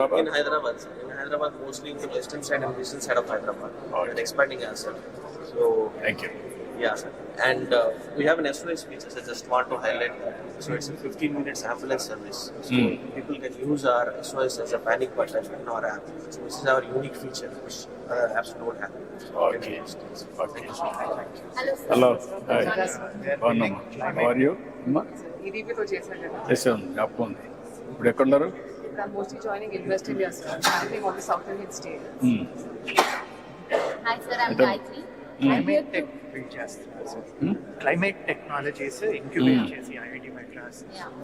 In Hyderabad, sir. In Hyderabad, mostly in the western side and eastern side of Hyderabad. Okay. And expanding as well. So, Thank you. yeah, sir. And we have an SOS feature. I just want to highlight that. So it's a 15 minutes ambulance service. So people can use our SOS as a panic button in our app. So this is our unique feature, which other apps don't have. Okay. Thank you so much. Hello. Hi. బాగున్నామ్మా. How are you? అమ్మా ఈడీపీతో చేశాను కదా. చేసాను జ్ఞాపకం ఉంది. ఇప్పుడు ఎక్కడున్నారు? I'm mostly joining Invest India, sir. I'm handling all the South Indian states. Hi sir, I'm Gayatri. Climate tech build చేస్తున్నారు sir. Climate technologies incubate చేసి IIT Madras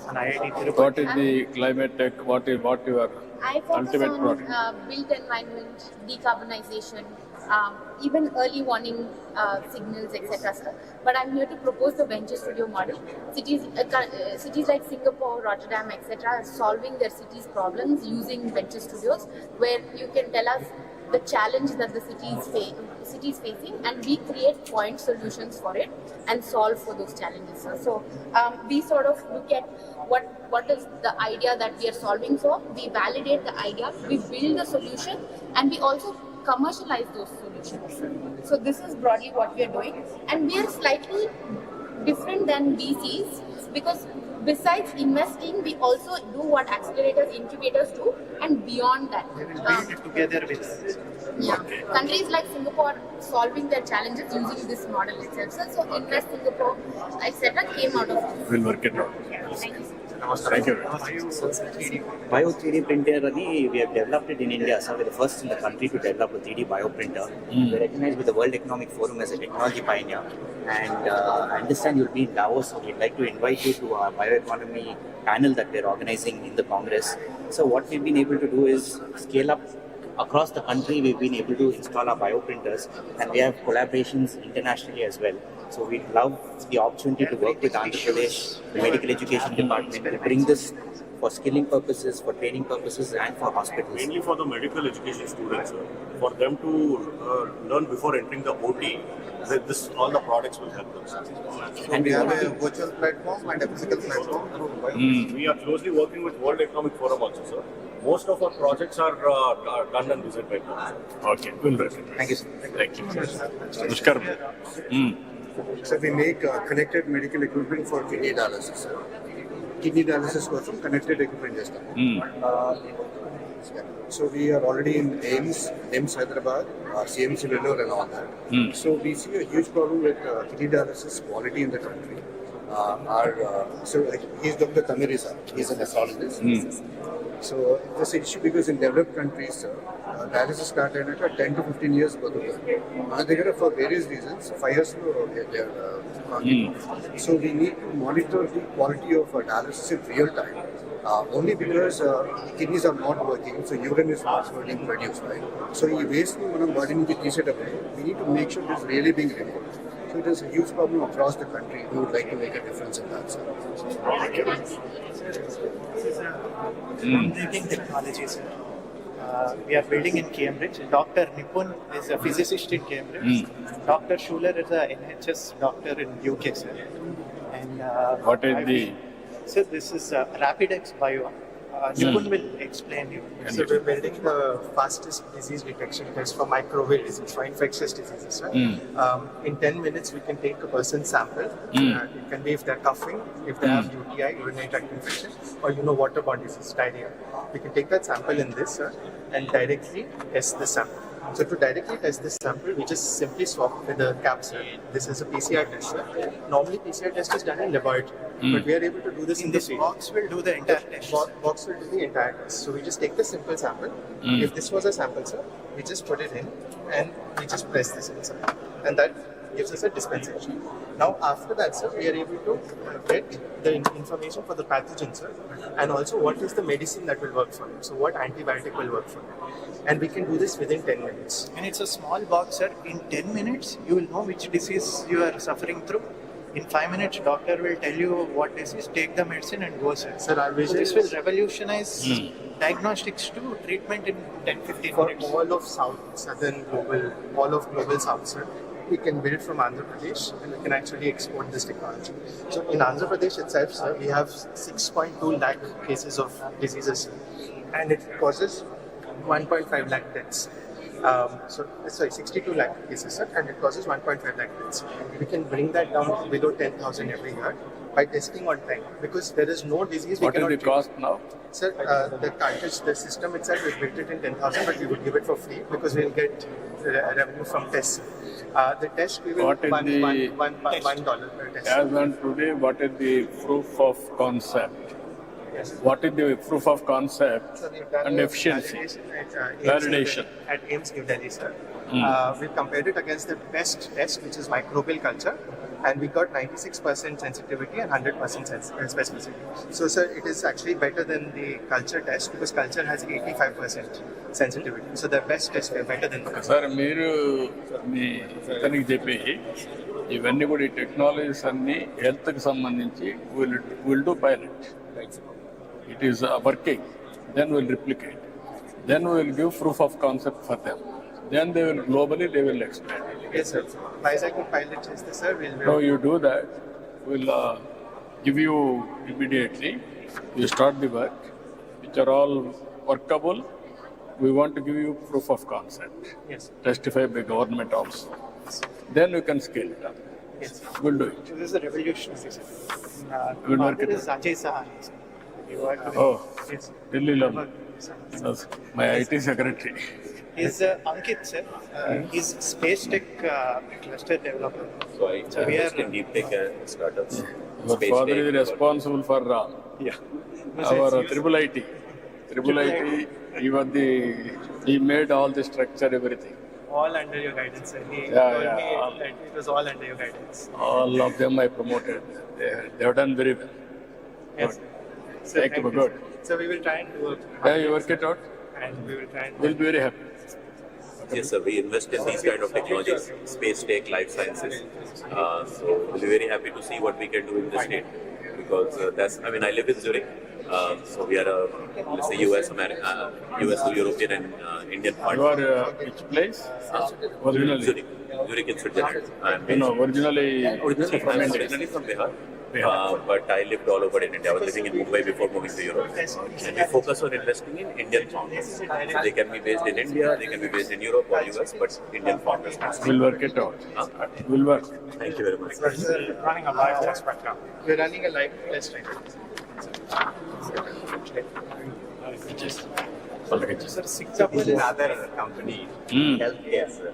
and IIT What Tirupati. is the climate tech? What you are I focus ultimate on product? built environment, decarbonization, even early warning signals, etc. Sir. But I'm here to propose the venture studio model. Cities like Singapore, Rotterdam, etc. are solving their cities' problems using venture studios, where you can tell us the challenge that the city is facing, and we create point solutions for it and solve for those challenges. Sir. So we sort of look at what is the idea that we are solving for. We validate the idea, we build a solution, and we also commercialize those solutions. So this is broadly what we are doing, and we are slightly different than VCs because besides investing, we also do what accelerators, incubators do, and beyond that. Build it together with Yeah. Countries like Singapore solving their challenges using this model itself. So Invest Singapore, etc. came out of this. We'll work it out. Thank you. Thank you. Bio 3D printer we have developed it in India, so we're the first in the country to develop a 3D bio printer. We're recognized with the World Economic Forum as a technology pioneer, and I understand you'll be in Davos, so we'd like to invite you to our bioeconomy panel that we're organizing in the Congress. So what we've been able to do is scale up across the country. We've been able to install our bio printers, and we have collaborations internationally as well. So we'd love the opportunity to work with Andhra Pradesh, the medical education department, to bring this for skilling purposes, for training purposes, and for hospitals. Mainly for the medical education students, for them to learn before entering the OT, that all the products will help them. And we have a virtual platform and a physical platform. We are closely working with World Economic Forum also, sir. Most of our projects are done and designed by them. Okay. We'll work it out. Thank you, sir. Thank you. Namaskaram. So we make connected medical equipment for kidney dialysis. Kidney dialysis కోసం connected equipment చేస్తాం. So we are already in AIMS Hyderabad, CMC Vellore and all that. So we see a huge problem with kidney dialysis quality in the country. He's Dr. Tamirisa, he's an nephrologist. So this issue because in developed countries, dialysis start at 10 to 15 years ago. For various reasons, 5 years so we need to monitor the quality of dialysis in real time. Only because kidneys are not working, so urine is not being produced, right? So we waste the body we need to make sure it is really being removed. So it is a huge problem across the country. We would like to make a difference in that. groundbreaking technology, sir. We are building in Cambridge. Dr. Nipun is a physicist in Cambridge. Dr. Schuler is a NHS doctor in UK, sir. And What is the... Sir, this is Rapidex Bio. Nipun will explain you. So we're building the fastest disease detection test for microbial disease, for infectious diseases. Right? In 10 minutes, we can take a person's sample. It can be if they're coughing, if they have UTI, urinary tract infection, or waterborne disease, diarrhea. We can take that sample in this and directly test the sample. So to directly test this sample, we just simply swap with the capsule. This is a PCR test. Normally, PCR test is done in laboratory, but we are able to do this in This the box will do the entire test. Box will do the entire test. So we just take the simple sample. If this was a sample, sir, we just put it in and we just press this inside, and that gives us a dispensation. Now after that, sir, we are able to get the information for the pathogen, sir, and also what is the medicine that will work for him. So what antibiotic will work for him, and we can do this within 10 minutes. And it's a small box, sir. In 10 minutes, you will know which disease you are suffering through. In 5 minutes, doctor will tell you what disease, take the medicine and go, sir. Sir, our vision this will revolutionize diagnostics to treatment in 10-15 for minutes. all of all of global South, sir. We can build from Andhra Pradesh and we can actually export this technology. So in Andhra Pradesh itself, sir, we have 6.2 lakh cases of diseases. and it causes 1.5 lakh deaths. 62 lakh cases, sir, and it causes 1.5 lakh deaths. We can bring that down below 10,000 every year by testing on time, because there is no disease we What is cannot the treat. cost now? Sir, the cartridge, the system itself, we built it in 10,000, but we would give it for free because we'll get revenue from tests. The test we will What is the- $1 per test. As on today, what is the proof of concept? What is the proof of concept So we've done and a efficiency? validation Validation. at AIIMS New Delhi, sir. We've compared it against the best test, which is microbial culture, and we got 96% sensitivity and 100% specificity. So, sir, it is actually better than the culture test because culture has 85% sensitivity. So, the best test is better than the culture. Sir మీరు మీ ఇతనికి చెప్పి ఇవన్నీ కూడా ఈ technologies అన్ని హెల్త్కి సంబంధించి will do pilot it is working then will replicate then will give proof of concept for them then they will globally they will explain. Yes, sir. Vizag will pilot test this, sir. No, you do that. We'll give you immediately. You start the work, which are all workable. We want to give you proof of concept, Yes, sir. testified by government also. Then you can scale it up. Yes, sir. We'll do it. So this is a revolutionary, sir. We'll work Father it is Ajay Sahani, sir. You work with Oh, yes, sir. Delhi level. Sir. That's my IT secretary. He's Ankit, sir. He's Space Tech cluster developer. So I So we invest are- in deep tech startups. Your Space father tech, is responsible for Yeah. our triple IT. Triple IT, he made all the structure, everything. All under your guidance, sir. He Yeah, told yeah. me that it was all under your guidance. All of them I promoted. They have done very well. Yes. Good. Sir, Thank you, you, good. sir. So we will try and do Yeah, you work it out. and we will try and We'll be very happy. Yes, sir. We invest in these kind of technologies, space tech, life sciences. So we'll be very happy to see what we can do in this state because I live in Zurich. So we are let's say US to European and Indian You partner. are which place? Originally. Zurich in Switzerland. Originally Originally from I'm India. originally from Bihar. Bihar. But I lived all over in India. I was living in Mumbai before moving to Europe. And we focus on investing in Indian founders. So they can be based in India, they can be based in Europe or US, but Indian founders. We'll work it out. We'll work. Thank you very much. We're running a live test right now. We're running a live test right now. Sir, Singapore is another company, healthcare. Sir.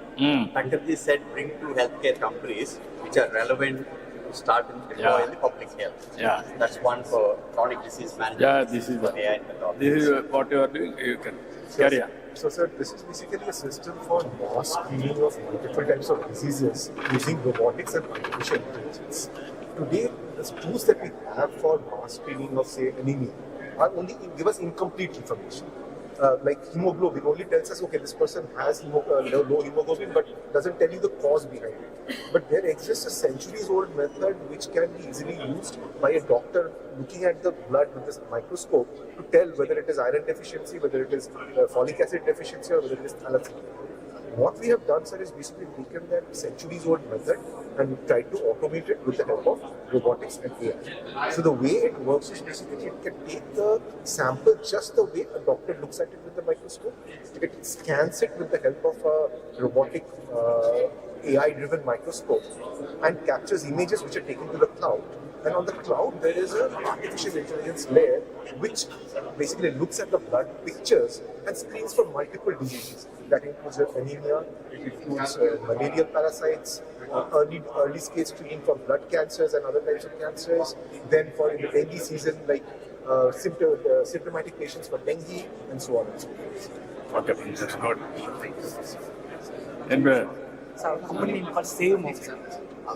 Patanjali said bring two healthcare companies which are relevant to start and deploy in the public health. Yeah. That's one for chronic disease management. Yeah, this is for AI and pathology. this is what you are doing. You can carry on. So, sir, this is basically a system for mass screening of multiple types of diseases using robotics and artificial intelligence. Today, the tools that we have for mass screening of, say, anemia are only give us incomplete information. Like hemoglobin only tells us, okay, this person has low hemoglobin, but doesn't tell you the cause behind it. But there exists a centuries-old method which can be easily used by a doctor looking at the blood with this microscope to tell whether it is iron deficiency, whether it is folic acid deficiency, or whether it is thalassemia. What we have done, sir, is basically taken that centuries-old method and tried to automate it with the help of robotics and AI. So the way it works is basically it can take the sample just the way a doctor looks at it with the microscope. It scans it with the help of a robotic AI-driven microscope and captures images which are taken to the cloud. And on the cloud, there is an artificial intelligence layer which basically looks at the blood pictures and screens for multiple diseases. That includes anemia, it includes malarial parasites, early stage screening for blood cancers and other types of cancers. Then for in the dengue season, like symptomatic patients for dengue and so on and so forth. Okay, that's good. And So our company name called SaveMom, sir.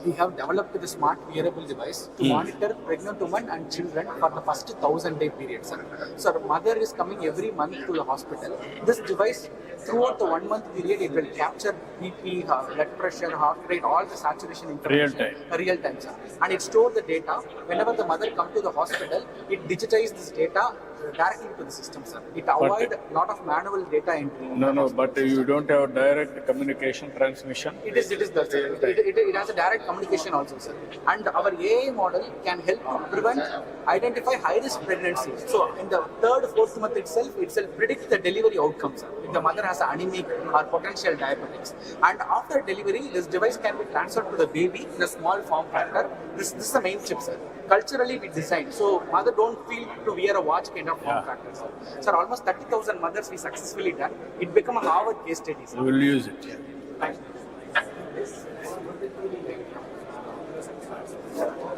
We have developed the smart wearable device to monitor pregnant women and children for the first 1,000-day period, sir. So our mother is coming every month to the hospital. This device, throughout the 1 month period, it will capture BP, blood pressure, heart rate, all the saturation information. Real time, sir. And it stores the data. Whenever the mother comes to the hospital, it digitizes this data directly to the system, sir. It avoid a lot of manual data entry. No, but you don't have direct communication transmission. It is that, sir. It has a direct communication also, sir. And our AI model can help to prevent, identify high-risk pregnancy. So in the third, fourth month itself predicts the delivery outcomes, sir. If the mother has anemic or potential diabetics. And after delivery, this device can be transferred to the baby in a small form factor. This is the main chip, sir. Culturally we designed, so mother don't feel to wear a watch kind of form factor, sir. Sir, almost 30,000 mothers we successfully done. It become a Harvard case study, sir. You will use it. Thank you.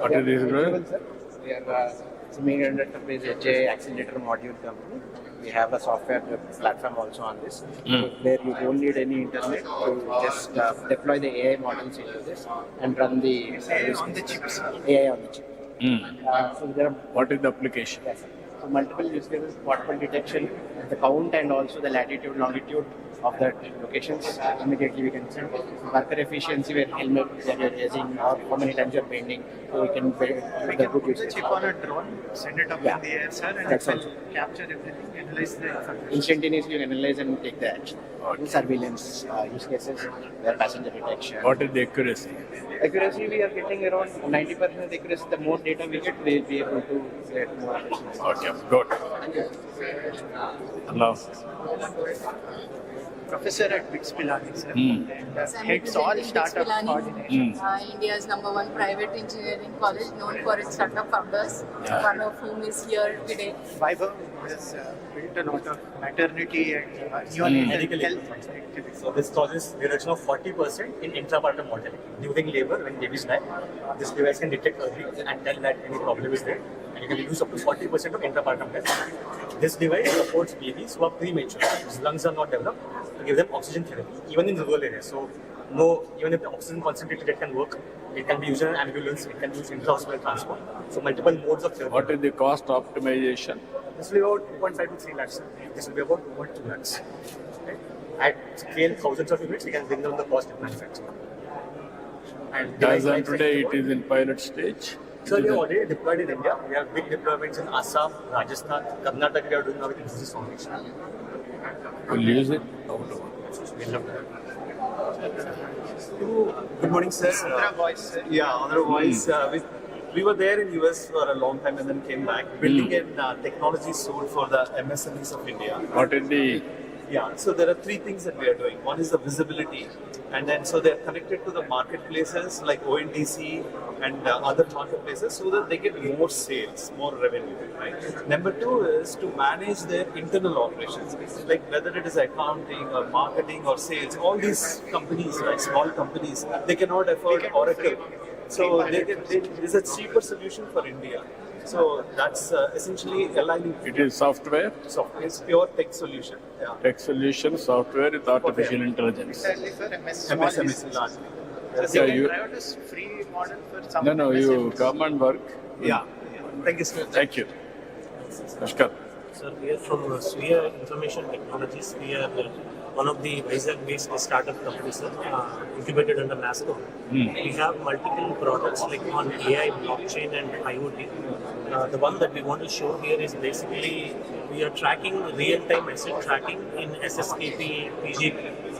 What is this, brother? We are semi-enterprise HA accelerator module company. We have a software platform also on this, where you don't need any internet to just deploy the AI models into this and run the AI on the chips. AI on the chip. So there are What is the application? so multiple use cases: waterfall detection, the count, and also the latitude, longitude of the locations. Immediately we can send worker efficiency, where helmet that you're using or how many times you're bending, so we can build We the can good put the use chip case. on a drone, send it up Yeah. in the air, sir, and That's it will also. capture everything, analyze the information. Instantaneously you analyze and take the action. Okay. Surveillance use cases, where passenger detection. What is the accuracy? Accuracy, we are getting around 90% accuracy. The more data we get, we'll be able to get more accuracy. Okay, good. Hello. Professor at BITS Pilani, sir, Hmm. and So I'm heads all representing BITS startup Pilani. coordination. India's #1 private engineering college, known for its startup founders, one of whom is here today. Vaibhav has built a lot of maternity and neonatal health activities. So this causes reduction of 40% in intrapartum mortality during labor when babies die. This device can detect early and tell that any problem is there, and you can reduce up to 40% of intrapartum death. This device supports babies who are premature, whose lungs are not developed, to give them oxygen therapy, even in rural areas. So, even if the oxygen concentrator can work, it can be used in an ambulance, it can be used in hospital transport. So, multiple modes of therapy. What is the cost optimization? This will be about 2.5 to 3 lakhs. This will be about 2.2 lakhs. Okay? At scale, thousands of units, we can bring down the cost of manufacturing. And As device on life today, cycle- it is in pilot stage. So we have already deployed in India. We have big deployments in Assam, Rajasthan, Karnataka. We are doing now with Infosys Foundation. Will use it? Good morning, sir. Andhra voice, sir. Yeah, Andhra Voice. We were there in US for a long time and then came back. Building in technology sold for the MSMEs of India. What is the Yeah, so there are three things that we are doing. One is the visibility, and then so they're connected to the marketplaces like ONDC and other marketplaces so that they get more sales, more revenue, right? Number two is to manage their internal operations, like whether it is accounting or marketing or sales. All these companies, right, small companies, they cannot afford Oracle. So there's a cheaper solution for India. So that's essentially aligning. It is software, Software. It's pure tech solution. Yeah. tech solution, software with artificial intelligence. Entirely for small MSMEs business. largely. So Yeah, they can you- try out this free model for some No, you MSMEs. come and work. Yeah. Thank you, sir. Thank you. Namaskar. Sir, we are from Swia Information Technologies. We are one of the Vizag-based startup companies, sir, incubated under NASCO. We have multiple products like on AI, blockchain, and IoT. The one that we want to show here is basically we are tracking real-time asset tracking in SSKP PG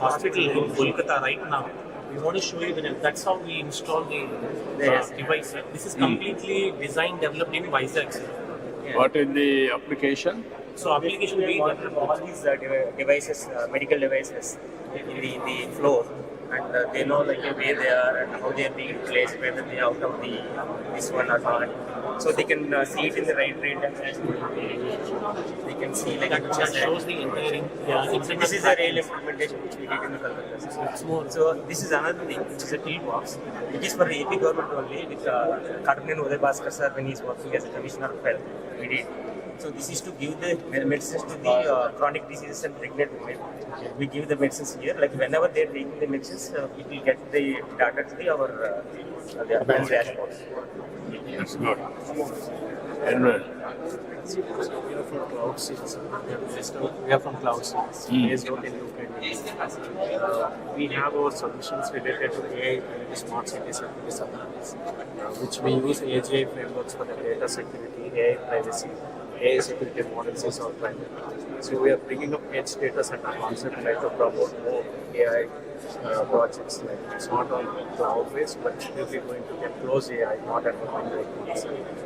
hospital in Kolkata right now. We want to show you that's how we install the device. Sir. This is completely designed, developed in Vizag. Sir. What is the application? So application we developed all these devices, medical devices, in the floor, and they know like where they are and how they are being placed, whether they are out of this one or not. So they can see it in the right rate, and they can see like that shows the entire. So this is a real implementation which we did in the Kolkata system. So this is another thing, which is a toolbox. It is for the AP government only, with Kadamneని Uday Bhaskar sir when he is working as a commissioner of health. We did. So this is to give the medicines to the chronic diseases and pregnant women. We give the medicines here. Like whenever they are taking the medicines, it will get the data to our dashboard. That's good. Enroll. We are from Cloud Seeds. We are from Cloud Seeds, based out in UK. We have our solutions related to AI and smart cities and business analytics, which we use AGI frameworks for the data security, AI privacy, AI security models is our primary. So we are bringing up edge data center concept like to promote more AI projects. Like it's not on cloud based, but we'll be going to get close AI, not at the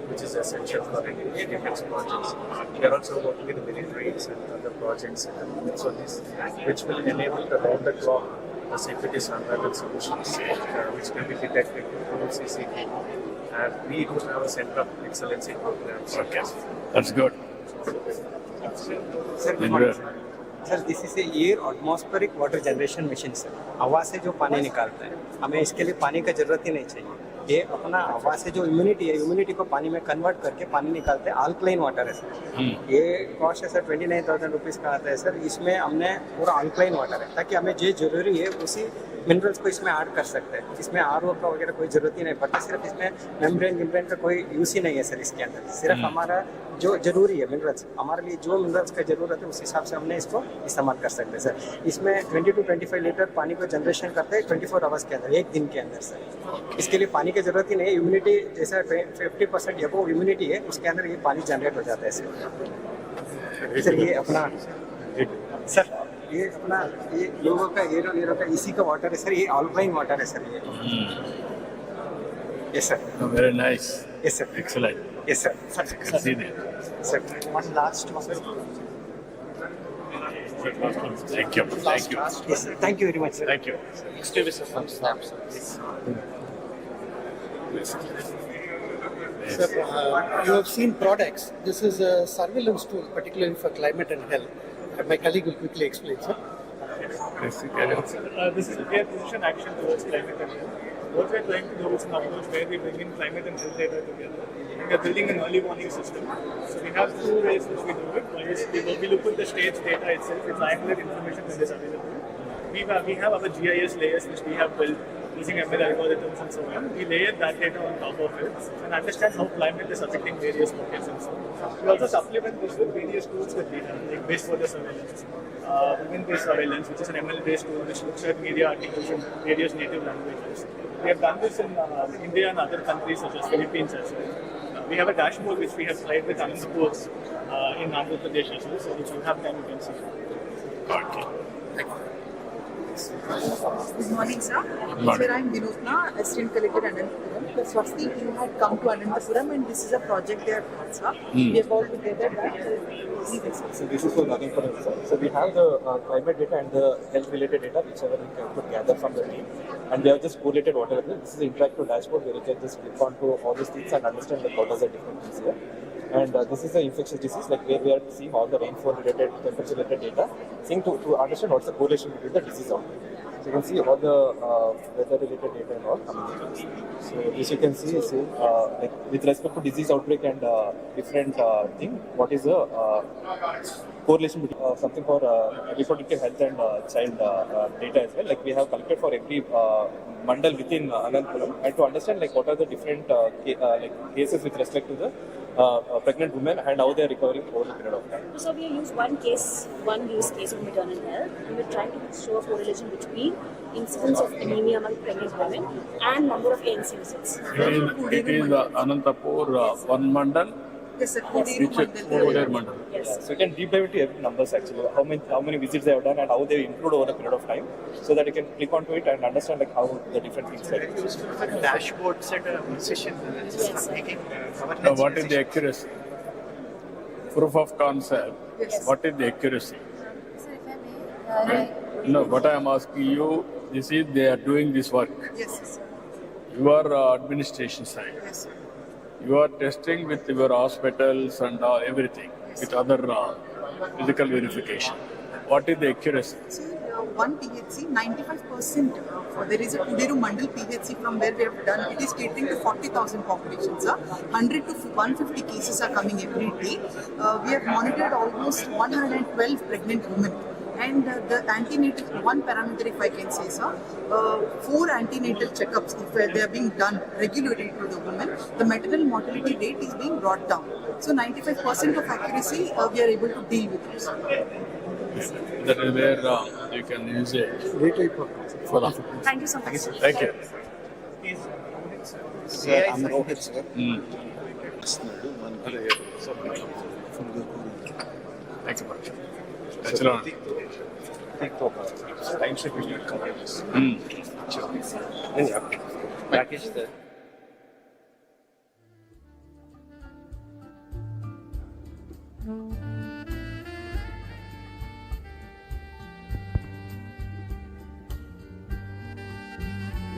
which is essential for any defense projects. We are also working with militaries and other projects, so this which will enable the round the clock security surveillance solutions, which can be detected through CCTV. And we do have a center of excellence in programs. Okay, that's good. Sir, good morning, sir. Sir, this is a air atmospheric water generation machine sir. हवा से जो पानी निकालता है, हमें इसके लिए पानी का जरूरत ही नहीं चाहिए. ये अपना हवा से जो ह्यूमिडिटी है, ह्यूमिडिटी को पानी में कन्वर्ट करके पानी निकालते हैं. अल्कलाइन वाटर है सर. ये कॉस्ट है सर 29,000 रुपीज़ का आता है सर. इसमें हमने पूरा अल्कलाइन वाटर है ताकि हमें जो जरूरी है उसी मिनरल्स को इसमें ऐड कर सकते हैं. इसमें RO का वगैरह कोई जरूरत ही नहीं पड़ता. सिर्फ इसमें मेम्ब्रेन का कोई यूज ही नहीं है सर इसके अंदर. सिर्फ हमारा जो जरूरी है मिनरल्स, हमारे लिए जो मिनरल्स का जरूरत है उस हिसाब से हमने इसको इस्तेमाल कर सकते हैं सर. इसमें 20 to 25 लीटर पानी को जनरेशन करते हैं 24 आवर्स के अंदर, एक दिन के अंदर सर. इसके लिए पानी की जरूरत ही नहीं है. ह्यूमिडिटी जैसा 50% एबोव ह्यूमिडिटी है उसके अंदर ये पानी जनरेट हो जाता है सर. सर ये अपना सर ये अपना ये लोगों का एरो का इसी का वाटर है सर. ये अल्कलाइन वाटर है सर. ये yes sir. Very nice. Yes sir. Excellent. Yes sir. See there. Sir, one last one. Thank you. Thank you. Yes sir. Thank you very much sir. Thank you. Still with some snaps. Sir, you have seen products. This is a surveillance tool, particularly for climate and health. My colleague will quickly explain, sir. This is their precision action towards climate and health. What we are trying to do is an approach where we bring in climate and health data together. We are building an early warning system. So we have two ways which we do it. One is we look at the stage data itself, it's triangular information that is available. We have our GIS layers which we have built using ML algorithms and so on. We layer that data on top of it and understand how climate is affecting various pockets and so on. We also supplement this with various tools with data, like wastewater surveillance, women-based surveillance, which is an ML-based tool which looks at media articles in various native languages. We have done this in India and other countries such as Philippines as well. We have a dashboard which we have tried with Anandapur in Andhra Pradesh as well, so if you have time you can see. Okay. Good morning, sir. Sir, I am Vinodna, Assistant Collector Anandapuram. So, Swasti, you had come to Anandapuram and this is a project they have done, sir. We have all together done. So this is for Anandapuram, sir. So we have the climate data and the health-related data, whichever we could gather from the team. And we have just correlated whatever. This is an interactive dashboard where you can just click onto all these things and understand like what are the different things here. And this is the infectious disease, like where we are seeing all the rainfall-related, temperature-related data, seeing to understand what's the correlation between the disease outbreak. So you can see all the weather-related data and all coming in. So this you can see, like with respect to disease outbreak and different thing, what is the correlation between something for reproductive health and child data as well. Like we have collected for every mandal within Anandapuram, and to understand like what are the different like cases with respect to the pregnant women and how they are recovering over the period of time. So we use one use case of maternal health, and we're trying to show a correlation between incidence of anemia among pregnant women and number of ANC visits. It is Anantapur one mandal. Yes, sir. Koderu mandal. Yes. So you can deep dive into every numbers actually, how many visits they have done and how they improved over a period of time, so that you can click onto it and understand like how the different things like dashboard set a decision making governance. Now, what is the accuracy? Proof of concept. Yes. What is the accuracy? No, what I am asking you, this is they are doing this work. Yes, sir. You are administration side. Yes, sir. You are testing with your hospitals and everything, with other physical verification. What is the accuracy? So, one PHC, 95%, there is a Koderu Mandal PHC from where we have done, it is catering to 40,000 populations. 100 to 150 cases are coming every day. We have monitored almost 112 pregnant women. And the antenatal, one parameter if I can say, sir, 4 antenatal checkups, if they are being done regularly to the women, the maternal mortality rate is being brought down. So 95% of accuracy, we are able to deal with this. That is where you can use it for that. Thank you so much. Thank you. Sir, I'm Rohit, sir. from the Guru. Thank you, Paresh. So think of time shift we need coverages. Package the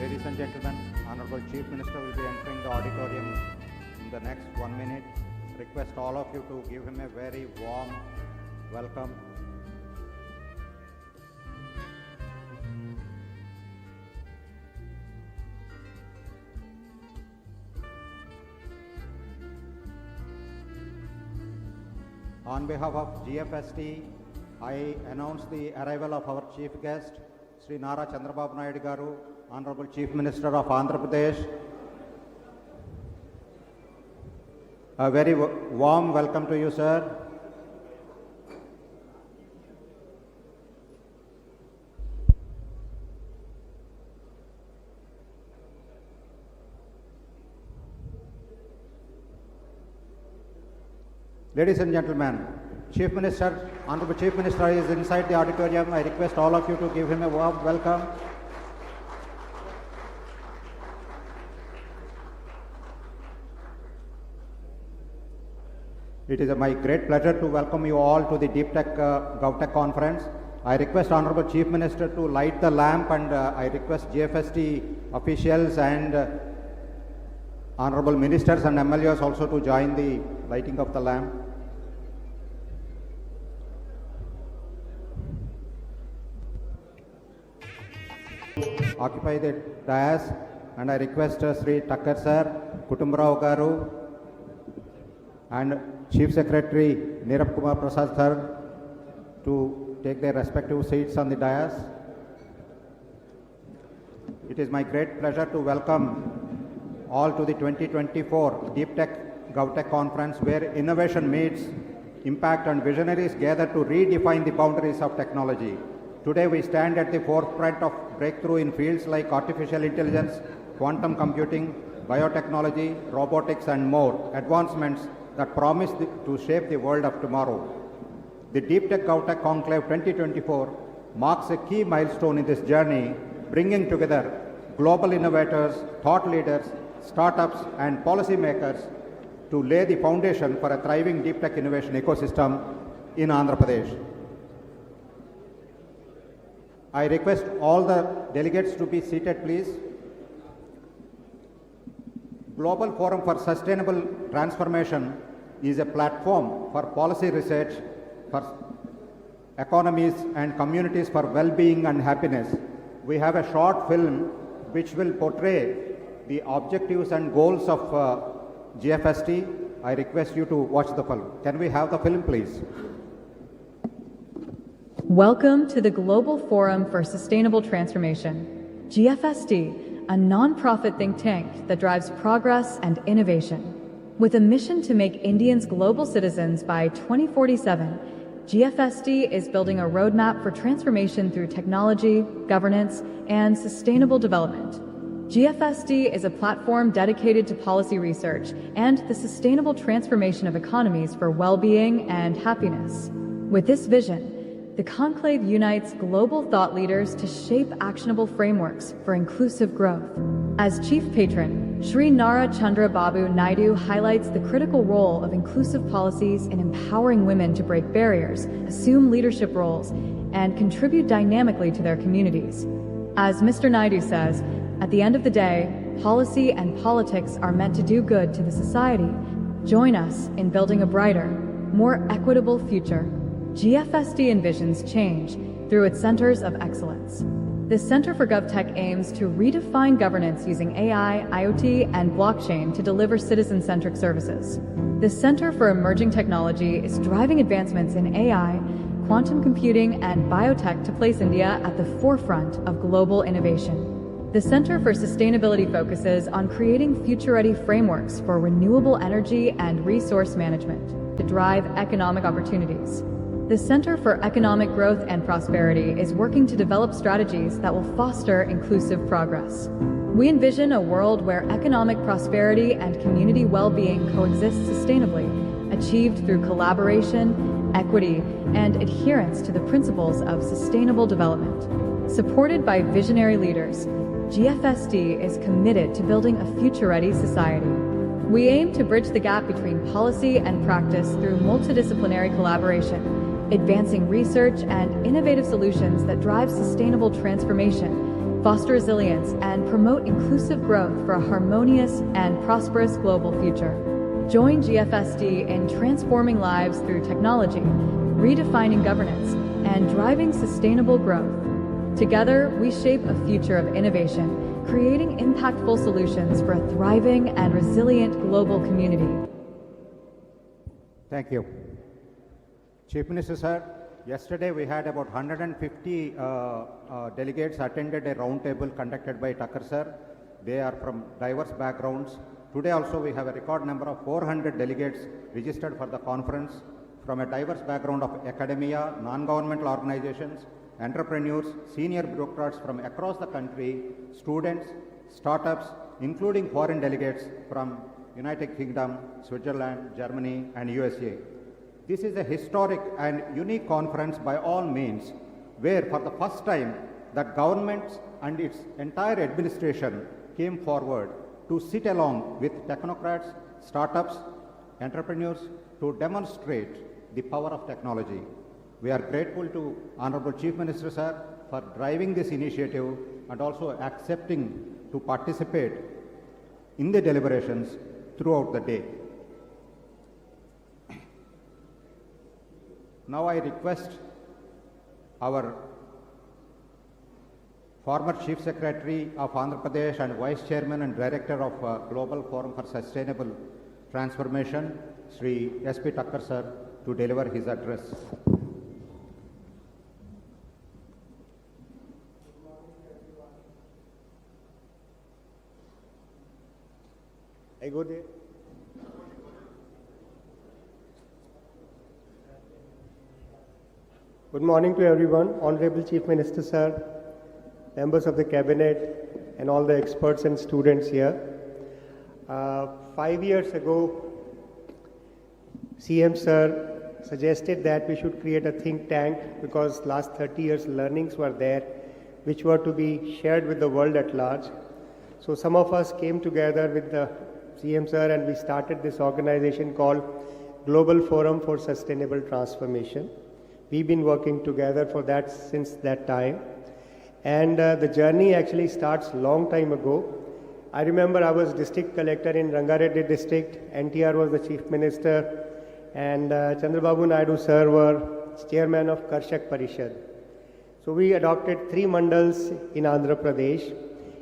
Ladies and gentlemen, Honorable Chief Minister will be entering the auditorium in the next 1 minute. Request all of you to give him a very warm welcome. On behalf of GFST, I announce the arrival of our chief guest, Sri Nara Chandrababu Naidu Garu, Honorable Chief Minister of Andhra Pradesh. A very warm welcome to you, sir. Ladies and gentlemen, Honorable Chief Minister is inside the auditorium. I request all of you to give him a warm welcome. It is my great pleasure to welcome you all to the Deep Tech GovTech conference. I request Honorable Chief Minister to light the lamp, and I request GFST officials and Honorable Ministers and MLAs also to join the lighting of the lamp. Occupy the dais, and I request Sri Thakkar Sir, Kutumbarao Garu, and Chief Secretary Nirab Kumar Prasad Sir to take their respective seats on the dais. It is my great pleasure to welcome all to the 2024 Deep Tech GovTech conference, where innovation meets impact and visionaries gather to redefine the boundaries of technology. Today we stand at the forefront of breakthrough in fields like artificial intelligence, quantum computing, biotechnology, robotics and more, advancements that promise to shape the world of tomorrow. The Deep Tech GovTech Conclave 2024 marks a key milestone in this journey, bringing together global innovators, thought leaders, startups and policymakers to lay the foundation for a thriving deep tech innovation ecosystem in Andhra Pradesh. I request all the delegates to be seated, please. Global Forum for Sustainable Transformation is a platform for policy research, for economies and communities for well-being and happiness. We have a short film which will portray the objectives and goals of GFST. I request you to watch the film. Can we have the film, please? Welcome to the Global Forum for Sustainable Transformation, GFST, a non-profit think tank that drives progress and innovation. With a mission to make Indians global citizens by 2047, GFST is building a roadmap for transformation through technology, governance, and sustainable development. GFST is a platform dedicated to policy research and the sustainable transformation of economies for well-being and happiness. With this vision, the conclave unites global thought leaders to shape actionable frameworks for inclusive growth. As chief patron, Sri Nara Chandrababu Naidu highlights the critical role of inclusive policies in empowering women to break barriers, assume leadership roles, and contribute dynamically to their communities. As Mr. Naidu says, at the end of the day, policy and politics are meant to do good to the society. Join us in building a brighter, more equitable future. GFST envisions change through its centers of excellence. The Center for GovTech aims to redefine governance using AI, IoT, and blockchain to deliver citizen-centric services. The Center for Emerging Technology is driving advancements in AI, quantum computing, and biotech to place India at the forefront of global innovation. The Center for Sustainability focuses on creating future-ready frameworks for renewable energy and resource management to drive economic opportunities. The Center for Economic Growth and Prosperity is working to develop strategies that will foster inclusive progress. We envision a world where economic prosperity and community well-being coexist sustainably, achieved through collaboration, equity, and adherence to the principles of sustainable development. Supported by visionary leaders, GFSD is committed to building a future-ready society. We aim to bridge the gap between policy and practice through multidisciplinary collaboration, advancing research and innovative solutions that drive sustainable transformation, foster resilience, and promote inclusive growth for a harmonious and prosperous global future. Join GFSD in transforming lives through technology, redefining governance, and driving sustainable growth. Together, we shape a future of innovation, creating impactful solutions for a thriving and resilient global community. Thank you. Chief Minister, sir, yesterday we had about 150 delegates attended a roundtable conducted by Tucker, sir. They are from diverse backgrounds. Today also we have a record number of 400 delegates registered for the conference from a diverse background of academia, non-governmental organizations, entrepreneurs, senior bureaucrats from across the country, students, startups, including foreign delegates from United Kingdom, Switzerland, Germany, and USA. This is a historic and unique conference by all means, where for the first time the government and its entire administration came forward to sit along with technocrats, startups, entrepreneurs to demonstrate the power of technology. We are grateful to Honorable Chief Minister, sir, for driving this initiative and also accepting to participate in the deliberations throughout the day. Now I request our former Chief Secretary of Andhra Pradesh and Vice Chairman and Director of Global Forum for Sustainable Transformation, Sri S.P. Tucker, sir, to deliver his address. I go there. Good morning to everyone, Honorable Chief Minister, sir, members of the Cabinet, and all the experts and students here. 5 years ago, CM sir suggested that we should create a think tank because last 30 years learnings were there, which were to be shared with the world at large. So some of us came together with the CM sir and we started this organization called Global Forum for Sustainable Transformation. We've been working together for that since that time. And the journey actually starts long time ago. I remember I was district collector in Rangareddy district, NTR was the chief minister, and Chandrababu Naidu sir were chairman of Karshak Parishad. So we adopted 3 mandals in Andhra Pradesh.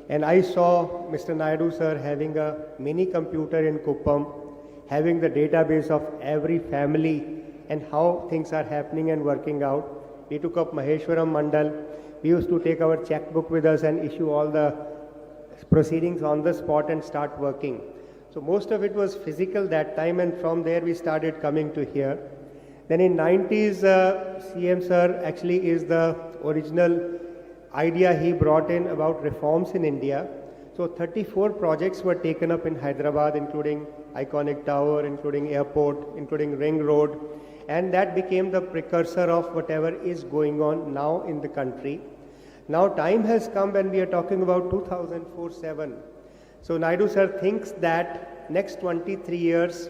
And I saw Mr. Naidu sir having a mini computer in Kuppam, having the database of every family and how things are happening and working out. We took up Maheshwaram Mandal. We used to take our checkbook with us and issue all the proceedings on the spot and start working. So most of it was physical that time, and from there we started coming to here. Then in 90s, CM sir actually is the original idea he brought in about reforms in India. So 34 projects were taken up in Hyderabad, including Iconic Tower, including airport, including Ring Road, and that became the precursor of whatever is going on now in the country. Now time has come when we are talking about 2004-7. So Naidu sir thinks that next 23 years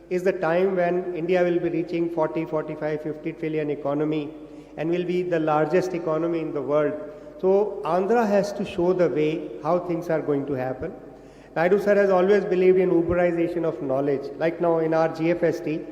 is the time when India will be reaching 40, 45, 50 trillion economy and will be the largest economy in the world. So Andhra has to show the way how things are going to happen. Naidu sir has always believed in Uberization of knowledge. Like now in our GFST,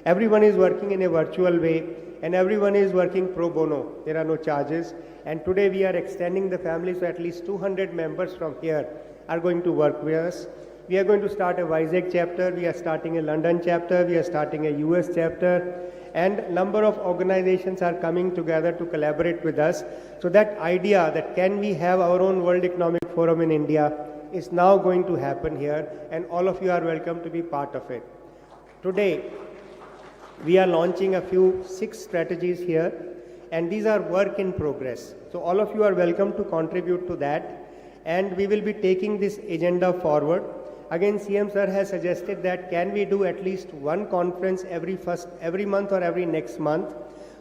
everyone is working in a virtual way and everyone is working pro bono. There are no charges. And today we are extending the family, so at least 200 members from here are going to work with us. We are going to start a Vizag chapter, we are starting a London chapter, we are starting a US chapter, and number of organizations are coming together to collaborate with us. So that idea that can we have our own World Economic Forum in India is now going to happen here, and all of you are welcome to be part of it. Today, we are launching a few 6 strategies here, and these are work in progress. So all of you are welcome to contribute to that, and we will be taking this agenda forward. again CM sir has suggested that can we do at least one conference every month or every next month.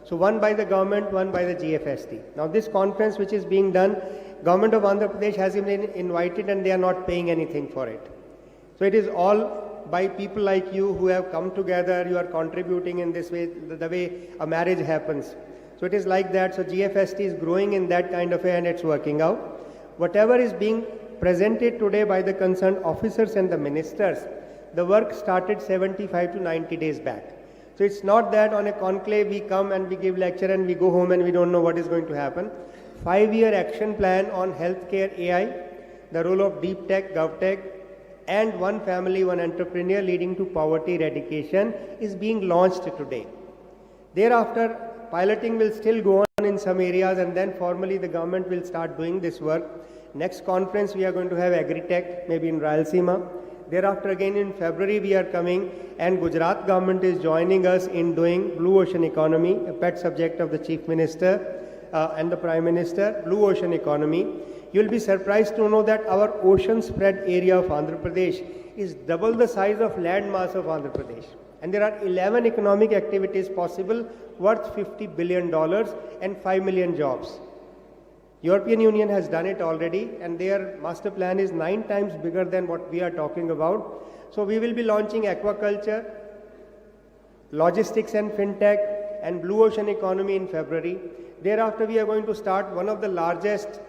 So one by the government, one by the GFST. Now this conference which is being done, Government of Andhra Pradesh has been invited and they are not paying anything for it. So it is all by people like you who have come together, you are contributing in this way, the way a marriage happens. So it is like that. So GFST is growing in that kind of way and it's working out. Whatever is being presented today by the concerned officers and the ministers, the work started 75 to 90 days back. So it's not that on a conclave we come and we give lecture and we go home and we don't know what is going to happen. 5-year action plan on healthcare AI, the role of deep tech, GovTech, and one family, one entrepreneur leading to poverty eradication is being launched today. Thereafter, piloting will still go on in some areas and then formally the government will start doing this work. Next conference we are going to have Agritech, maybe in Rayalaseema. Thereafter again in February we are coming and Gujarat government is joining us in doing Blue Ocean Economy, a pet subject of the Chief Minister and the Prime Minister, Blue Ocean Economy. You will be surprised to know that our ocean spread area of Andhra Pradesh is double the size of land mass of Andhra Pradesh. And there are 11 economic activities possible worth $50 billion and 5 million jobs. European Union has done it already and their master plan is 9 times bigger than what we are talking about. So we will be launching aquaculture, logistics and fintech and blue ocean economy in February. Thereafter we are going to start one of the largest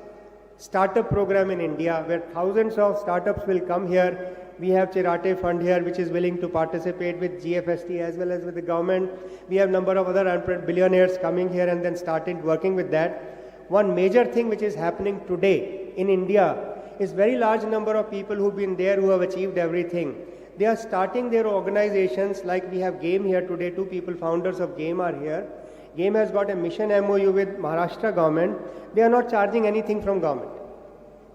startup program in India where thousands of startups will come here. We have Chirate Fund here which is willing to participate with GFST as well as with the government. We have number of other billionaires coming here and then started working with that. One major thing which is happening today in India is very large number of people who've been there who have achieved everything. They are starting their organizations like we have GAME here today. 2 people founders of GAME are here. GAME has got a mission MOU with Maharashtra government. They are not charging anything from government.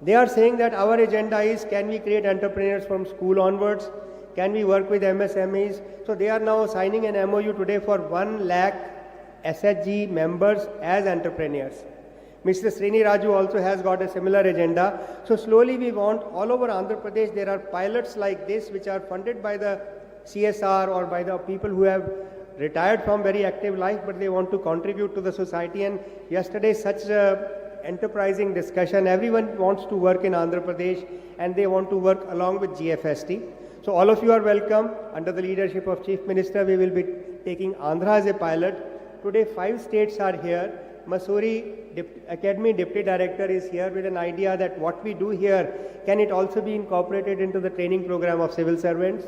They are saying that our agenda is can we create entrepreneurs from school onwards? Can we work with MSMEs? So they are now signing an MOU today for 1 lakh SHG members as entrepreneurs. Mr. Srini Raju also has got a similar agenda. So slowly we want all over Andhra Pradesh there are pilots like this which are funded by the CSR or by the people who have retired from very active life but they want to contribute to the society. And yesterday such a enterprising discussion, everyone wants to work in Andhra Pradesh and they want to work along with GFST. So all of you are welcome. Under the leadership of Chief Minister we will be taking Andhra as a pilot. Today 5 states are here. Mussoorie Academy Deputy Director is here with an idea that what we do here, can it also be incorporated into the training program of civil servants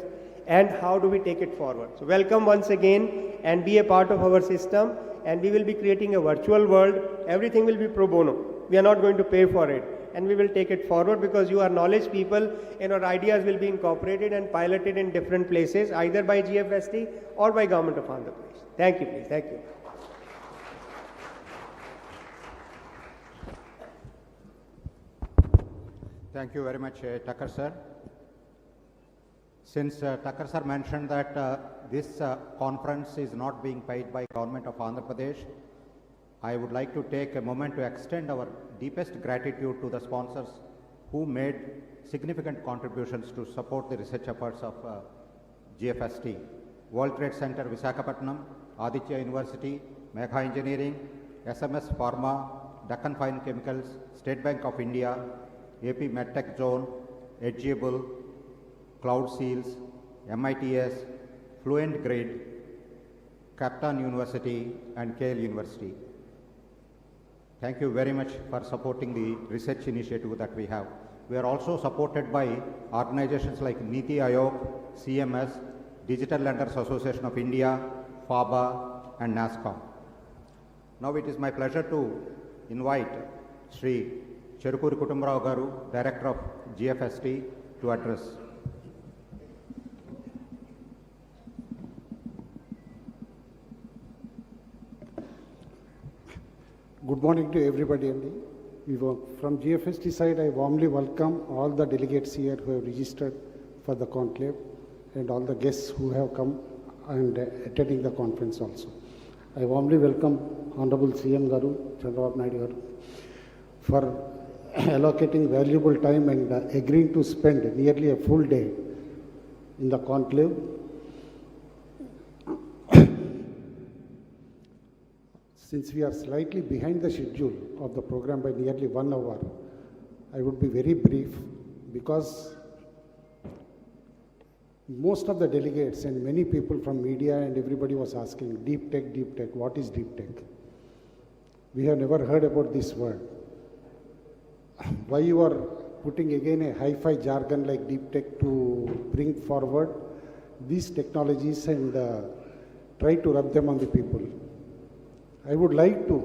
and how do we take it forward. So welcome once again and be a part of our system and we will be creating a virtual world. Everything will be pro bono. We are not going to pay for it and we will take it forward because you are knowledge people and our ideas will be incorporated and piloted in different places either by GFST or by Government of Andhra Pradesh. Thank you please. Thank you. Thank you very much, Tucker sir. Since Tucker sir mentioned that this conference is not being paid by Government of Andhra Pradesh, I would like to take a moment to extend our deepest gratitude to the sponsors who made significant contributions to support the research efforts of GFST. World Trade Center Visakhapatnam, Aditya University, Megha Engineering, SMS Pharma, Deccan Fine Chemicals, State Bank of India, AP MedTech Zone, Edgeable, Cloud Seals, MITS, Fluent Grid, Captain University and Kale University. Thank you very much for supporting the research initiative that we have. We are also supported by organizations like Niti Aayog, CMS, Digital Lenders Association of India, FABA and NASCOM. Now it is my pleasure to invite Sri Cherukuri Kutumbarao Garu, Director of GFST, to address. Good morning to everybody. From GFST side, I warmly welcome all the delegates here who have registered for the conclave and all the guests who have come and attending the conference also. I warmly welcome Honorable CM Garu, Chandrababu Naidu Garu, for allocating valuable time and agreeing to spend nearly a full day in the conclave. Since we are slightly behind the schedule of the program by nearly 1 hour, I would be very brief because most of the delegates and many people from media and everybody was asking, deep tech, what is deep tech? We have never heard about this word. Why you are putting again a hi-fi jargon like deep tech to bring forward these technologies and try to rub them on the people? I would like to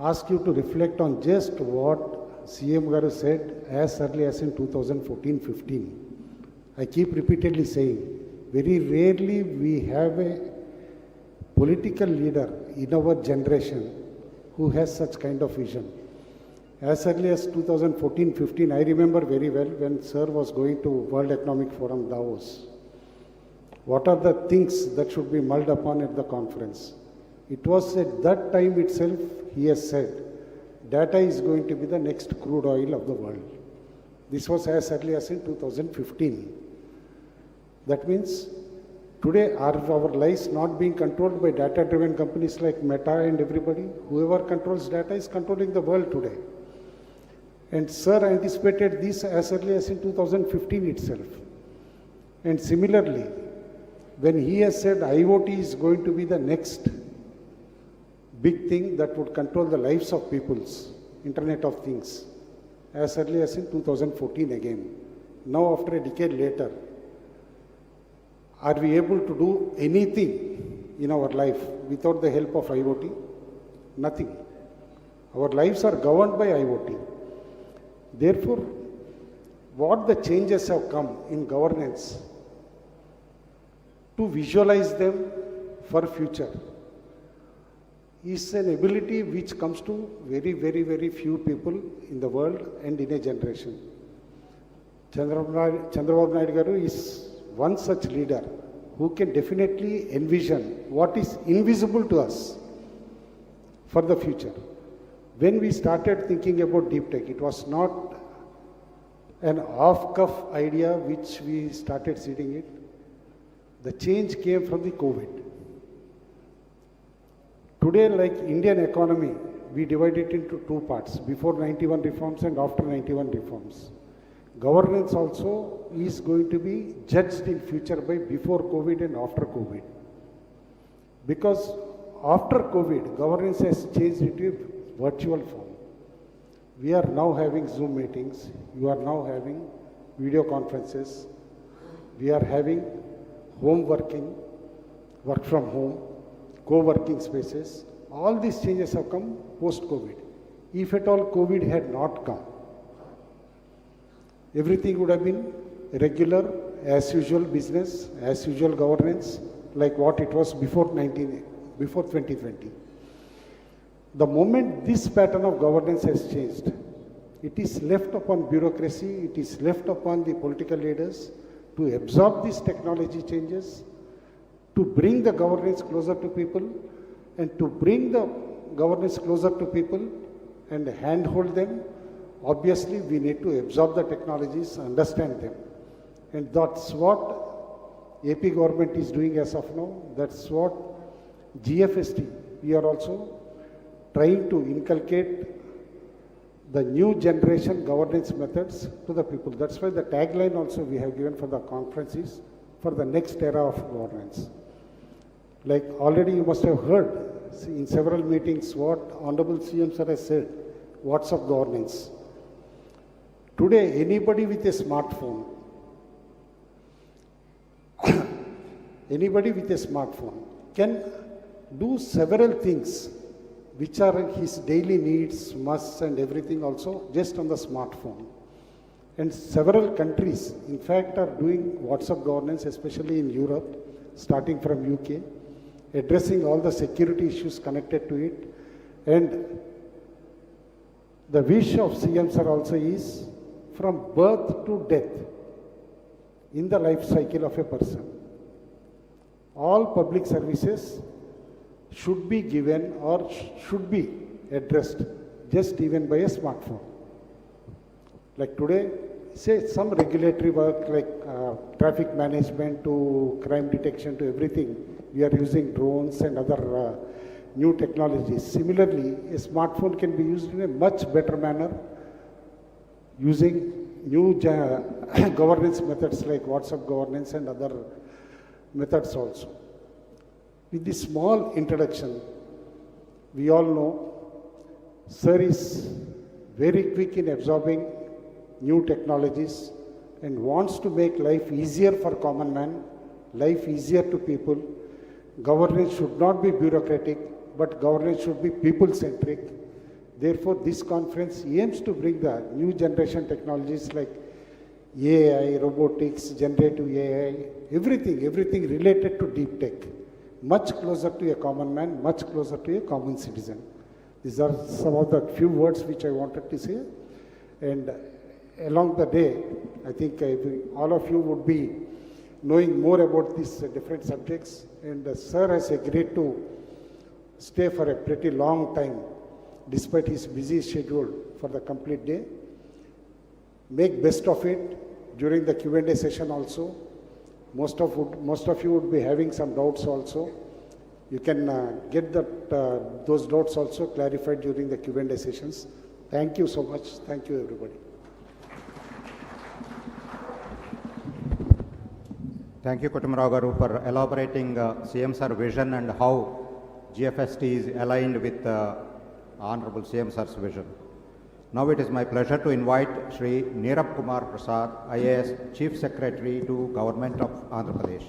ask you to reflect on just what CM Garu said as early as in 2014-15. I keep repeatedly saying, very rarely we have a political leader in our generation who has such kind of vision. As early as 2014-15, I remember very well when Sir was going to World Economic Forum Davos. What are the things that should be mulled upon at the conference? It was at that time itself, he has said, data is going to be the next crude oil of the world. This was as early as in 2015. That means today are our lives not being controlled by data-driven companies like Meta and everybody? Whoever controls data is controlling the world today. And Sir anticipated this as early as in 2015 itself. And similarly, when he has said IoT is going to be the next big thing that would control the lives of peoples, Internet of Things, as early as in 2014 again. Now after a decade later, are we able to do anything in our life without the help of IoT? Nothing. Our lives are governed by IoT. Therefore, what the changes have come in governance to visualize them for future is an ability which comes to very, very, very few people in the world and in a generation. Chandrababu Naidu Garu is one such leader who can definitely envision what is invisible to us for the future. When we started thinking about deep tech, it was not an off-cuff idea which we started seeding it. The change came from the COVID. Today, like Indian economy, we divide it into two parts, before 91 reforms and after 91 reforms. Governance also is going to be judged in future by before COVID and after COVID. Because after COVID, governance has changed into a virtual form. We are now having Zoom meetings, you are now having video conferences, we are having home working, work from home, co-working spaces. All these changes have come post-COVID. If at all COVID had not come, everything would have been regular, as usual business, as usual governance, like what it was before 2020. The moment this pattern of governance has changed, it is left upon bureaucracy, it is left upon the political leaders to absorb these technology changes, to bring the governance closer to people, and to bring the governance closer to people and handhold them. Obviously, we need to absorb the technologies, understand them. And that's what AP government is doing as of now. That's what GFST, we are also trying to inculcate the new generation governance methods to the people. That's why the tagline also we have given for the conference is for the next era of governance. Like already you must have heard in several meetings what Honorable CM Sir has said, what's of governance. Today, anybody with a smartphone, can do several things which are his daily needs, musts and everything also just on the smartphone. And several countries, in fact, are doing WhatsApp governance, especially in Europe, starting from UK, addressing all the security issues connected to it. And the wish of CM Sir also is from birth to death in the life cycle of a person. All public services should be given or should be addressed just even by a smartphone. Like today, say some regulatory work like traffic management to crime detection to everything, we are using drones and other new technologies. Similarly, a smartphone can be used in a much better manner using new governance methods like WhatsApp governance and other methods also. With this small introduction, we all know Sir is very quick in absorbing new technologies and wants to make life easier for common man, life easier to people. Governance should not be bureaucratic, but governance should be people-centric. Therefore, this conference aims to bring the new generation technologies like AI, robotics, generative AI, everything related to deep tech, much closer to a common man, much closer to a common citizen. These are some of the few words which I wanted to say. And along the day, I think all of you would be knowing more about these different subjects. And Sir has agreed to stay for a pretty long time, despite his busy schedule for the complete day. Make best of it during the Q&A session also. Most of you would be having some doubts also. You can get those doubts also clarified during the Q&A sessions. Thank you so much. Thank you, everybody. Thank you, Kutumrao Garu, for elaborating CM Sir vision and how GFST is aligned with Honorable CM Sir's vision. Now it is my pleasure to invite Shri Neerab Kumar Prasad, IAS Chief Secretary to Government of Andhra Pradesh.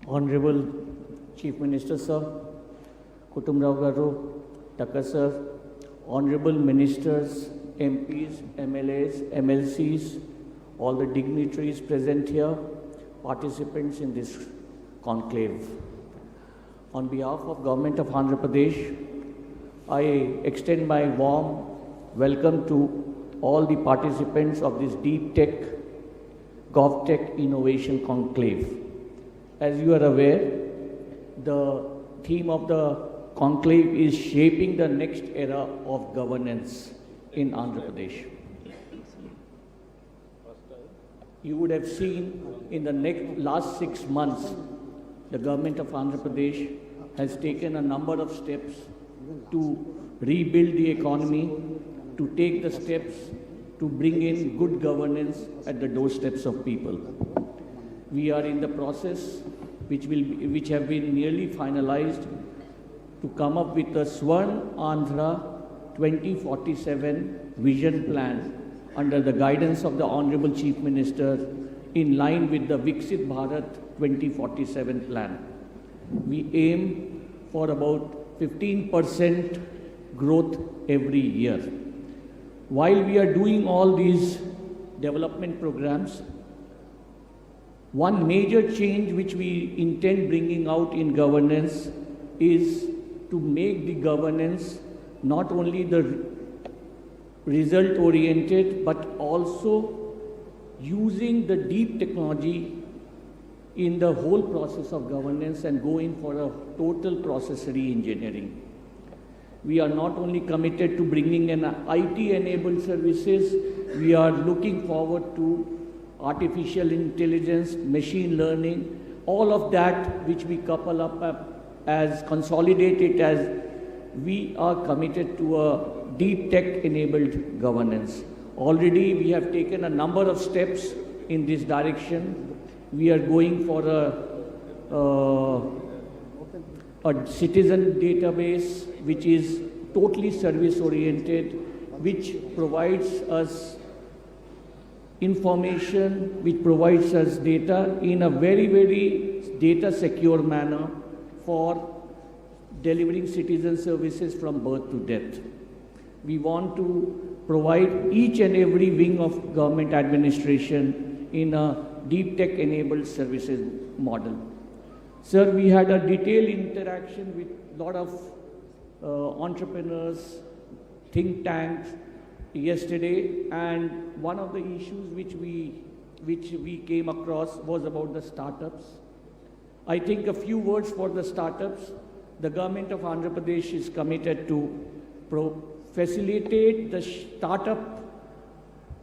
Honorable Chief Minister Sir, Kutumrao Garu, Taka Sir, Honorable Ministers, MPs, MLAs, MLCs, all the dignitaries present here, participants in this conclave. On behalf of Government of Andhra Pradesh, I extend my warm welcome to all the participants of this Deep Tech, GovTech Innovation Conclave. As you are aware, the theme of the conclave is shaping the next era of governance in Andhra Pradesh. You would have seen in the last 6 months, the government of Andhra Pradesh has taken a number of steps to rebuild the economy, to take the steps to bring in good governance at the doorsteps of people. We are in the process, which have been nearly finalized, to come up with a Swarn Andhra 2047 vision plan under the guidance of the Honorable Chief Minister in line with the Viksit Bharat 2047 plan. We aim for about 15% growth every year. While we are doing all these development programs, one major change which we intend bringing out in governance is to make the governance not only the result oriented but also using the deep technology in the whole process of governance and go in for a total process re-engineering. We are not only committed to bringing in IT-enabled services, we are looking forward to artificial intelligence, machine learning, all of that which we couple up as consolidated as we are committed to a deep tech-enabled governance. Already we have taken a number of steps in this direction. We are going for a citizen database which is totally service-oriented, which provides us information, which provides us data in a very, very data-secure manner for delivering citizen services from birth to death. We want to provide each and every wing of government administration in a deep tech-enabled services model. Sir, we had a detailed interaction with a lot of entrepreneurs, think tanks yesterday, and one of the issues which we came across was about the startups. I think a few words for the startups. the government of Andhra Pradesh is committed to facilitate the startup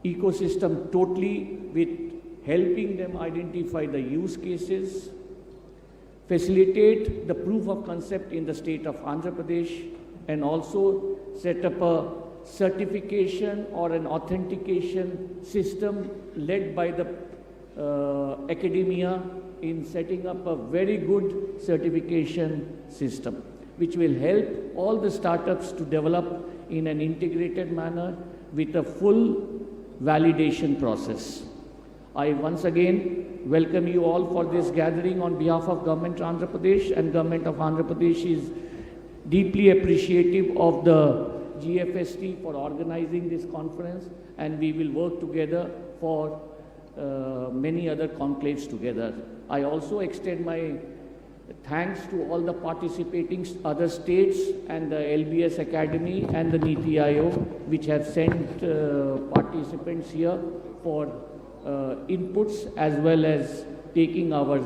ecosystem totally, with helping them identify the use cases, facilitate the proof of concept in the state of Andhra Pradesh, and also set up a certification or an authentication system led by the academia in setting up a very good certification system, which will help all the startups to develop in an integrated manner with a full validation process. I once again welcome you all for this gathering on behalf of Government of Andhra Pradesh, and Government of Andhra Pradesh is deeply appreciative of the GFST for organizing this conference, and we will work together for many other conclaves together. I also extend my thanks to all the participating other states and the LBS Academy and the NITI Aayog, which have sent participants here for inputs as well as taking our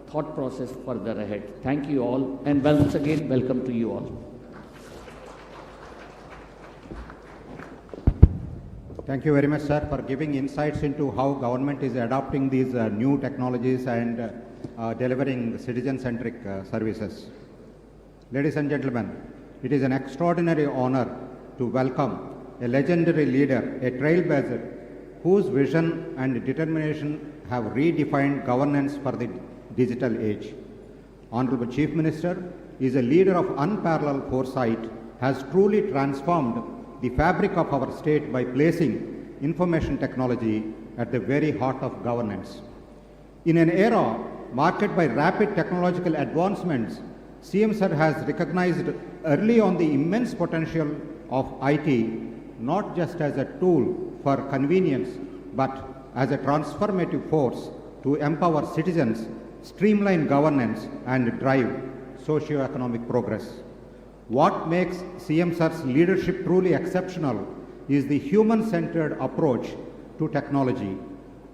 thought process further ahead. Thank you all, and once again, welcome to you all. Thank you very much, sir, for giving insights into how government is adopting these new technologies and delivering citizen-centric services. Ladies and gentlemen, it is an extraordinary honor to welcome a legendary leader, a trailblazer, whose vision and determination have redefined governance for the digital age. Honorable Chief Minister is a leader of unparalleled foresight, has truly transformed the fabric of our state by placing information technology at the very heart of governance. In an era marked by rapid technological advancements, CM Sir has recognized early on the immense potential of IT, not just as a tool for convenience, but as a transformative force to empower citizens, streamline governance, and drive socio-economic progress. What makes CM Sir's leadership truly exceptional is the human-centered approach to technology.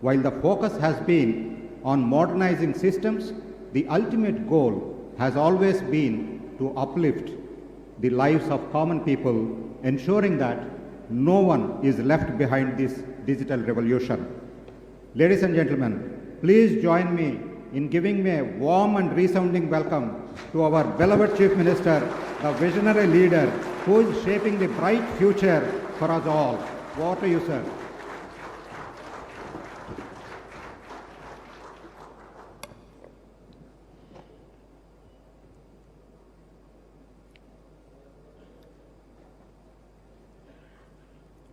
While the focus has been on modernizing systems, the ultimate goal has always been to uplift the lives of common people, ensuring that no one is left behind this digital revolution. Ladies and gentlemen, please join me in giving me a warm and resounding welcome to our beloved Chief Minister, the visionary leader who is shaping the bright future for us all. Over to you, sir.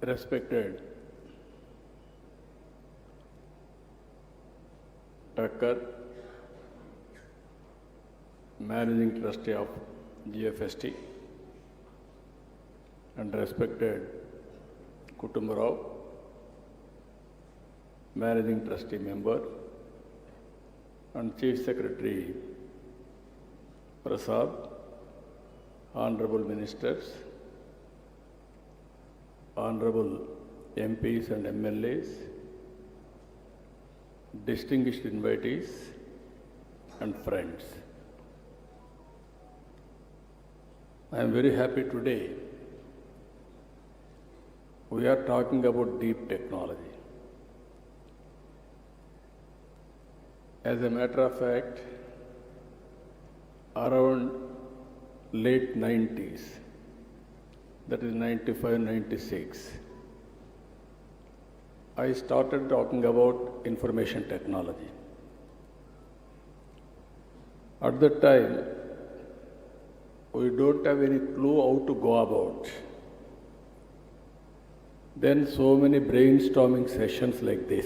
Respected Thakkar, Managing Trustee of GFST, and respected Kutumba Rao, Managing Trustee Member, and Chief Secretary Prasad, Honorable Ministers, Honorable MPs and MLAs, distinguished invitees, and friends. I am very happy today. We are talking about deep technology. As a matter of fact, around late 90s, that is 95, 96, I started talking about information technology. At that time, we don't have any clue how to go about. Then so many brainstorming sessions like this.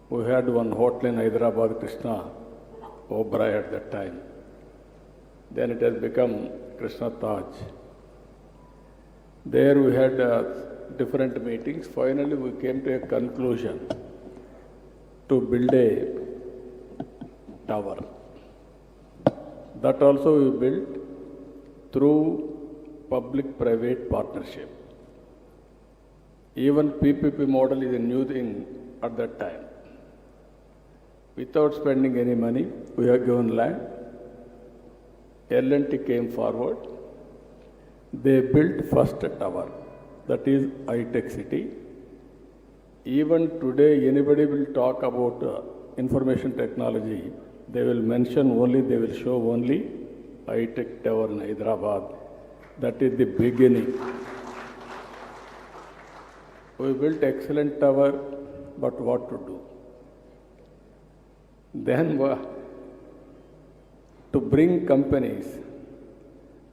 We had one hotel in Hyderabad, Krishna Oberoi at that time. Then it has become Krishna Taj. There we had different meetings. Finally, we came to a conclusion to build a tower. That also we built through public-private partnership. Even PPP model is a new thing at that time. Without spending any money, we have given land. L&T came forward. They built first tower, that is high-tech city. Even today, anybody will talk about information technology, they will mention only, they will show only high-tech tower in Hyderabad. That is the beginning. We built excellent tower, but what to do? Then to bring companies,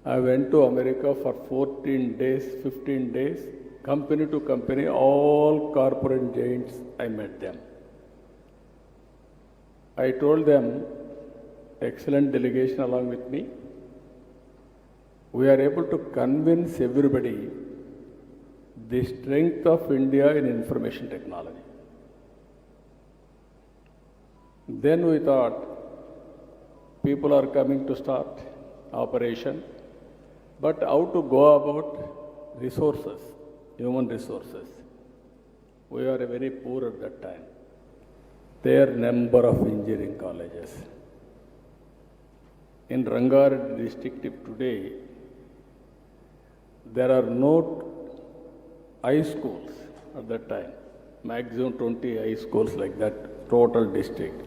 I went to America for 14 days, 15 days, company to company, all corporate giants, I met them. I told them, excellent delegation along with me, we are able to convince everybody the strength of India in information technology. Then we thought, people are coming to start operation, but how to go about resources, human resources. We are very poor at that time. There are number of engineering colleges. In Rangareddy district today, there are no high schools at that time, maximum 20 high schools like that, total district.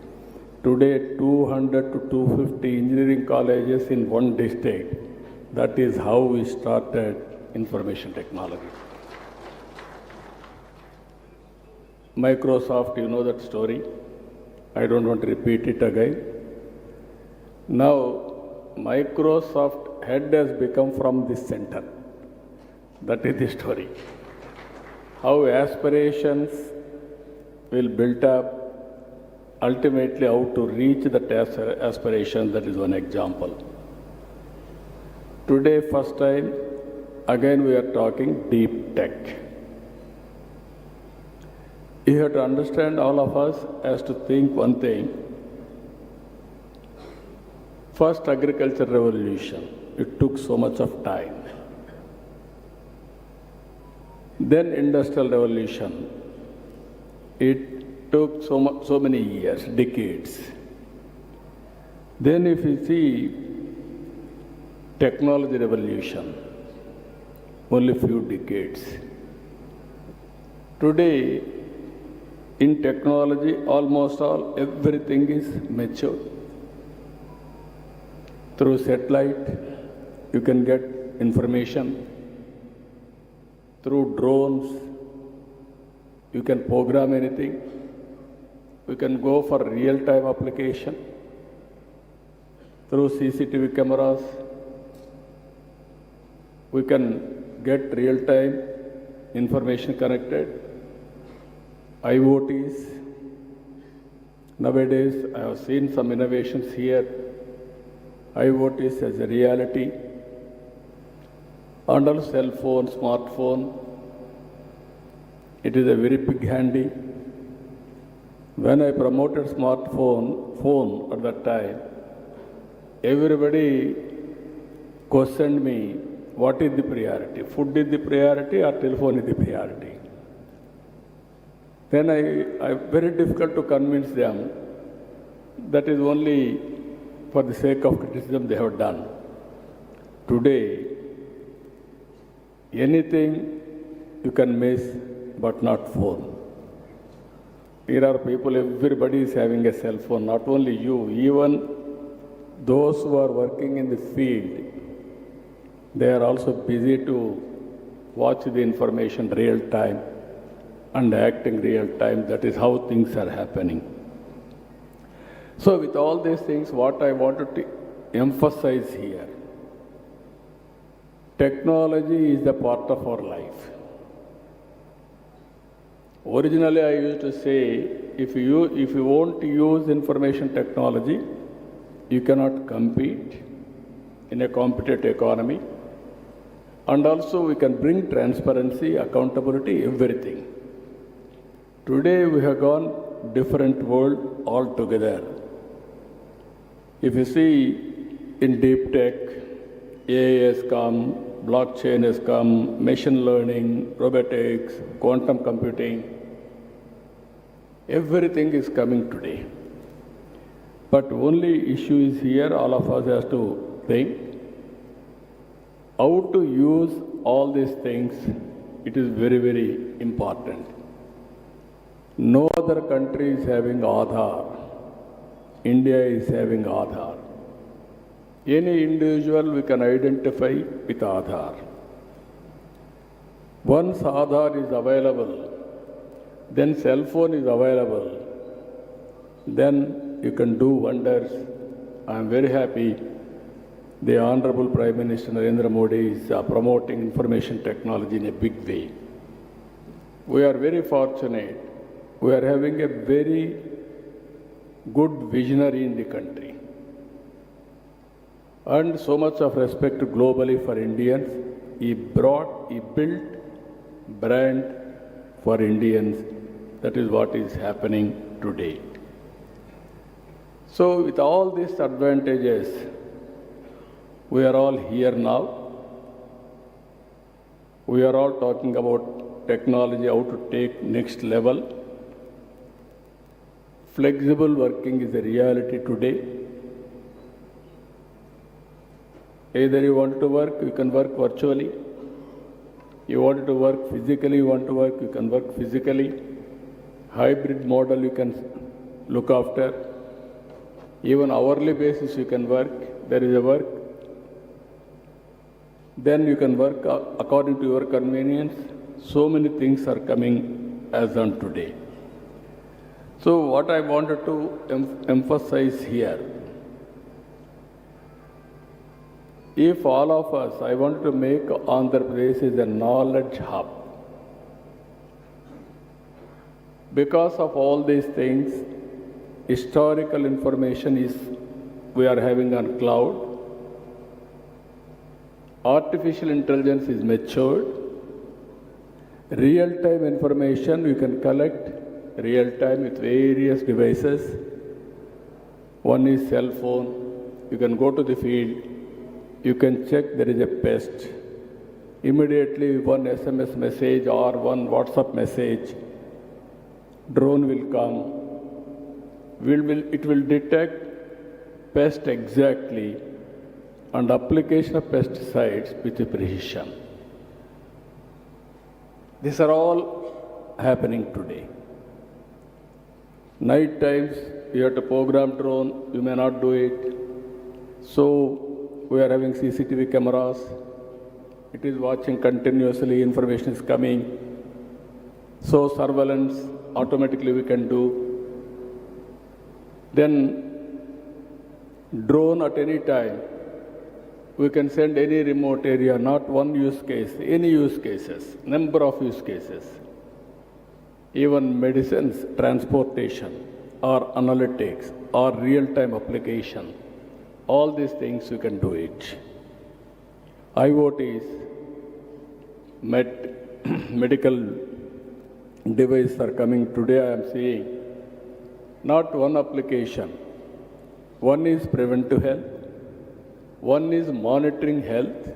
Today, 200 to 250 engineering colleges in one district. That is how we started information technology. Microsoft, you know that story. I don't want to repeat it again. Now, Microsoft head has become from this center. That is the story. How aspirations will build up, ultimately how to reach that aspiration, that is one example. Today, first time, again we are talking deep tech. You have to understand, all of us has to think one thing. First agriculture revolution, it took so much of time. Then industrial revolution, it took so many years, decades. Then if you see technology revolution, only few decades. Today, in technology, almost everything is mature. Through satellite, you can get information. Through drones, you can program anything. We can go for real-time application. Through CCTV cameras, we can get real-time information connected. IoTs. Nowadays, I have seen some innovations here. IoTs as a reality. And also cell phone, smartphone. It is a very big handy. When I promoted phone at that time, everybody questioned me, what is the priority? Food is the priority or telephone is the priority? Then I very difficult to convince them that is only for the sake of criticism they have done. Today, anything you can miss, but not phone. Here are people, everybody is having a cell phone, not only you, even those who are working in the field, they are also busy to watch the information real time and acting real time. That is how things are happening. So with all these things, what I wanted to emphasize here, technology is the part of our life. Originally, I used to say, if you won't use information technology, you cannot compete in a competitive economy. And also, we can bring transparency, accountability, everything. Today, we have gone different world altogether. If you see in deep tech, AI has come, blockchain has come, machine learning, robotics, quantum computing. Everything is coming today. But only issue is here, all of us have to thing. How to use all these things, it is very, very important. No other country is having Aadhaar. India is having Aadhaar. Any individual we can identify with Aadhaar. Once Aadhaar is available, then cell phone is available, then you can do wonders. I am very happy the Honorable Prime Minister Narendra Modi is promoting information technology in a big way. We are very fortunate. We are having a very good visionary in the country. And so much of respect globally for Indians. He built brand for Indians. That is what is happening today. So with all these advantages, we are all here now. We are all talking about technology, how to take next level. Flexible working is a reality today. Either you want to work, you can work virtually. You want to work physically, you want to work, you can work physically. Hybrid model you can look after. Even hourly basis you can work. There is a work. Then you can work according to your convenience. So many things are coming as on today. So what I wanted to emphasize here, if all of us, I wanted to make Andhra Pradesh as a knowledge hub. Because of all these things, historical information we are having on cloud. Artificial intelligence is matured. Real-time information we can collect real-time with various devices. One is cell phone. You can go to the field. You can check there is a pest. Immediately one SMS message or one WhatsApp message, drone will come. It will detect pest exactly and application of pesticides with precision. These are all happening today. Night times, you have to program drone, you may not do it. So, we are having CCTV cameras. It is watching continuously, information is coming. So, surveillance, automatically we can do. Then, drone at any time, we can send any remote area, not one use case, any use cases, number of use cases. Even medicines, transportation, or analytics, or real-time application, all these things you can do it. IoTs, medical devices are coming today, I am seeing. Not one application. One is preventive health. One is monitoring health.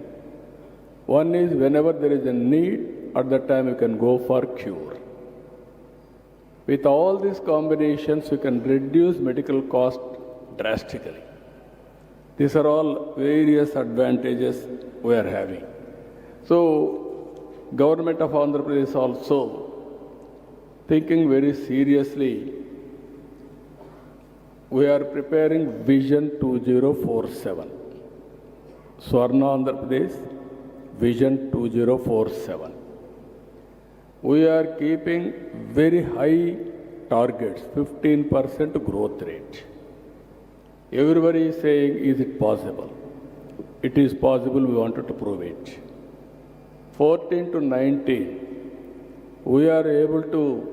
One is whenever there is a need, at that time you can go for cure. With all these combinations, you can reduce medical cost drastically. These are all various advantages we are having. So, Government of Andhra Pradesh also thinking very seriously. We are preparing Vision 2047. Swarna Andhra Pradesh, Vision 2047. We are keeping very high targets, 15% growth rate. Everybody is saying, is it possible? It is possible, we wanted to prove it. 14 to 19, we are able to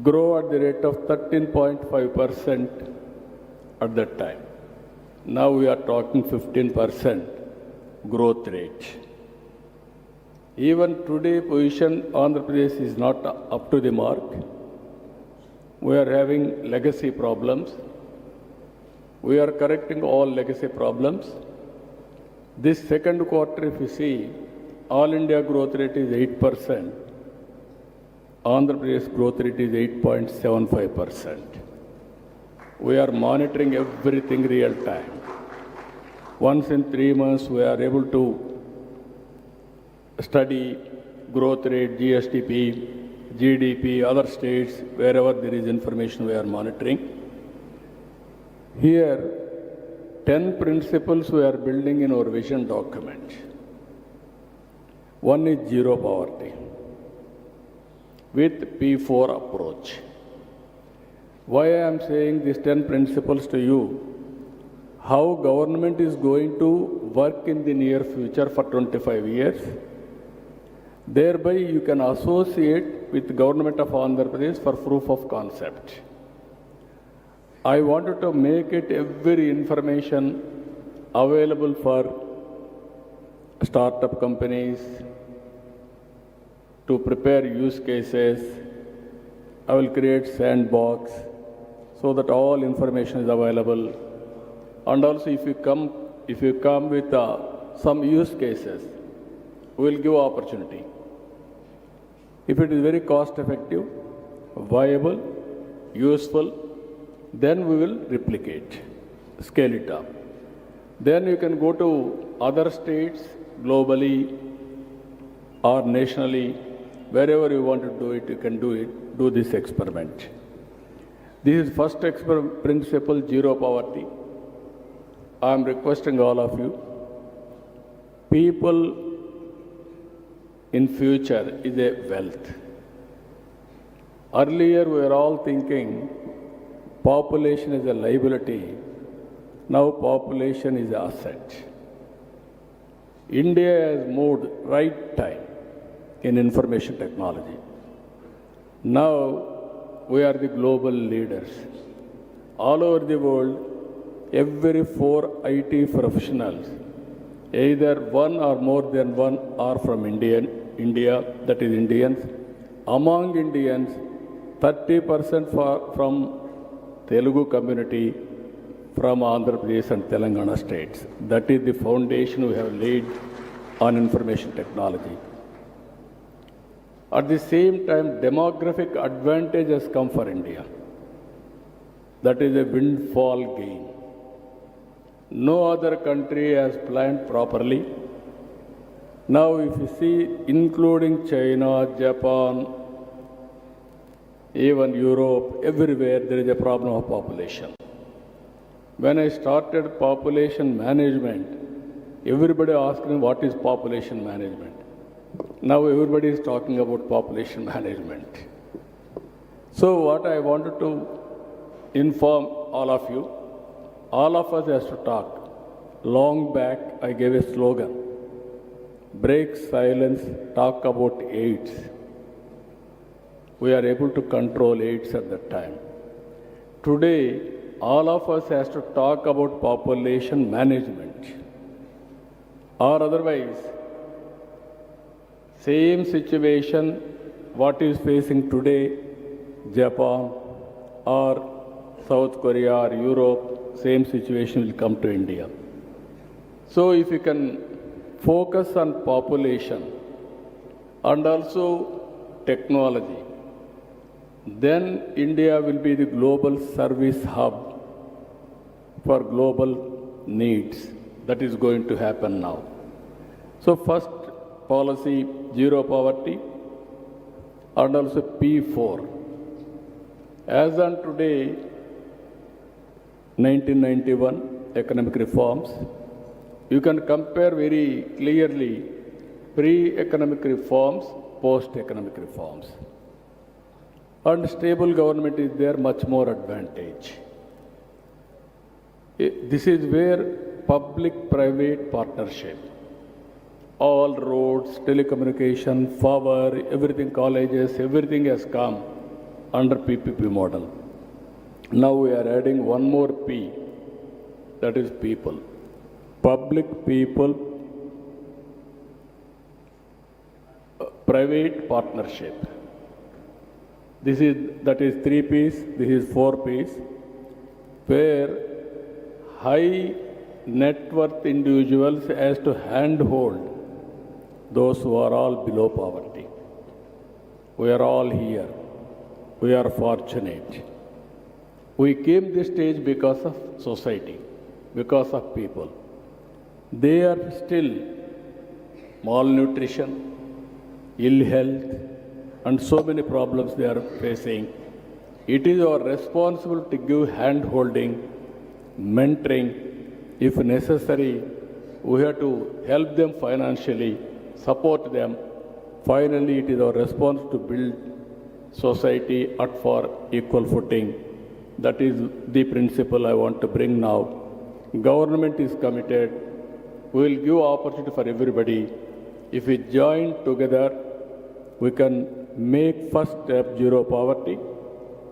grow at the rate of 13.5% at that time. Now we are talking 15% growth rate. Even today position Andhra Pradesh is not up to the mark. We are having legacy problems. We are correcting all legacy problems. This second quarter, if you see, all India growth rate is 8%. Andhra Pradesh growth rate is 8.75%. We are monitoring everything real time. Once in 3 months, we are able to study growth rate, GSDP, GDP, other states, wherever there is information we are monitoring. Here, 10 principles we are building in our vision document. One is zero poverty with P4 approach. Why I am saying these 10 principles to you? How government is going to work in the near future for 25 years. Thereby you can associate with government of Andhra Pradesh for proof of concept. I wanted to make it every information available for startup companies to prepare use cases. I will create sandbox so that all information is available. And also if you come with some use cases, we will give opportunity. If it is very cost effective, viable, useful, then we will replicate, scale it up. Then you can go to other states globally or nationally, wherever you want to do it, you can do it, do this experiment. This is first principle, zero poverty. I am requesting all of you, people in future is a wealth. Earlier we were all thinking population is a liability. Now population is an asset. India has moved right time in information technology. Now we are the global leaders. All over the world, every 4 IT professionals, either one or more than one are from India, that is Indians. Among Indians, 30% from Telugu community, from Andhra Pradesh and Telangana states. That is the foundation we have laid on information technology. At the same time, demographic advantage has come for India. That is a windfall gain. No other country has planned properly. Now if you see, including China, Japan, even Europe, everywhere there is a problem of population. When I started population management, everybody asked me what is population management. Now everybody is talking about population management. So what I wanted to inform all of you, all of us has to talk. Long back I gave a slogan, break silence, talk about AIDS. We are able to control AIDS at that time. Today, all of us has to talk about population management. Or otherwise, same situation, what is facing today, Japan or South Korea or Europe, same situation will come to India. So if you can focus on population and also technology, then India will be the global service hub for global needs. That is going to happen now. So first policy, zero poverty, and also P4. As on today, 1991 economic reforms, you can compare very clearly pre-economic reforms, post-economic reforms. And stable government is there, much more advantage. This is where public-private partnership, all roads, telecommunication, power, everything, colleges, everything has come under PPP model. Now we are adding one more P, that is people. Public, people, private partnership. That is 3 Ps, this is 4 Ps, where high net worth individuals has to handhold those who are all below poverty. We are all here. We are fortunate. We came this stage because of society, because of people. They are still malnutrition, ill health, and so many problems they are facing. It is our responsibility to give hand-holding, mentoring. If necessary, we have to help them financially, support them. Finally, it is our responsibility to build society at for equal footing. That is the principle I want to bring now. Government is committed. We will give opportunity for everybody. If we join together, we can make first step zero poverty.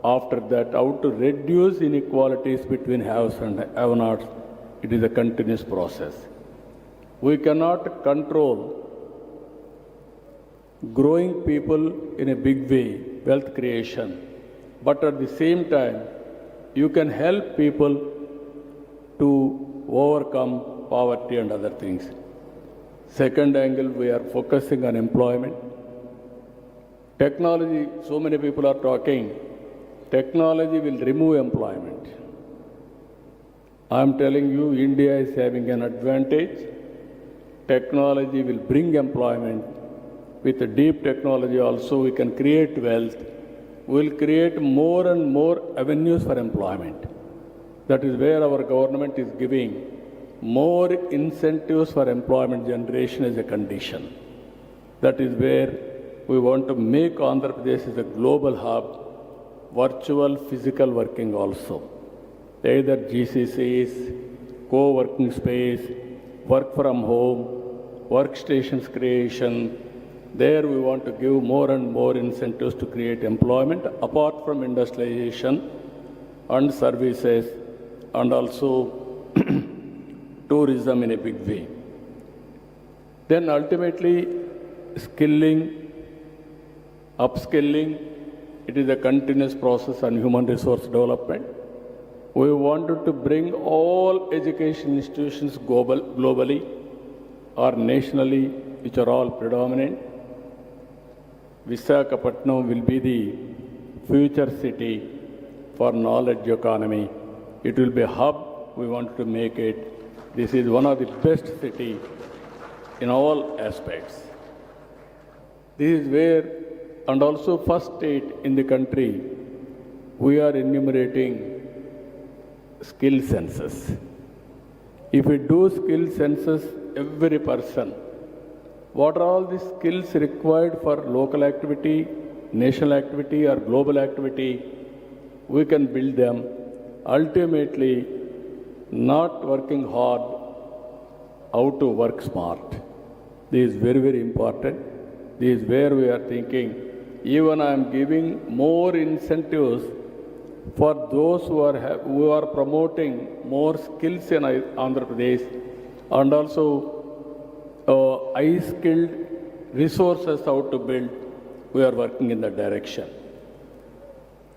After that, how to reduce inequalities between haves and have-nots. It is a continuous process. We cannot control growing people in a big way, wealth creation, but at the same time, you can help people to overcome poverty and other things. Second angle, we are focusing on employment. Technology, so many people are talking, technology will remove employment. I am telling you, India is having an advantage. Technology will bring employment. With the deep technology also, we can create wealth. We will create more and more avenues for employment. That is where our government is giving more incentives for employment generation as a condition. That is where we want to make Andhra Pradesh as a global hub, virtual, physical working also. Either GCCs, co-working space, work from home, workstations creation. There we want to give more and more incentives to create employment apart from industrialization and services and also tourism in a big way. Then ultimately skilling, upskilling, it is a continuous process on human resource development. We wanted to bring all education institutions globally or nationally, which are all predominant. Visakhapatnam will be the future city for knowledge economy. It will be a hub. We want to make it. This is one of the best cities in all aspects. This is where, and also first state in the country, we are enumerating skill census. If we do skill census, every person, what are all the skills required for local activity, national activity or global activity, we can build them. Ultimately, not working hard, how to work smart. This is very, very important. This is where we are thinking, even I am giving more incentives for those who are promoting more skills in Andhra Pradesh and also high-skilled resources how to build. We are working in that direction.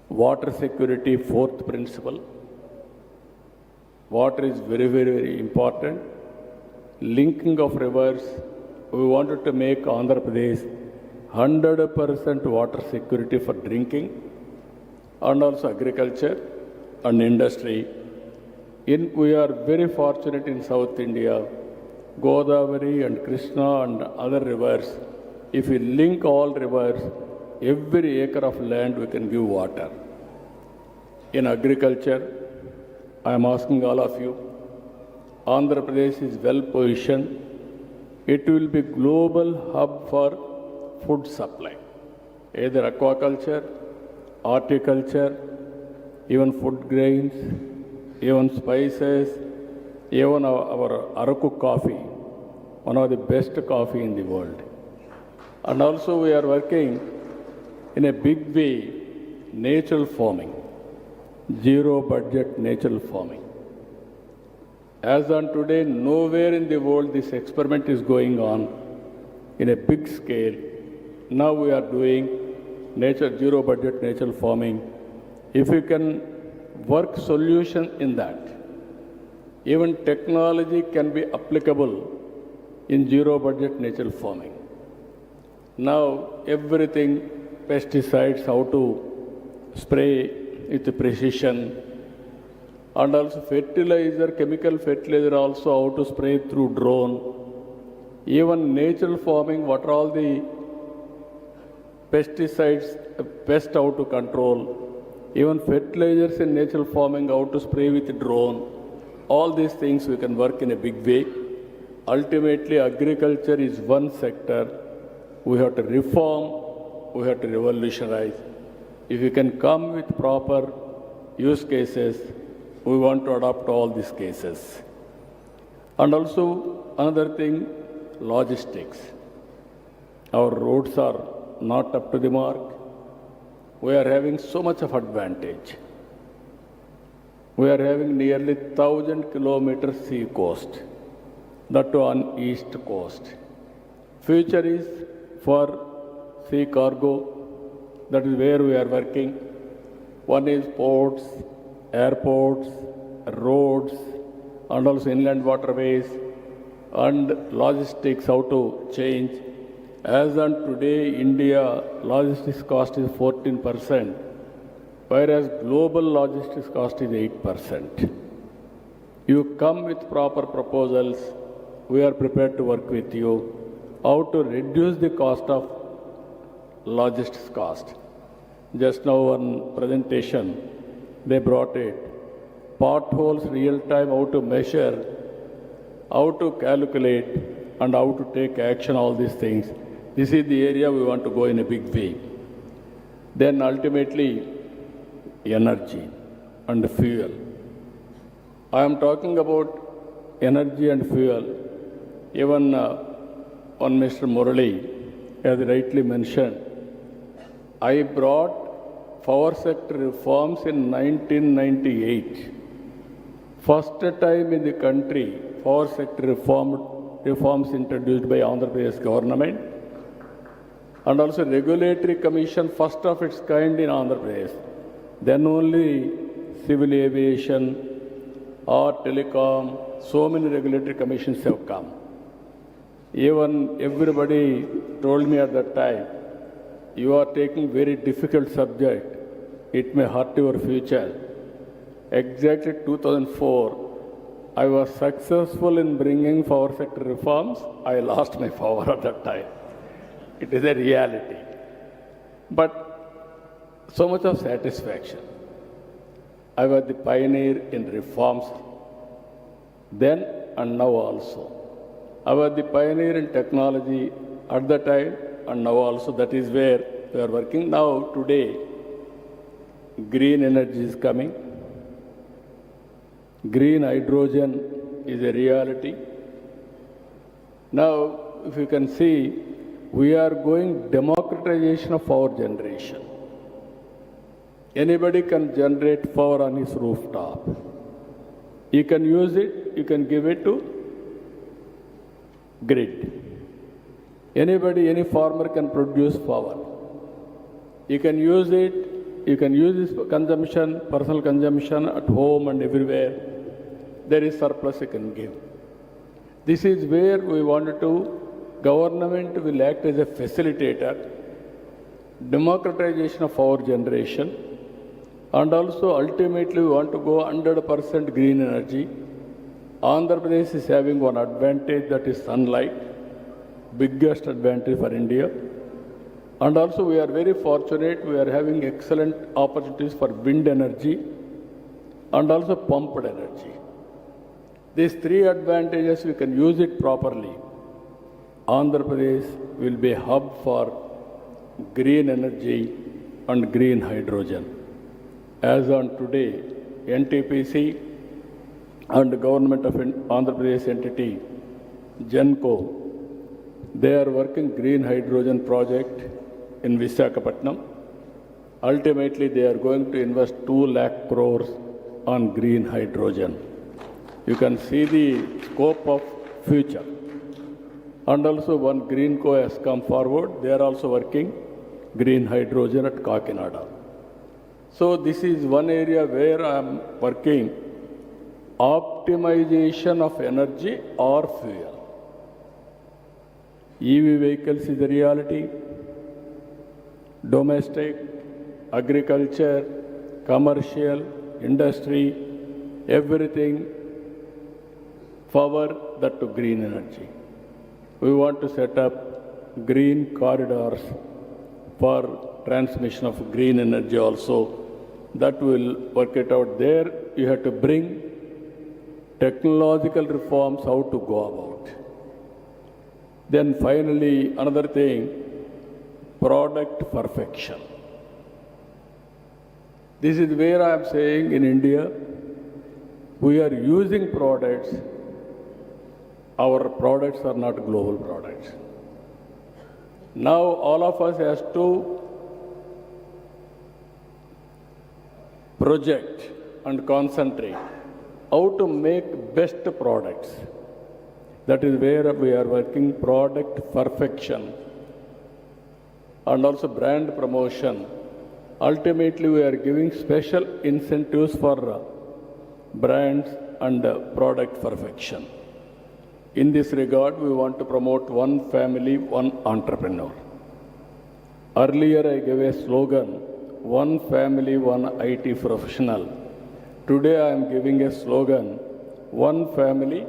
Water security, fourth principle. Water is very, very, very important. Linking of rivers. We wanted to make Andhra Pradesh 100% water security for drinking and also agriculture and industry. We are very fortunate in South India, Godavari and Krishna and other rivers. If we link all rivers, every acre of land we can give water. In agriculture, I am asking all of you, Andhra Pradesh is well positioned. It will be global hub for food supply, either aquaculture, horticulture, even food grains, even spices, even our Araku coffee, one of the best coffee in the world. And also we are working in a big way, natural farming, zero budget natural farming. As on today, nowhere in the world this experiment is going on in a big scale. Now we are doing zero budget natural farming. If we can work solution in that, even technology can be applicable in zero budget natural farming. Now everything, pesticides, how to spray with precision, And also fertilizer, chemical fertilizer also how to spray through drone. Even natural farming, what are all the pesticides, pest how to control. Even fertilizers in natural farming, how to spray with drone. All these things we can work in a big way. Ultimately, agriculture is one sector. We have to reform, we have to revolutionize. If we can come with proper use cases, we want to adopt all these cases. And also, another thing, logistics. Our roads are not up to the mark. We are having so much of advantage. We are having nearly 1,000 kilometers sea coast, that too on east coast. Future is for sea cargo, that is where we are working. One is ports, airports, roads, and also inland waterways, and logistics, how to change. As on today, India logistics cost is 14%, whereas global logistics cost is 8%. You come with proper proposals, we are prepared to work with you, how to reduce the cost of logistics cost. Just now one presentation, they brought it. Potholes real time, how to measure, how to calculate, and how to take action, all these things. This is the area we want to go in a big way. Then ultimately, energy and fuel. I am talking about energy and fuel. Even on Mr. Murali, as rightly mentioned, I brought power sector reforms in 1998. First time in the country, power sector reforms introduced by Andhra Pradesh government, and also regulatory commission, first of its kind in Andhra Pradesh. Then only civil aviation or telecom, so many regulatory commissions have come. Even everybody told me at that time, you are taking very difficult subject, it may hurt your future. Exactly 2004, I was successful in bringing power sector reforms. I lost my power at that time. It is a reality. But so much of satisfaction. I was the pioneer in reforms then and now also. I was the pioneer in technology at the time and now also. That is where we are working now. Today, green energy is coming. Green hydrogen is a reality. Now, if you can see, we are going democratization of power generation. Anybody can generate power on his rooftop. You can use it, you can give it to grid. Anybody, any farmer can produce power. You can use it, you can use this consumption, personal consumption at home and everywhere. There is surplus you can give. This is where we wanted to, government will act as a facilitator, democratization of power generation, and also ultimately we want to go 100% green energy. Andhra Pradesh is having one advantage, that is sunlight, biggest advantage for India. And also we are very fortunate, we are having excellent opportunities for wind energy and also pumped energy. These three advantages, we can use it properly. Andhra Pradesh will be a hub for green energy and green hydrogen. As on today, NTPC and the government of Andhra Pradesh entity, Genco, they are working green hydrogen project in Visakhapatnam. Ultimately, they are going to invest 2 lakh crores on green hydrogen. You can see the scope of future. And also one Greenco has come forward. They are also working green hydrogen at Kakinada. So this is one area where I am working, optimization of energy or fuel. EV vehicles is a reality. Domestic, agriculture, commercial, industry, everything power that to green energy. We want to set up green corridors for transmission of green energy also. That will work it out. There you have to bring technological reforms, how to go about. Then finally, another thing, product perfection. This is where I am saying in India, we are using products. Our products are not global products. Now all of us has to project and concentrate how to make best products. That is where we are working, product perfection and also brand promotion. Ultimately, we are giving special incentives for brands and product perfection. In this regard, we want to promote one family, one entrepreneur. Earlier, I gave a slogan, one family, one IT professional. Today, I am giving a slogan, one family,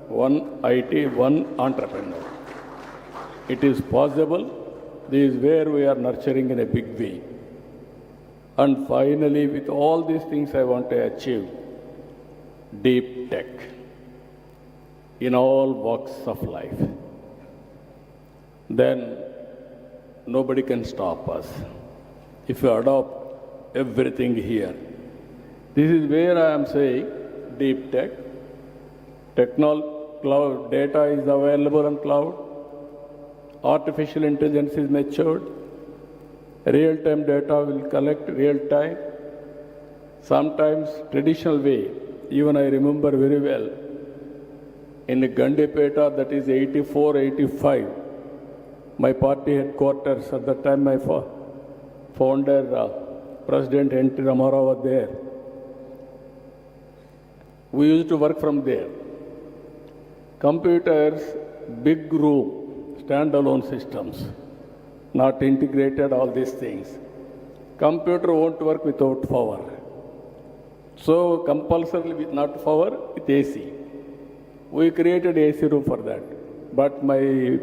one IT, one entrepreneur. It is possible. This is where we are nurturing in a big way. And finally, with all these things I want to achieve, deep tech in all walks of life. Then nobody can stop us if we adopt everything here. This is where I am saying deep tech, cloud data is available on cloud, artificial intelligence is matured, real-time data will collect real-time, sometimes traditional way. Even I remember very well, in Gandipeta, that is 84, 85, my party headquarters, at that time my founder, President N.T. Ramarao was there. We used to work from there. Computers, big room, standalone systems, not integrated, all these things. Computer won't work without power. So compulsorily with not power, with AC. We created AC room for that. But my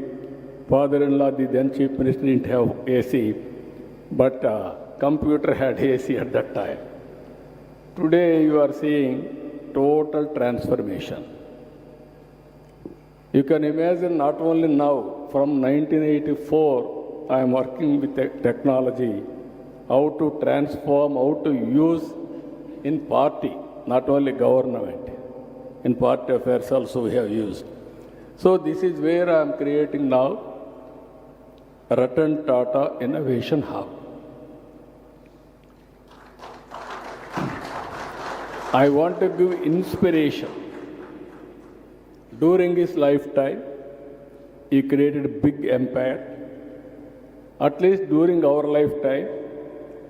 father-in-law, the then chief minister, didn't have AC. But computer had AC at that time. Today you are seeing total transformation. You can imagine not only now, from 1984, I am working with technology, how to transform, how to use in party, not only government, in party affairs also we have used. So this is where I am creating now Ratan Tata Innovation Hub. I want to give inspiration. During his lifetime, he created a big empire. At least during our lifetime,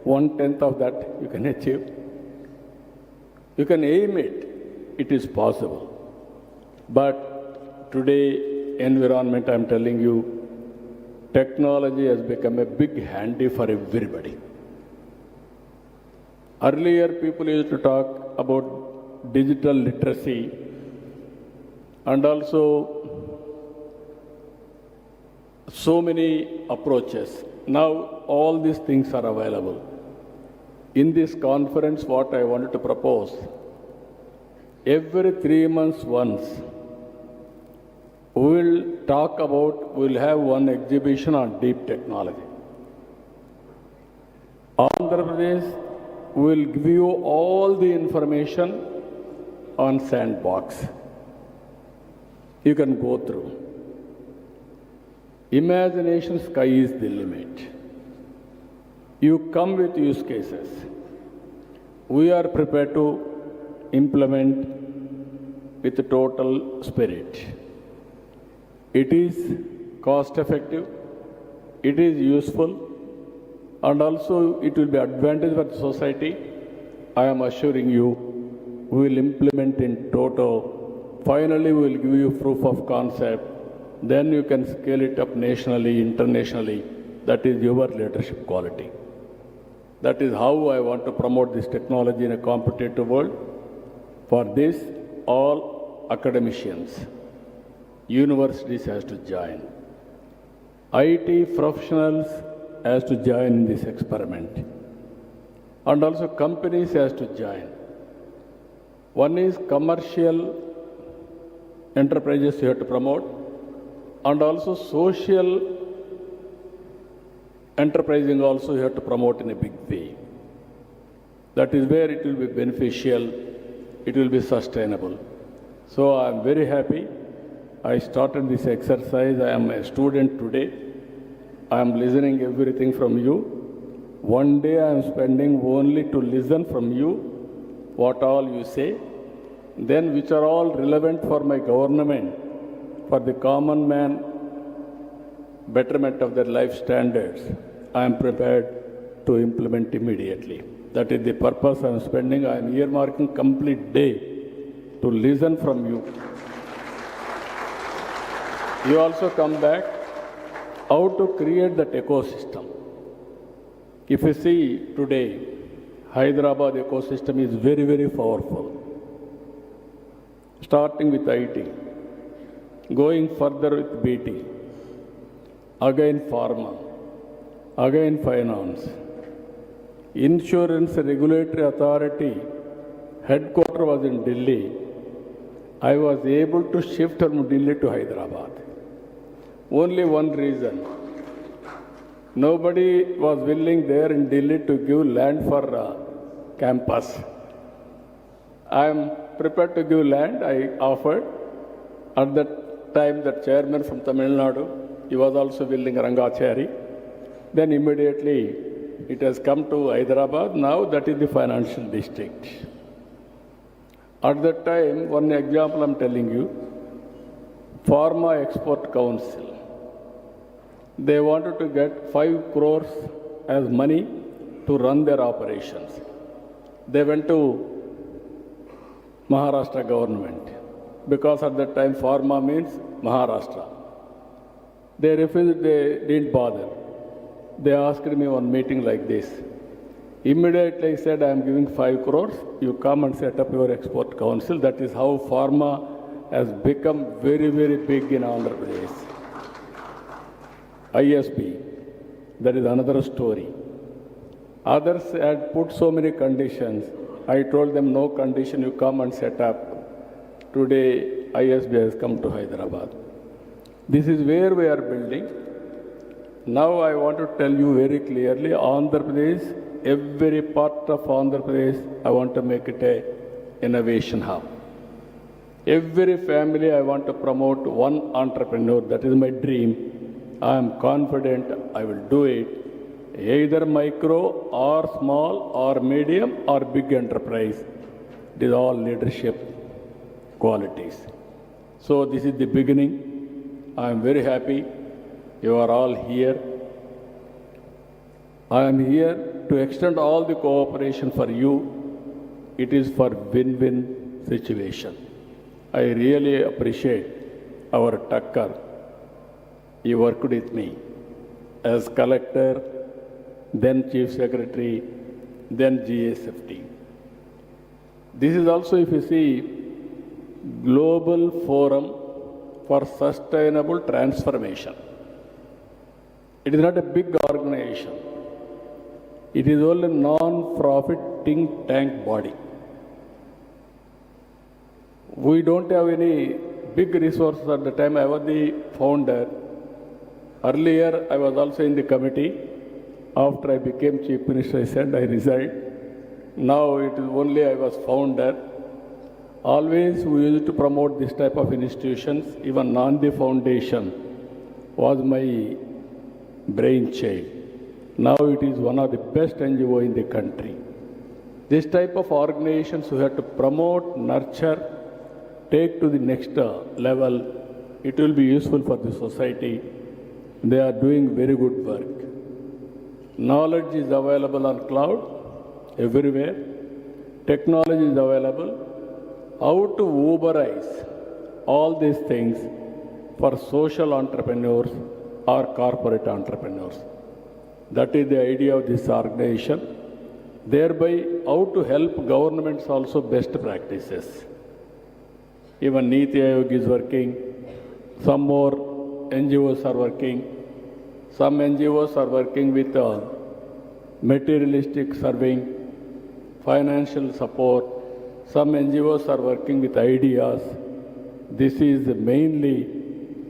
1/10 of that you can achieve. You can aim it, it is possible. But today, environment, I am telling you, technology has become a big handy for everybody. Earlier, people used to talk about digital literacy and also so many approaches. Now, all these things are available. In this conference, what I wanted to propose, every 3 months once, we will talk about, we will have one exhibition on deep technology. Andhra Pradesh will give you all the information on Sandbox. You can go through. Imagination sky is the limit. You come with use cases. We are prepared to implement with total spirit. It is cost effective, it is useful, and also it will be advantage for the society. I am assuring you, we will implement in total. Finally, we will give you proof of concept. Then you can scale it up nationally, internationally. That is your leadership quality. That is how I want to promote this technology in a competitive world. For this, all academicians, universities has to join. IT professionals has to join in this experiment. And also companies has to join. One is commercial enterprises you have to promote, and also social enterprising also you have to promote in a big way. That is where it will be beneficial, it will be sustainable. So I am very happy. I started this exercise. I am a student today. I am listening everything from you. One day I am spending only to listen from you, what all you say, then which are all relevant for my government, for the common man, betterment of their life standards. I am prepared to implement immediately. That is the purpose I am spending. I am earmarking complete day to listen from you. You also come back how to create that ecosystem. If you see today, Hyderabad ecosystem is very, very powerful. Starting with IT, going further with BT, again pharma, again finance, insurance regulatory authority, headquarters was in Delhi. I was able to shift from Delhi to Hyderabad. Only one reason. Nobody was willing there in Delhi to give land for campus. I am prepared to give land. I offered. At that time, the chairman from Tamil Nadu, he was also willing, Rangachari. Then immediately it has come to Hyderabad. Now that is the financial district. At that time, one example I am telling you, Pharma Export Council. They wanted to get 5 crores as money to run their operations. They went to Maharashtra government because at that time pharma means Maharashtra. They refused, they didn't bother. They asked me on meeting like this. Immediately I said, I am giving 5 crores, you come and set up your export council. That is how pharma has become very, very big in Andhra Pradesh. ISB, that is another story. Others had put so many conditions. I told them, no condition, you come and set up. Today, ISB has come to Hyderabad. This is where we are building. Now I want to tell you very clearly, Andhra Pradesh, every part of Andhra Pradesh, I want to make it an innovation hub. Every family, I want to promote one entrepreneur. That is my dream. I am confident I will do it, either micro or small or medium or big enterprise. It is all leadership qualities. So this is the beginning. I am very happy you are all here. I am here to extend all the cooperation for you. It is for win-win situation. I really appreciate our Takkar. He worked with me as collector, then chief secretary, then GSFT. This is also, if you see, Global Forum for Sustainable Transformation. It is not a big organization. It is only a non-profit think tank body. We don't have any big resources at the time. I was the founder. Earlier, I was also in the committee. After I became Chief Minister, I said I resigned. Now it is only I was founder. Always we used to promote this type of institutions. Even Nandi Foundation was my brainchild. Now it is one of the best NGO in the country. This type of organizations we have to promote, nurture, take to the next level. It will be useful for the society. They are doing very good work. Knowledge is available on cloud everywhere. Technology is available. How to Uberize all these things for social entrepreneurs or corporate entrepreneurs. That is the idea of this organization. thereby how to help governments also best practices. Even Niti Aayog is working, some more NGOs are working, some NGOs are working with materialistic serving, financial support, some NGOs are working with ideas. This is mainly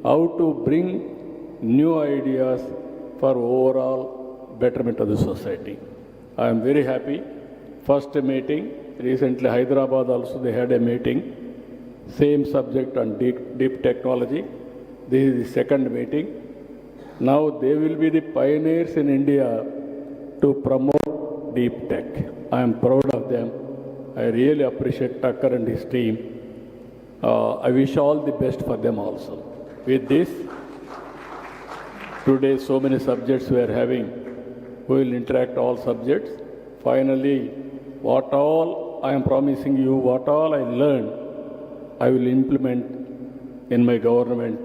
how to bring new ideas for overall betterment of the society. I am very happy. First meeting, recently Hyderabad also they had a meeting, same subject on deep technology. This is the second meeting. Now they will be the pioneers in India to promote deep tech. I am proud of them. I really appreciate Tucker and his team. I wish all the best for them also. With this, today so many subjects we are having. We will interact all subjects. Finally, what all I am promising you, what all I learned, I will implement in my government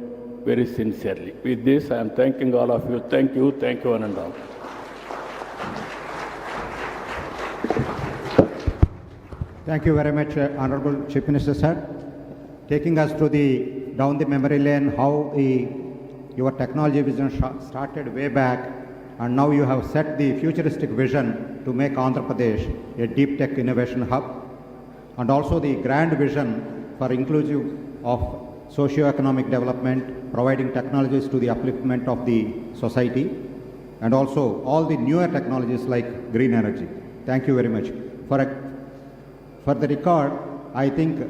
very sincerely. With this, I am thanking all of you. Thank you one and all. Thank you very much, Honorable Chief Minister, sir. Taking us to down the memory lane, how your technology vision started way back, and now you have set the futuristic vision to make Andhra Pradesh a deep tech innovation hub, and also the grand vision for inclusive of socio-economic development, providing technologies to the upliftment of the society, and also all the newer technologies like green energy. Thank you very much. For the record, I think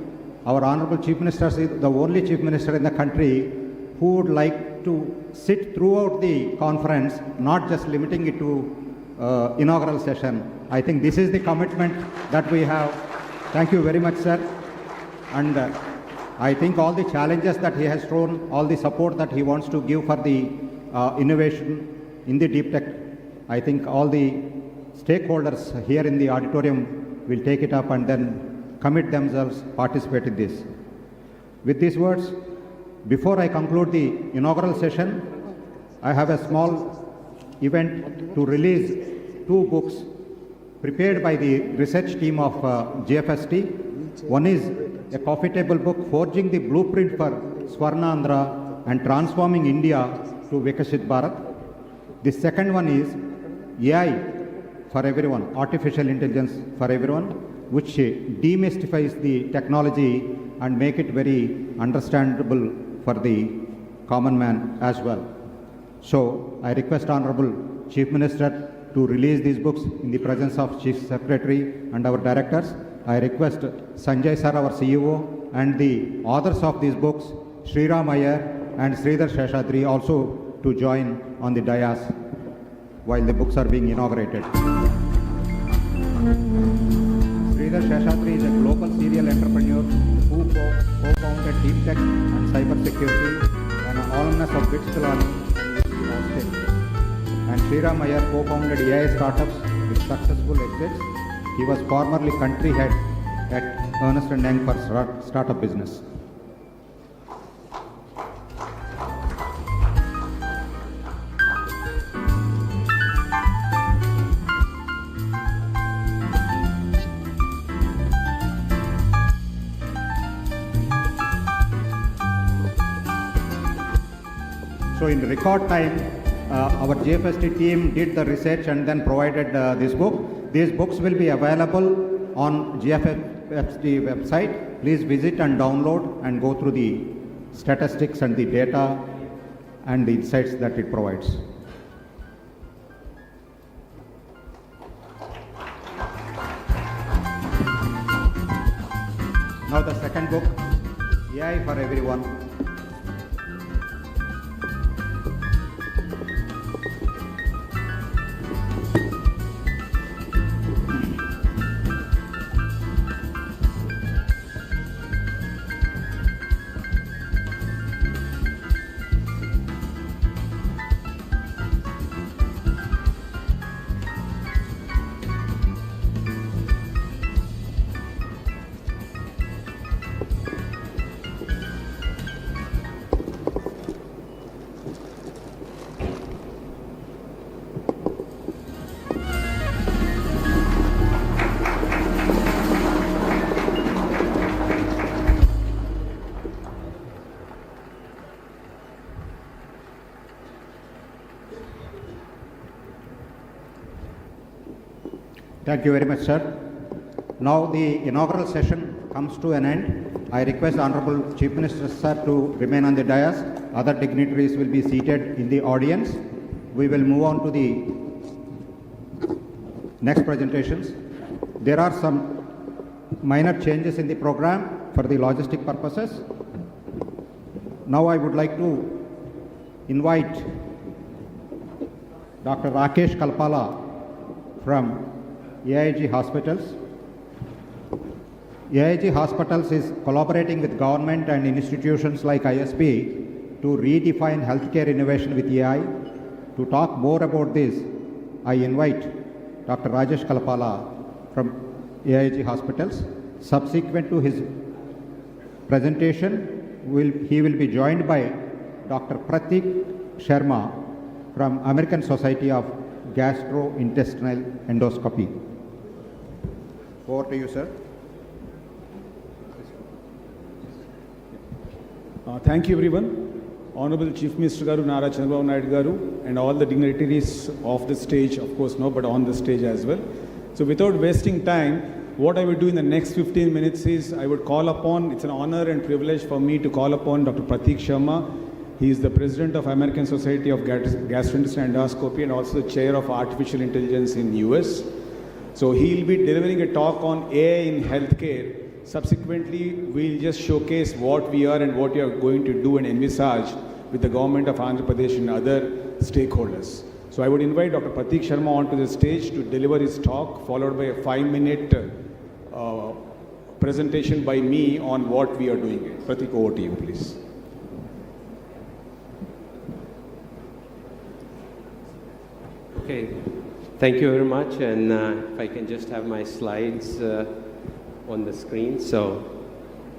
our Honorable Chief Minister is the only Chief Minister in the country who would like to sit throughout the conference, not just limiting it to inaugural session. I think this is the commitment that we have. Thank you very much, sir. And I think all the challenges that he has thrown, all the support that he wants to give for the innovation in the deep tech, I think all the stakeholders here in the auditorium will take it up and then commit themselves, participate in this. With these words, before I conclude the inaugural session, I have a small event to release 2 books prepared by the research team of GFST. One is a coffee table book, Forging the Blueprint for Swarnandhra and Transforming India to Vikashit Bharat. The second one is AI for everyone, artificial intelligence for everyone, which demystifies the technology and make it very understandable for the common man as well. So I request Honorable Chief Minister to release these books in the presence of Chief Secretary and our directors. I request Sanjay sir, our CEO, and the authors of these books, Sriram Iyer and Sridhar Sheshadri, also to join on the dais while the books are being inaugurated. Sridhar Sheshadri is a global serial entrepreneur who co-founded Deep Tech and Cyber Security, an alumnus of BITS Pilani and Austin. And Sriram Iyer co-founded AI startups with successful exits. He was formerly country head at Ernst & Young for startup business. So in record time, our GFST team did the research and then provided this book. These books will be available on GFST website. Please visit and download and go through the statistics and the data and the insights that it provides. Now the second book, AI for Everyone. Thank you very much, sir. Now the inaugural session comes to an end. I request Honorable Chief Minister, sir, to remain on the dais. Other dignitaries will be seated in the audience. We will move on to the next presentations. There are some minor changes in the program for the logistic purposes. Now I would like to invite Dr. Rakesh Kalpala from AIG Hospitals. AIG Hospitals is collaborating with government and institutions like ISB to redefine healthcare innovation with AI. To talk more about this, I invite Dr. Rajesh Kalpala from AIG Hospitals. Subsequent to his presentation, he will be joined by Dr. Pratik Sharma from American Society of Gastrointestinal Endoscopy. Over to you, sir. Thank you, everyone. Honorable Chief Minister Garu, Nara Chandrababu Naidu Garu, and all the dignitaries of the stage, of course, no, but on the stage as well. So without wasting time, what I will do in the next 15 minutes is I would call upon, it's an honor and privilege for me to call upon Dr. Pratik Sharma. He is the President of American Society of Gastrointestinal Endoscopy and also the Chair of Artificial Intelligence in US. So he will be delivering a talk on AI in healthcare. Subsequently, we'll just showcase what we are and what we are going to do and envisage with the government of Andhra Pradesh and other stakeholders. So I would invite Dr. Pratik Sharma onto the stage to deliver his talk, followed by a 5-minute presentation by me on what we are doing. Pratik, over to you, please. Okay, thank you very much. And if I can just have my slides on the screen. So,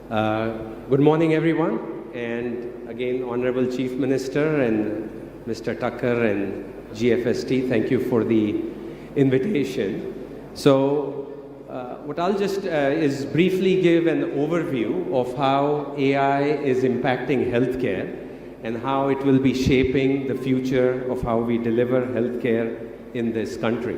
good morning, everyone. And again, Honorable Chief Minister and Mr. Tucker and GFST, thank you for the invitation. So, what I'll just is briefly give an overview of how AI is impacting healthcare and how it will be shaping the future of how we deliver healthcare in this country.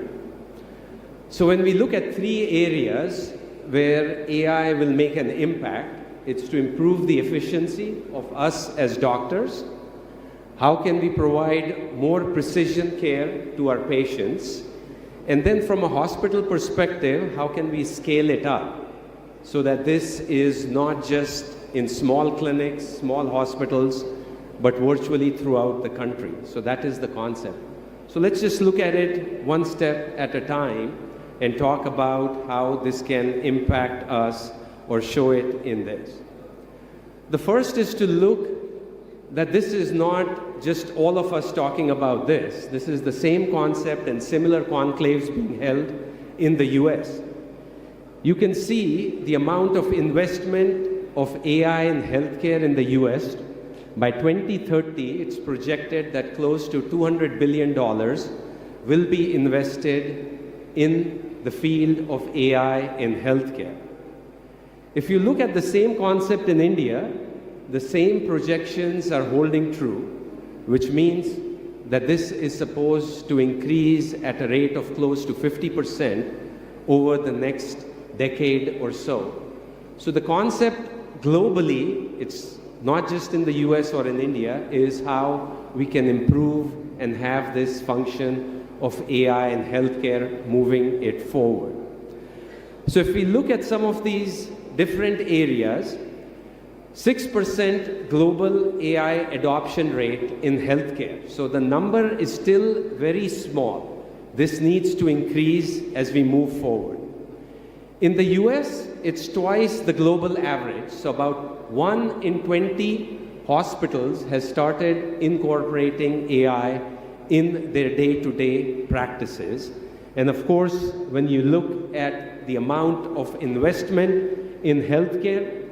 So when we look at 3 areas where AI will make an impact, it's to improve the efficiency of us as doctors. How can we provide more precision care to our patients? And then from a hospital perspective, how can we scale it up so that this is not just in small clinics, small hospitals, but virtually throughout the country. So that is the concept. So let's just look at it one step at a time and talk about how this can impact us or show it in this. The first is to look that this is not just all of us talking about this. This is the same concept and similar conclaves being held in the US. You can see the amount of investment of AI in healthcare in the US. By 2030, it's projected that close to $200 billion will be invested in the field of AI in healthcare. If you look at the same concept in India, the same projections are holding true, which means that this is supposed to increase at a rate of close to 50% over the next decade or so. So the concept globally, it's not just in the US or in India, is how we can improve and have this function of AI in healthcare moving it forward. So if we look at some of these different areas, 6% global AI adoption rate in healthcare. So the number is still very small. This needs to increase as we move forward. In the US, it's twice the global average. So about 1 in 20 hospitals has started incorporating AI in their day-to-day practices. And of course, when you look at the amount of investment in healthcare,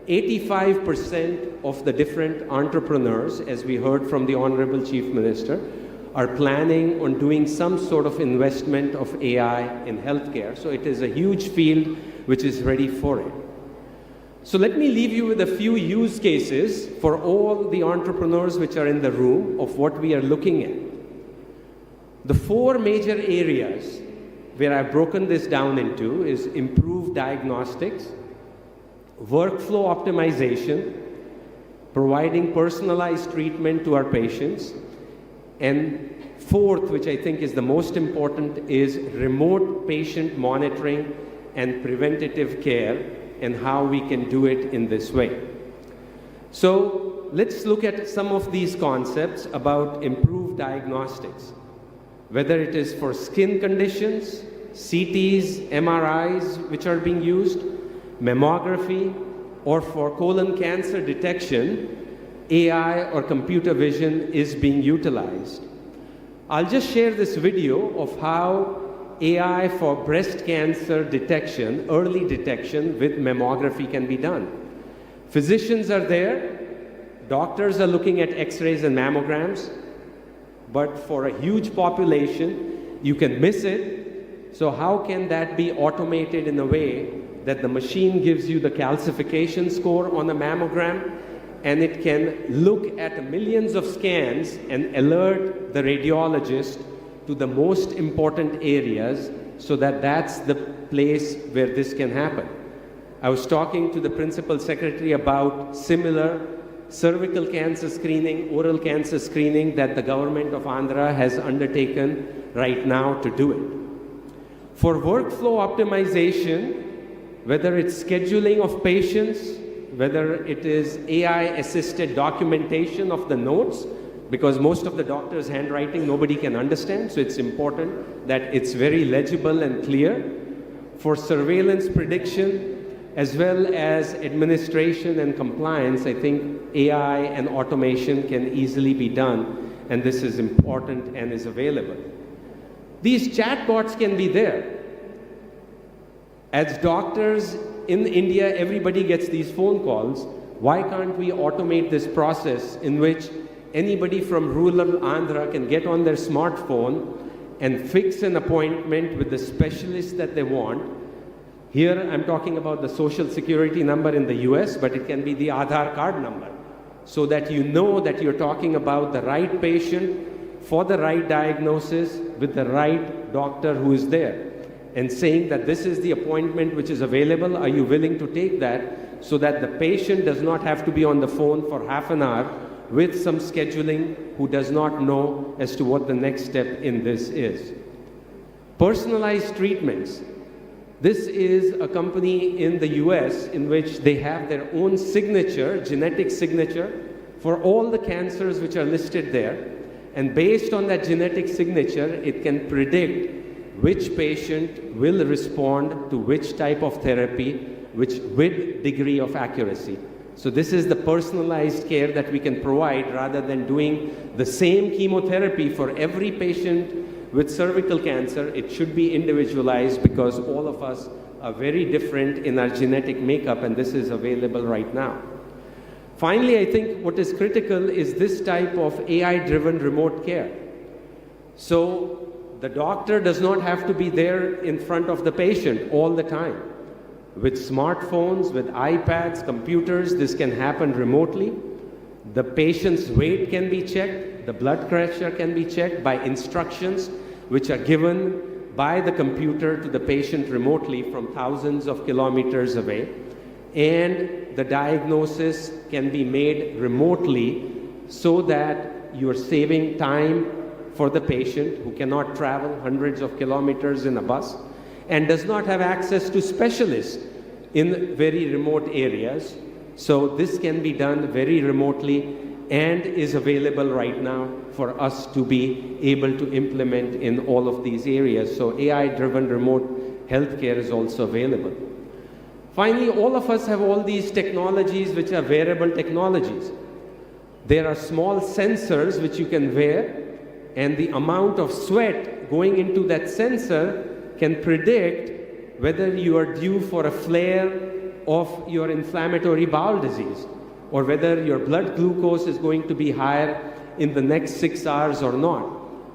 85% of the different entrepreneurs, as we heard from the Honorable Chief Minister, are planning on doing some sort of investment of AI in healthcare. So it is a huge field which is ready for it. So let me leave you with a few use cases for all the entrepreneurs which are in the room of what we are looking at. The 4 major areas where I've broken this down into is improved diagnostics, workflow optimization, providing personalized treatment to our patients, and fourth, which I think is the most important, is remote patient monitoring and preventative care and how we can do it in this way. So let's look at some of these concepts about improved diagnostics, whether it is for skin conditions, CTs, MRIs which are being used, mammography, or for colon cancer detection, AI or computer vision is being utilized. I'll just share this video of how AI for breast cancer detection, early detection with mammography can be done. Physicians are there, doctors are looking at x-rays and mammograms, but for a huge population, you can miss it. So how can that be automated in a way that the machine gives you the calcification score on a mammogram, and it can look at millions of scans and alert the radiologist to the most important areas, so that that's the place where this can happen. I was talking to the principal secretary about similar cervical cancer screening, oral cancer screening that the government of Andhra has undertaken right now to do it. For workflow optimization, whether it's scheduling of patients, whether it is AI-assisted documentation of the notes, because most of the doctor's handwriting nobody can understand, so it's important that it's very legible and clear. For surveillance prediction, as well as administration and compliance, I think AI and automation can easily be done, and this is important and is available. These chatbots can be there. As doctors in India, everybody gets these phone calls. Why can't we automate this process in which anybody from rural Andhra can get on their smartphone and fix an appointment with the specialist that they want? Here I'm talking about the social security number in the US, but it can be the Aadhaar card number, so that you know that you're talking about the right patient for the right diagnosis with the right doctor who is there, and saying that this is the appointment which is available, are you willing to take that, so that the patient does not have to be on the phone for half an hour with some scheduling who does not know as to what the next step in this is. Personalized treatments. This is a company in the US in which they have their own signature, genetic signature, for all the cancers which are listed there. And based on that genetic signature, it can predict which patient will respond to which type of therapy, with degree of accuracy. So this is the personalized care that we can provide, rather than doing the same chemotherapy for every patient with cervical cancer. It should be individualized, because all of us are very different in our genetic makeup, and this is available right now. Finally, I think what is critical is this type of AI-driven remote care. So the doctor does not have to be there in front of the patient all the time. With smartphones, with iPads, computers, this can happen remotely. The patient's weight can be checked, the blood pressure can be checked by instructions which are given by the computer to the patient remotely from thousands of kilometers away. And the diagnosis can be made remotely, so that you're saving time for the patient who cannot travel hundreds of kilometers in a bus and does not have access to specialists in very remote areas. So this can be done very remotely and is available right now for us to be able to implement in all of these areas. So AI-driven remote healthcare is also available. Finally, all of us have all these technologies which are wearable technologies. There are small sensors which you can wear, and the amount of sweat going into that sensor can predict whether you are due for a flare of your inflammatory bowel disease, or whether your blood glucose is going to be higher in the next 6 hours or not.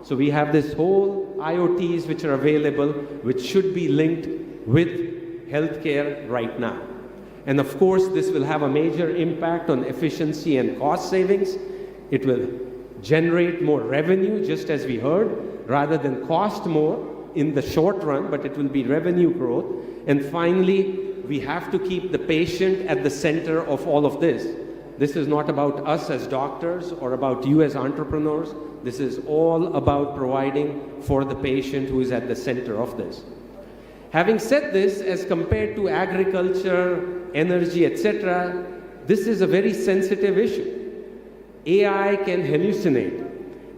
So we have this whole IoTs which are available, which should be linked with healthcare right now. And of course, this will have a major impact on efficiency and cost savings. It will generate more revenue, just as we heard, rather than cost more. in the short run, but it will be revenue growth. And finally, we have to keep the patient at the center of all of this. This is not about us as doctors or about you as entrepreneurs. This is all about providing for the patient who is at the center of this. Having said this, as compared to agriculture, energy, etc., this is a very sensitive issue. AI can hallucinate.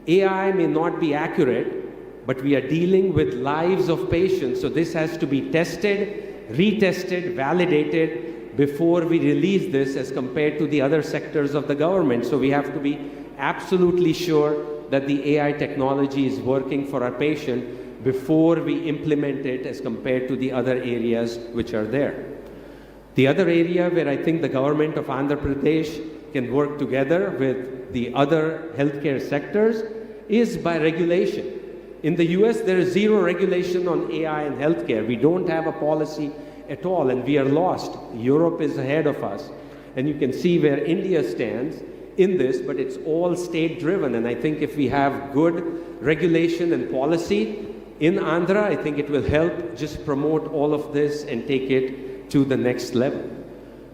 AI may not be accurate, but we are dealing with lives of patients, so this has to be tested, retested, validated before we release this as compared to the other sectors of the government. So we have to be absolutely sure that the AI technology is working for our patient before we implement it as compared to the other areas which are there. The other area where I think the government of Andhra Pradesh can work together with the other healthcare sectors is by regulation. In the US, there is zero regulation on AI and healthcare. We don't have a policy at all, and we are lost. Europe is ahead of us. And you can see where India stands in this, but it's all state-driven. And I think if we have good regulation and policy in Andhra, I think it will help just promote all of this and take it to the next level.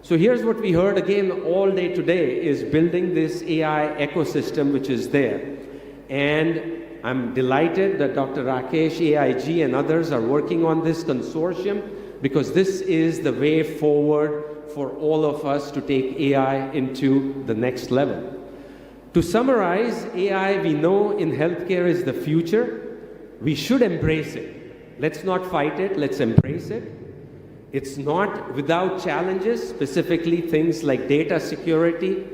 So here's what we heard again all day today is building this AI ecosystem which is there. And I'm delighted that Dr. Rakesh, AIG and others are working on this consortium because this is the way forward for all of us to take AI into the next level. To summarize, AI we know in healthcare is the future. We should embrace it. Let's not fight it, let's embrace it. It's not without challenges, specifically things like data security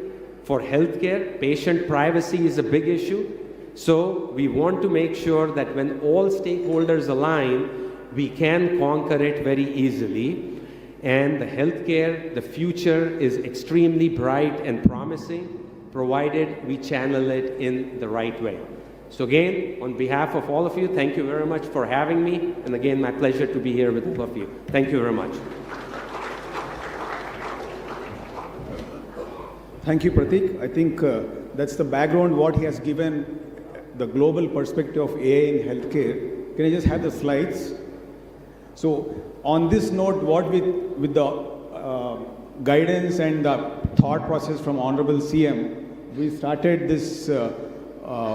for healthcare. Patient privacy is a big issue. So we want to make sure that when all stakeholders align, we can conquer it very easily. And the healthcare, the future is extremely bright and promising, provided we channel it in the right way. So again, on behalf of all of you, thank you very much for having me. And again, my pleasure to be here with all of you. Thank you very much. Thank you, Pratik. I think that's the background, what he has given, the global perspective of AI in healthcare. Can I just have the slides? So on this note, with the guidance and the thought process from Honorable CM, we started this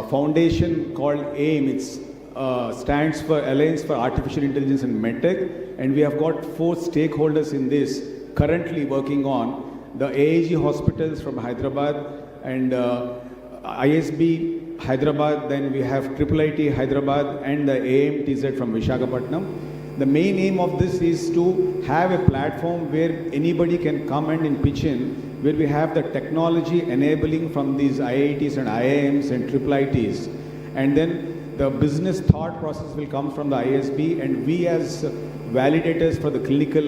foundation called AIM. It stands for Alliance for Artificial Intelligence and MedTech, and we have got 4 stakeholders in this currently working on the AIG hospitals from Hyderabad and ISB Hyderabad, then we have IIIT Hyderabad and the AMTZ from Visakhapatnam. The main aim of this is to have a platform where anybody can come and pitch in, where we have the technology enabling from these IITs and IIMs and IIITs. And then the business thought process will come from the ISB, and we as validators for the clinical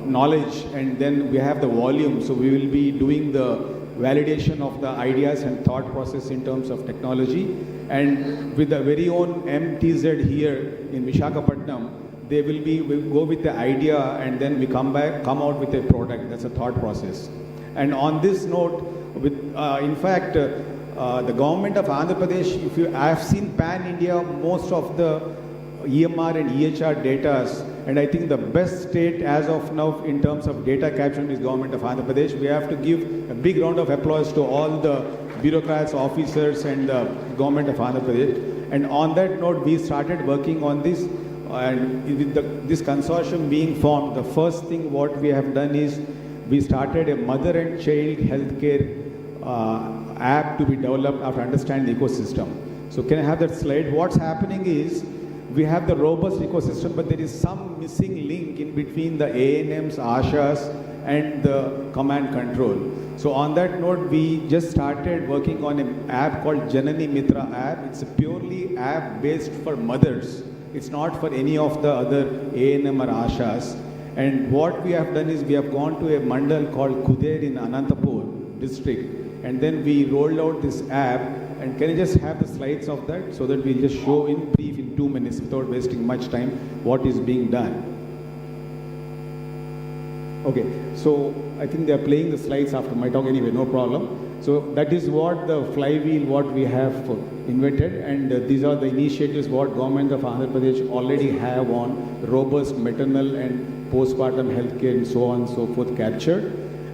knowledge, and then we have the volume. So we will be doing the validation of the ideas and thought process in terms of technology. And with the very own MTZ here in Visakhapatnam, they will go with the idea, and then we come out with a product. That's a thought process. And on this note, in fact, the government of Andhra Pradesh, I have seen pan-India, most of the EMR and EHR data, and I think the best state as of now in terms of data capture is government of Andhra Pradesh. We have to give a big round of applause to all the bureaucrats, officers, and the government of Andhra Pradesh. And on that note, we started working on this, and with this consortium being formed, the first thing what we have done is we started a mother and child healthcare app to be developed after understanding the ecosystem. So can I have that slide? What's happening is we have the robust ecosystem, but there is some missing link in between the ANMs, ASHAs, and the command control. So on that note, we just started working on an app called Janani Mitra app. It's a purely app based for mothers. It's not for any of the other ANM or ASHAs. And what we have done is we have gone to a mandal called Kuder in Anantapur district, and then we rolled out this app. And can I just have the slides of that so that we'll just show in brief in 2 minutes without wasting much time what is being done. Okay, so I think they are playing the slides after my talk anyway, no problem. So that is what the flywheel, what we have invented, and these are the initiatives what government of Andhra Pradesh already have on robust maternal and postpartum healthcare and so on and so forth captured.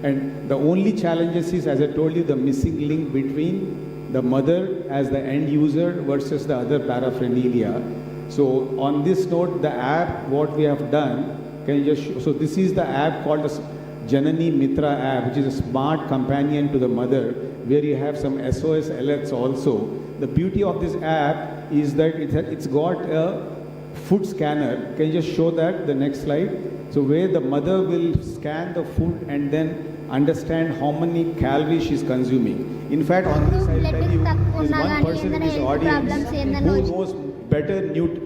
And the only challenges is, as I told you, the missing link between the mother as the end user versus the other paraphernalia. So on this note, the app, what we have done, can you just show? So this is the app called as Janani Mitra app, which is a smart companion to the mother, where you have some SOS alerts also. The beauty of this app is that it's got a food scanner. Can you just show that, the next slide? So where the mother will scan the food and then understand how many calories she's consuming. In fact, on this I'll tell you, there's one person in this audience who knows better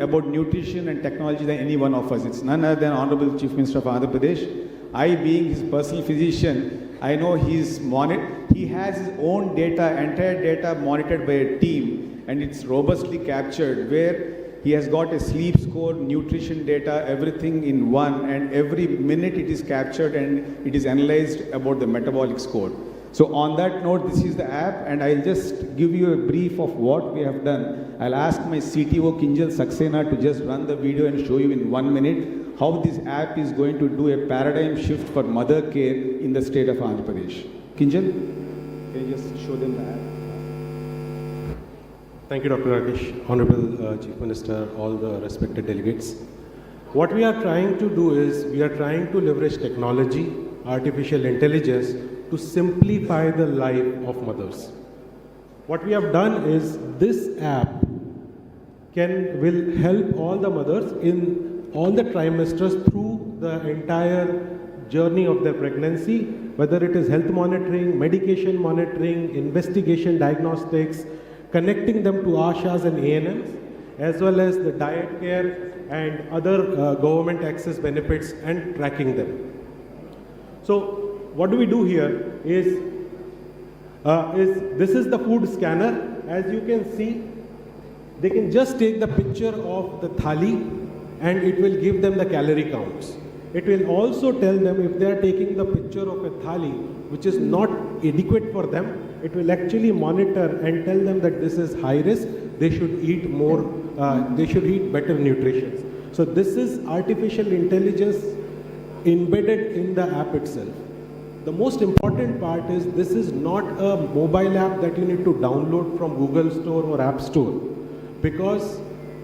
about nutrition and technology than any one of us. It's none other than Honorable Chief Minister of Andhra Pradesh. I, being his personal physician, I know he has his own data, entire data monitored by a team, and it's robustly captured, where he has got a sleep score, nutrition data, everything in one, and every minute it is captured and it is analyzed about the metabolic score. So on that note, this is the app, and I'll just give you a brief of what we have done. I'll ask my CTO Kinjal Saxena to just run the video and show you in 1 minute how this app is going to do a paradigm shift for mother care in the state of Andhra Pradesh. Kinjal, can you just show them the app? Thank you, Dr. Rakesh, Honorable Chief Minister, all the respected delegates. What we are trying to do is, we are trying to leverage technology, artificial intelligence, to simplify the life of mothers. What we have done is, this app will help all the mothers in all the trimesters through the entire journey of their pregnancy, whether it is health monitoring, medication monitoring, investigation, diagnostics, connecting them to ASHAs and ANMs, as well as the diet care and other government access benefits and tracking them. So what do we do here is this is the food scanner. As you can see, they can just take the picture of the thali and it will give them the calorie counts. It will also tell them if they are taking the picture of a thali which is not adequate for them, it will actually monitor and tell them that this is high risk, they should eat more, they should eat better nutrition. So this is artificial intelligence embedded in the app itself. The most important part is, this is not a mobile app that you need to download from Google Store or App Store, because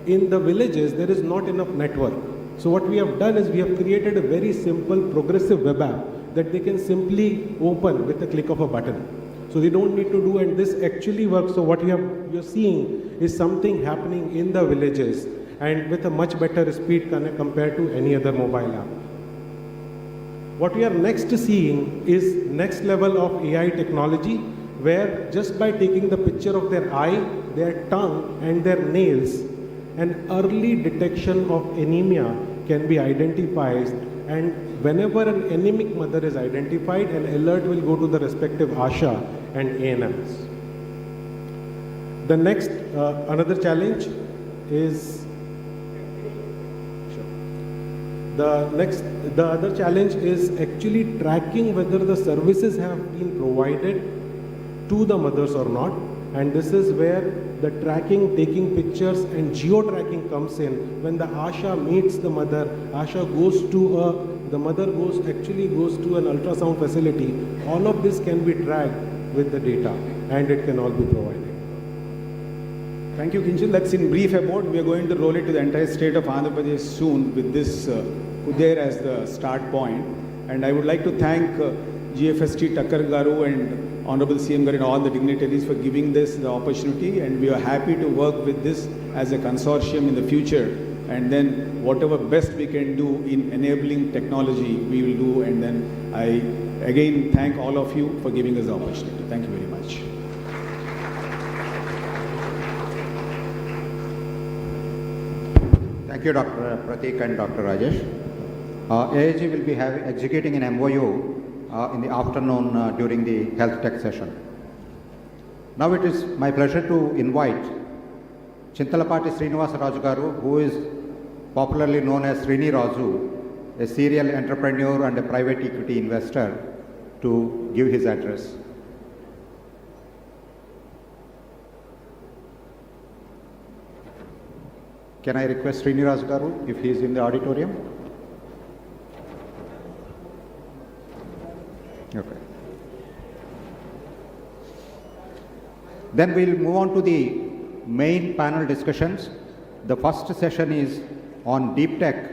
in the villages there is not enough network. So what we have done is, we have created a very simple progressive web app that they can simply open with the click of a button. So they don't need to do, and this actually works. So what you're seeing is something happening in the villages, and with a much better speed compared to any other mobile app. What we are next seeing is next level of AI technology, where just by taking the picture of their eye, their tongue and their nails, an early detection of anemia can be identified, and whenever an anemic mother is identified, an alert will go to the respective ASHA and ANMs. The next, another challenge is, the other challenge is actually tracking whether the services have been provided to the mothers or not. And this is where the tracking, taking pictures and geo-tracking comes in. When the ASHA meets the mother, ASHA goes to the mother actually goes to an ultrasound facility. All of this can be tracked with the data, and it can all be provided. Thank you, Kinjal. That's in brief about. We are going to roll it to the entire state of Andhra Pradesh soon, with this Kuder as the start point. And I would like to thank GFST Takkar Garu and Honorable CM Garu and all the dignitaries for giving this the opportunity. And we are happy to work with this as a consortium in the future. And then whatever best we can do in enabling technology, we will do. And then I again thank all of you for giving us the opportunity. Thank you very much. Thank you, Dr. Pratik and Dr. Rajesh. AIG will be executing an MOU in the afternoon during the health tech session. Now it is my pleasure to invite Chintalapati Srinivasa Raju Garu, who is popularly known as Srini Raju, a serial entrepreneur and a private equity investor, to give his address. Can I request Srinivas Garu if he is in the auditorium? Okay. Then we'll move on to the main panel discussions. The first session is on deep tech,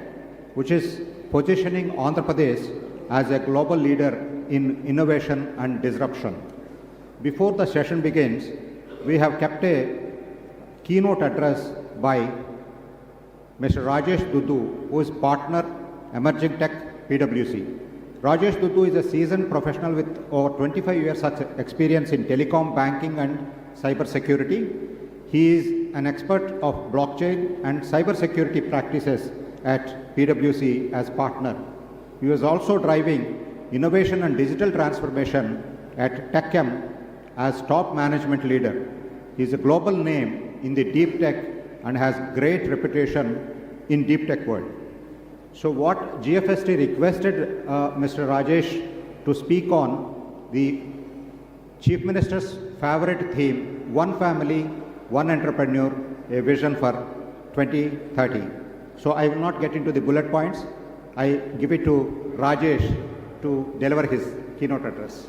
which is positioning Andhra Pradesh as a global leader in innovation and disruption. Before the session begins, we have kept a keynote address by Mr. Rajesh Dudu, who is partner Emerging Tech PwC. Rajesh Dudu is a seasoned professional with over 25 years of experience in telecom, banking and cyber security. He is an expert of blockchain and cyber security practices at PwC as partner. He was also driving innovation and digital transformation at TechM as top management leader. He is a global name in the deep tech and has great reputation in deep tech world. So what GFST requested Mr. Rajesh to speak on the Chief Minister's favorite theme, one family, one entrepreneur, a vision for 2030. So I will not get into the bullet points. I give it to Rajesh to deliver his keynote address.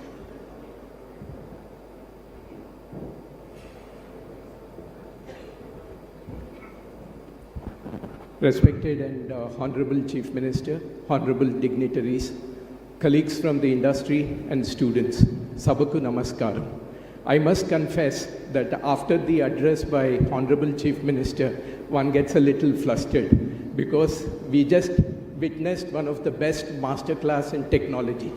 Respected and Honorable Chief Minister, Honorable dignitaries, colleagues from the industry and students, Sabaku Namaskaram. I must confess that after the address by Honorable Chief Minister, one gets a little flustered because we just witnessed one of the best masterclass in technology.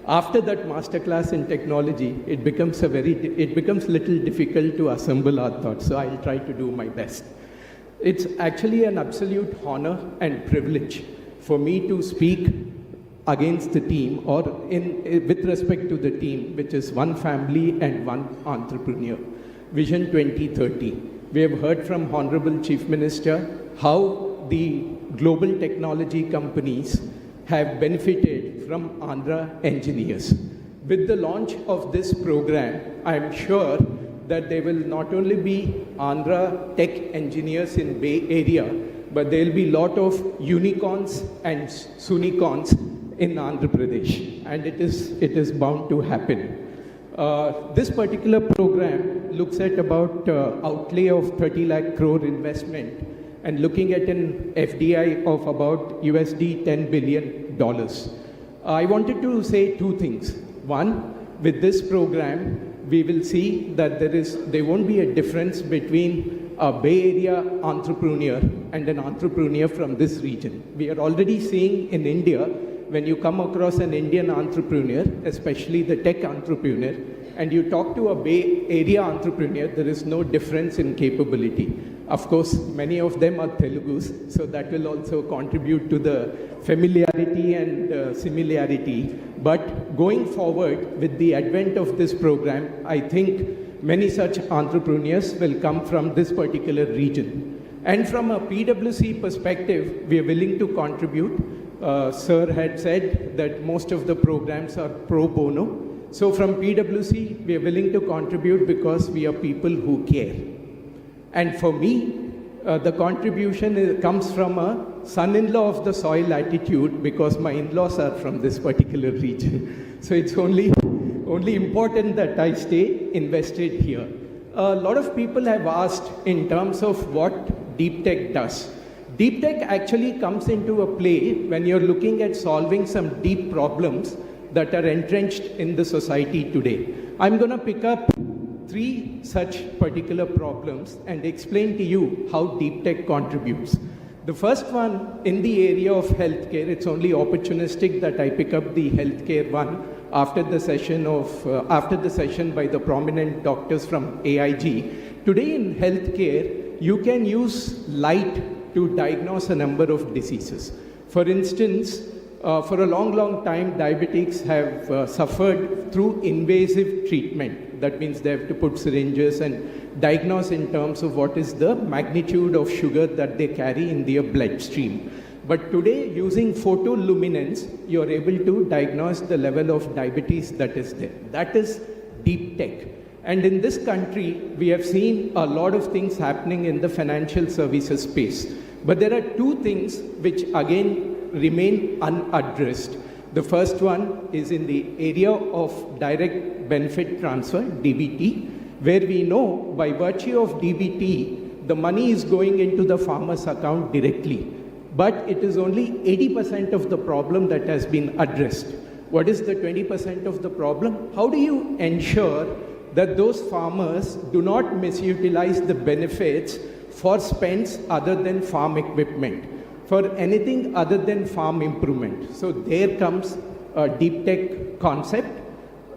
After that masterclass in technology, it becomes little difficult to assemble our thoughts, so I'll try to do my best. It's actually an absolute honor and privilege for me to speak against the team or with respect to the team, which is one family and one entrepreneur. Vision 2030. We have heard from Honorable Chief Minister how the global technology companies have benefited from Andhra engineers. With the launch of this program, I am sure that there will not only be Andhra tech engineers in Bay Area, but there will be a lot of unicorns and sunicorns in Andhra Pradesh, and it is bound to happen. This particular program looks at about outlay of 30 lakh crore investment and looking at an FDI of about USD $10 billion. I wanted to say two things. One, with this program, we will see that there won't be a difference between a Bay Area entrepreneur and an entrepreneur from this region. We are already seeing in India, when you come across an Indian entrepreneur, especially the tech entrepreneur, and you talk to a Bay Area entrepreneur, there is no difference in capability. Of course, many of them are Telugus, so that will also contribute to the familiarity and similarity. But going forward, with the advent of this program, I think many such entrepreneurs will come from this particular region. And from a PwC perspective, we are willing to contribute. Sir had said that most of the programs are pro bono. So from PwC, we are willing to contribute because we are people who care. And for me, the contribution comes from a son-in-law of the soil attitude because my in-laws are from this particular region. So it's only important that I stay invested here. A lot of people have asked in terms of what deep tech does. Deep tech actually comes into a play when you're looking at solving some deep problems that are entrenched in the society today. I'm going to pick up 3 such particular problems and explain to you how deep tech contributes. The first one, in the area of healthcare, it's only opportunistic that I pick up the healthcare one after the session by the prominent doctors from AIG. Today in healthcare, you can use light to diagnose a number of diseases. For instance, for a long time, diabetics have suffered through invasive treatment. That means they have to put syringes and diagnose in terms of what is the magnitude of sugar that they carry in their bloodstream. But today, using photoluminance, you're able to diagnose the level of diabetes that is there. That is deep tech. And in this country, we have seen a lot of things happening in the financial services space. But there are two things which again remain unaddressed. The first one is in the area of direct benefit transfer, DBT, where we know by virtue of DBT, the money is going into the farmer's account directly. But it is only 80% of the problem that has been addressed. What is the 20% of the problem? How do you ensure that those farmers do not misutilize the benefits for spends other than farm equipment, for anything other than farm improvement? So there comes a deep tech concept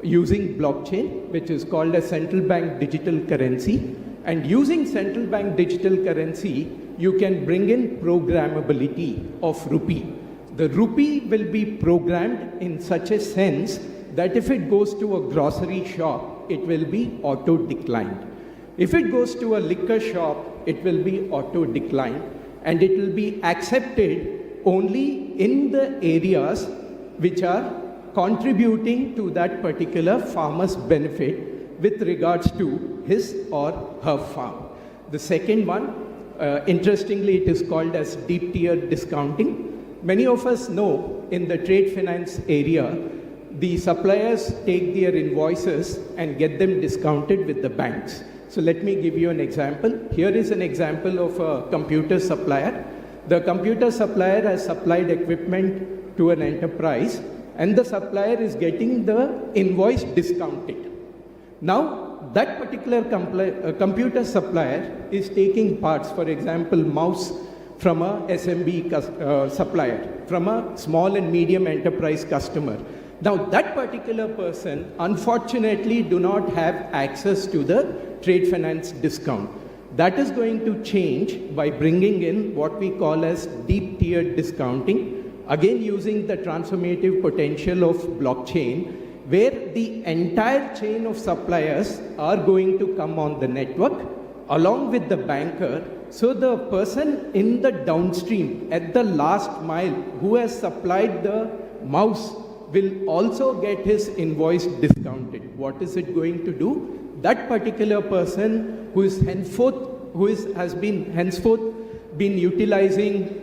using blockchain, which is called a central bank digital currency. And using central bank digital currency, you can bring in programmability of rupee. The rupee will be programmed in such a sense that if it goes to a grocery shop, it will be auto-declined. If it goes to a liquor shop, it will be auto-declined, and it will be accepted only in the areas which are contributing to that particular farmer's benefit with regards to his or her farm. The second one, interestingly, it is called as deep tier discounting. Many of us know in the trade finance area, the suppliers take their invoices and get them discounted with the banks. So let me give you an example. Here is an example of a computer supplier. The computer supplier has supplied equipment to an enterprise, and the supplier is getting the invoice discounted. Now, that particular computer supplier is taking parts, for example, mouse from a SMB supplier, from a small and medium enterprise customer. Now, that particular person, unfortunately, do not have access to the trade finance discount. That is going to change by bringing in what we call as deep tier discounting, again using the transformative potential of blockchain, where the entire chain of suppliers are going to come on the network along with the banker. So the person in the downstream at the last mile who has supplied the mouse will also get his invoice discounted. What is it going to do? That particular person who is has been henceforth been utilizing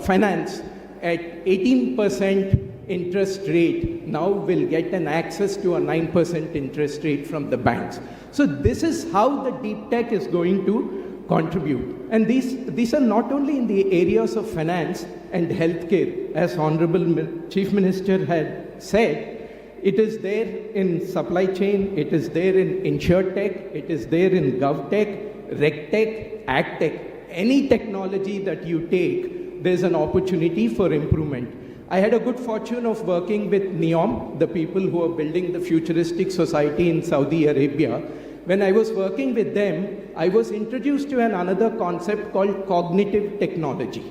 finance at 18% interest rate now will get an access to a 9% interest rate from the banks. So this is how the deep tech is going to contribute. And these are not only in the areas of finance and healthcare, as Honorable Chief Minister had said. It is there in supply chain, it is there in InsurTech, it is there in GovTech, RegTech, AgTech. Any technology that you take, there's an opportunity for improvement. I had a good fortune of working with NEOM, the people who are building the futuristic society in Saudi Arabia. When I was working with them, I was introduced to another concept called cognitive technology.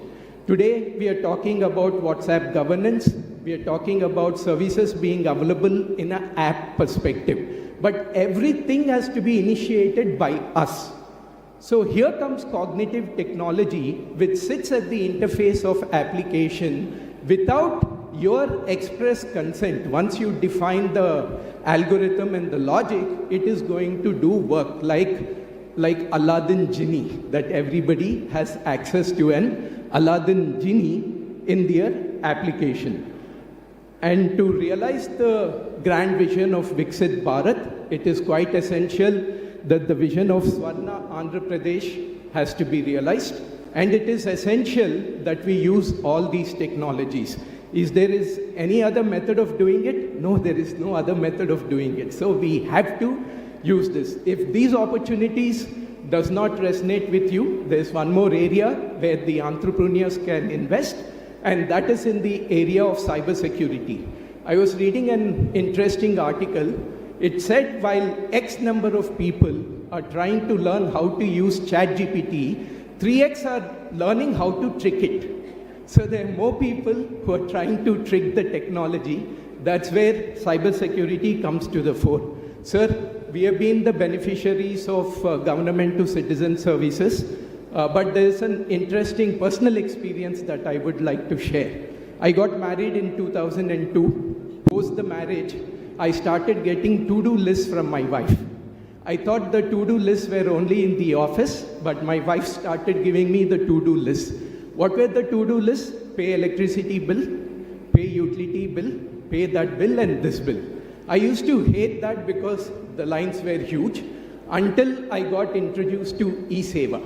Today, we are talking about WhatsApp governance. We are talking about services being available in an app perspective. But everything has to be initiated by us. So here comes cognitive technology, which sits at the interface of application without your express consent. Once you define the algorithm and the logic, it is going to do work like Aladdin Genie, that everybody has access to an Aladdin Genie in their application. And to realize the grand vision of Viksit Bharat, it is quite essential that the vision of Swarna Andhra Pradesh has to be realized. And it is essential that we use all these technologies. Is there any other method of doing it? No, there is no other method of doing it. So we have to use this. If these opportunities does not resonate with you, there's one more area where the entrepreneurs can invest, and that is in the area of cybersecurity. I was reading an interesting article. It said while X number of people are trying to learn how to use ChatGPT, 3X are learning how to trick it. So there are more people who are trying to trick the technology. That's where cybersecurity comes to the fore. Sir, we have been the beneficiaries of government to citizen services. but there is an interesting personal experience that I would like to share. I got married in 2002. Post the marriage, I started getting to-do lists from my wife. I thought the to-do lists were only in the office, but my wife started giving me the to-do lists. What were the to-do lists? Pay electricity bill, pay utility bill, pay that bill and this bill. I used to hate that because the lines were huge until I got introduced to eSeva.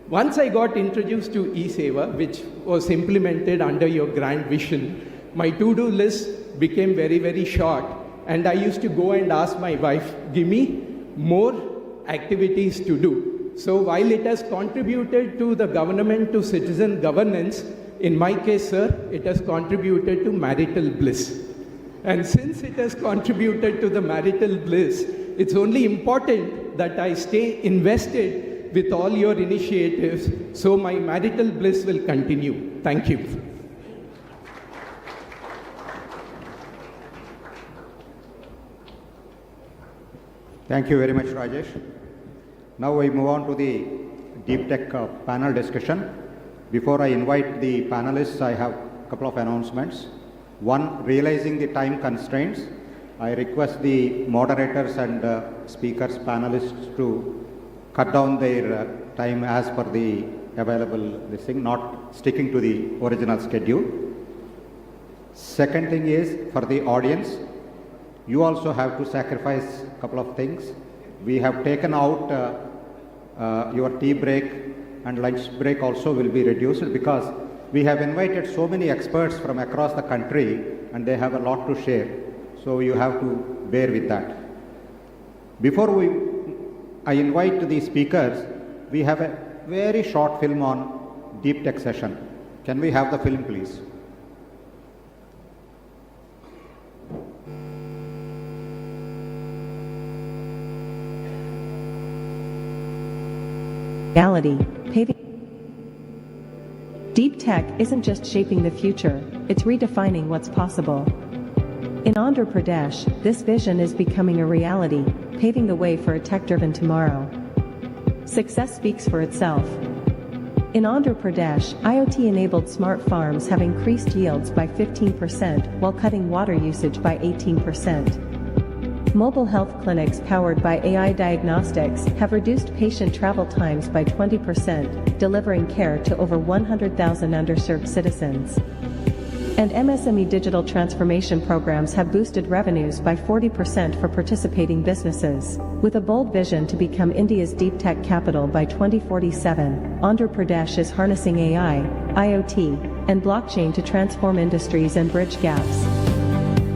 Once I got introduced to eSeva, which was implemented under your grand vision, my to-do list became very, very short, and I used to go and ask my wife, give me more activities to do. So while it has contributed to the government to citizen governance, in my case, sir, it has contributed to marital bliss. And since it has contributed to the marital bliss, it's only important that I stay invested with all your initiatives so my marital bliss will continue. Thank you. Thank you very much, Rajesh. Now we move on to the Deep Tech panel discussion. Before I invite the panelists, I have a couple of announcements. One, realizing the time constraints, I request the moderators and speakers, panelists to cut down their time as per the available this thing, not sticking to the original schedule. Second thing is, for the audience, you also have to sacrifice a couple of things. We have taken out your tea break and lunch break also will be reduced because we have invited so many experts from across the country and they have a lot to share. So you have to bear with that. Before I invite the speakers, we have a very short film on Deep Tech session. Can we have the film, please? Reality, paving. Deep tech isn't just shaping the future, it's redefining what's possible. In Andhra Pradesh, this vision is becoming a reality, paving the way for a tech-driven tomorrow. Success speaks for itself. In Andhra Pradesh, IoT-enabled smart farms have increased yields by 15% while cutting water usage by 18%. Mobile health clinics powered by AI diagnostics have reduced patient travel times by 20%, delivering care to over 100,000 underserved citizens. And MSME digital transformation programs have boosted revenues by 40% for participating businesses. With a bold vision to become India's deep tech capital by 2047, Andhra Pradesh is harnessing AI, IoT, and blockchain to transform industries and bridge gaps.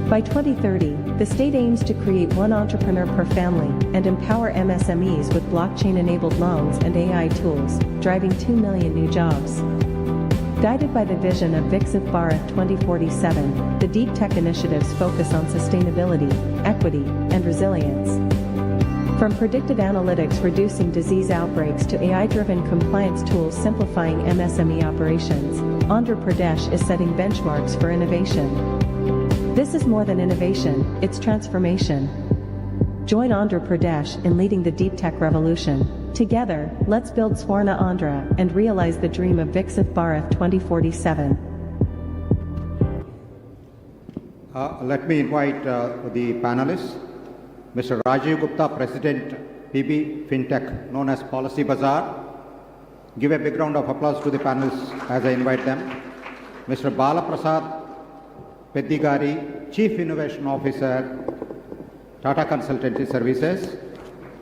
By 2030, the state aims to create one entrepreneur per family and empower MSMEs with blockchain-enabled loans and AI tools, driving 2 million new jobs. Guided by the vision of Viksit Bharat 2047, the deep tech initiatives focus on sustainability, equity, and resilience. From predictive analytics reducing disease outbreaks to AI-driven compliance tools simplifying MSME operations, Andhra Pradesh is setting benchmarks for innovation. This is more than innovation, it's transformation. Join Andhra Pradesh in leading the deep tech revolution. Together, let's build Swarna Andhra and realize the dream of Viksit Bharat 2047. Let me invite the panelists. Mr. Rajiv Gupta, President, PB FinTech, known as Policy Bazaar. Give a big round of applause to the panelists as I invite them. Mr. Bala Prasad Peddigari, Chief Innovation Officer, Tata Consultancy Services.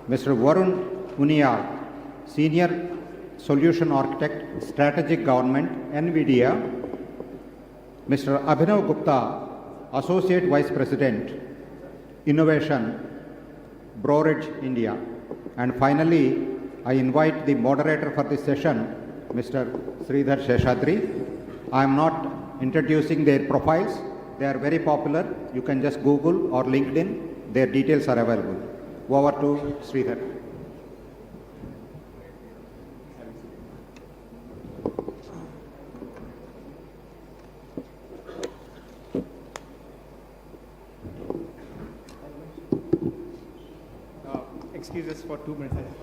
Mr. Varun Unia, Senior Solution Architect, Strategic Government, NVIDIA. Mr. Abhinav Gupta, Associate Vice President, Innovation, Broadridge, India. And finally, I invite the moderator for this session, Mr. Sridhar Sheshadri. I am not introducing their profiles. They are very popular. You can just Google or LinkedIn. Their details are available. Over to Sridhar. Excuse us for 2 minutes.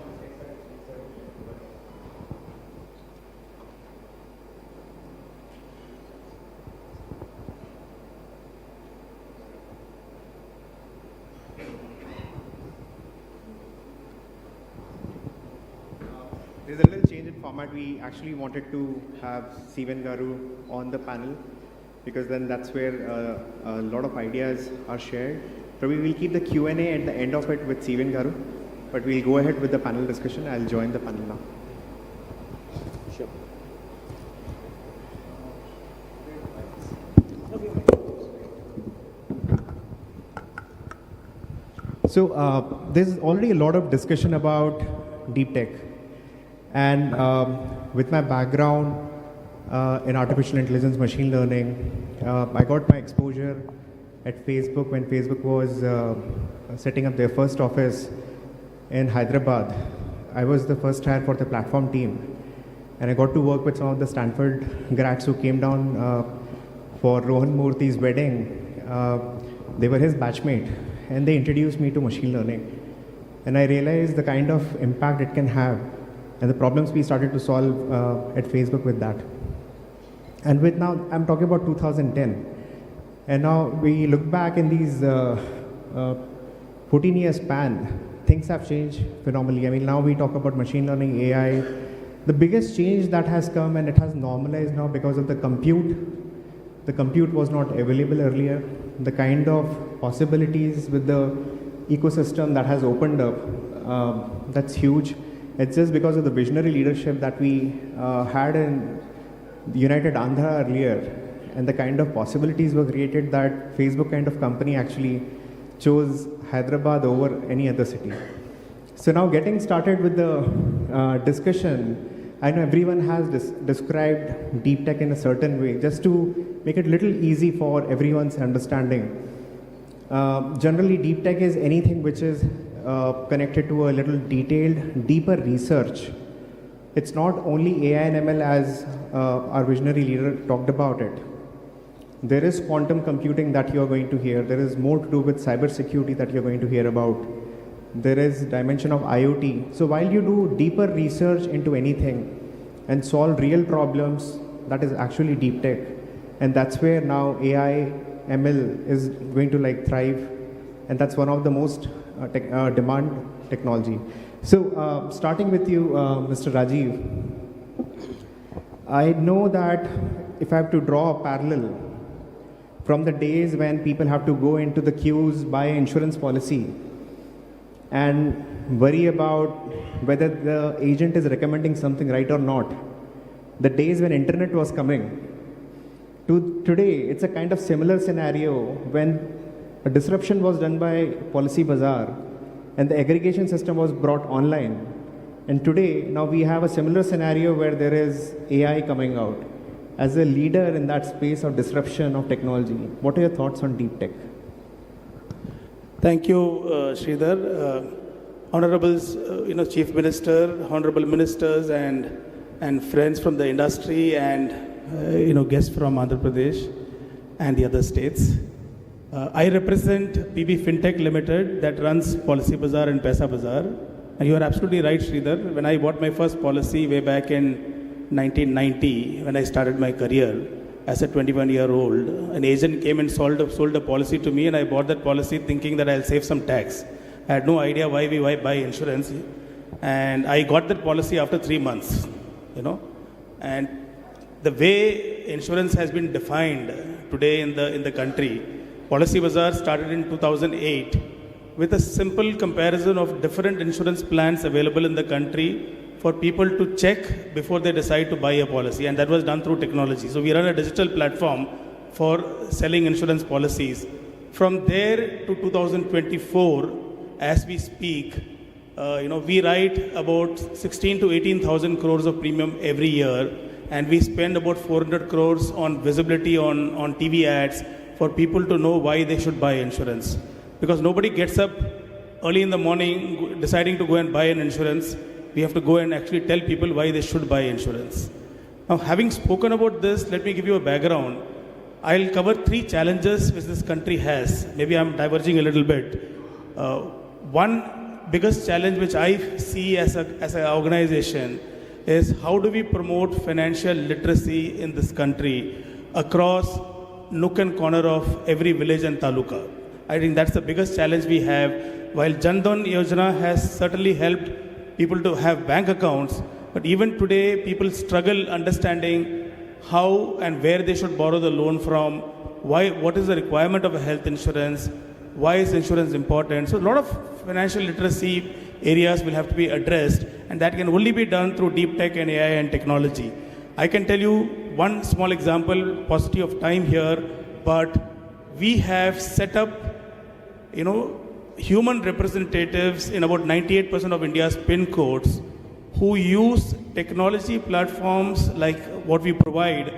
there's a little change in format. We actually wanted to have Sivan Garu on the panel because then that's where a lot of ideas are shared. Probably we'll keep the Q&A at the end of it with Sivan Garu, but we'll go ahead with the panel discussion. I'll join the panel now. Sure. So there's already a lot of discussion about deep tech, and with my background in artificial intelligence, machine learning, I got my exposure at Facebook when Facebook was setting up their first office in Hyderabad. I was the first hire for the platform team, and I got to work with some of the Stanford grads who came down for Rohan Murthy's wedding. They were his batchmate, and they introduced me to machine learning. And I realized the kind of impact it can have and the problems we started to solve at Facebook with that. And with now, I'm talking about 2010. And now we look back in these 14-year span, things have changed phenomenally. I mean, now we talk about machine learning, AI. The biggest change that has come, and it has normalized now because of the compute. The compute was not available earlier. The kind of possibilities with the ecosystem that has opened up, that's huge. It's just because of the visionary leadership that we had in United Andhra earlier, and the kind of possibilities were created that Facebook kind of company actually chose Hyderabad over any other city. So now getting started with the discussion, I know everyone has described deep tech in a certain way, just to make it a little easy for everyone's understanding. Generally, deep tech is anything which is connected to a little detailed, deeper research. It's not only AI and ML as our visionary leader talked about it. There is quantum computing that you're going to hear. There is more to do with cybersecurity that you're going to hear about. There is dimension of IoT. So while you do deeper research into anything and solve real problems, that is actually deep tech. And that's where now AI, ML is going to like thrive. And that's one of the most demand technology. So starting with you, Mr. Rajiv, I know that if I have to draw a parallel from the days when people have to go into the queues, buy insurance policy, and worry about whether the agent is recommending something right or not, the days when internet was coming, to today, it's a kind of similar scenario when a disruption was done by Policy Bazaar and the aggregation system was brought online. And today, now we have a similar scenario where there is AI coming out. As a leader in that space of disruption of technology, what are your thoughts on deep tech? Thank you, Sridhar. Honorables, Chief Minister, Honorable Ministers, and friends from the industry, and guests from Andhra Pradesh and the other states. I represent PB Fintech Limited that runs Policy Bazaar and Paisa Bazaar. And you are absolutely right, Sridhar. When I bought my first policy way back in 1990, when I started my career as a 21-year-old, an agent came and sold a policy to me, and I bought that policy thinking that I'll save some tax. I had no idea why we buy insurance, and I got that policy after 3 months, And the way insurance has been defined today in the country, Policy Bazaar started in 2008 with a simple comparison of different insurance plans available in the country for people to check before they decide to buy a policy, and that was done through technology. So we run a digital platform for selling insurance policies. From there to 2024, as we speak, we write about 16 to 18,000 crores of premium every year, and we spend about 400 crores on visibility on TV ads for people to know why they should buy insurance. Because nobody gets up early in the morning deciding to go and buy an insurance. We have to go and actually tell people why they should buy insurance. Now, having spoken about this, let me give you a background. I'll cover 3 challenges which this country has. Maybe I'm diverging a little bit. One biggest challenge which I see as an organization is how do we promote financial literacy in this country across nook and corner of every village and taluka. I think that's the biggest challenge we have. While Jan Dhan Yojana has certainly helped people to have bank accounts, But even today, people struggle understanding how and where they should borrow the loan from, what is the requirement of a health insurance, why is insurance important. So a lot of financial literacy areas will have to be addressed, and that can only be done through deep tech and AI and technology. I can tell you one small example, paucity of time here, but we have set up, human representatives in about 98% of India's PIN codes who use technology platforms like what we provide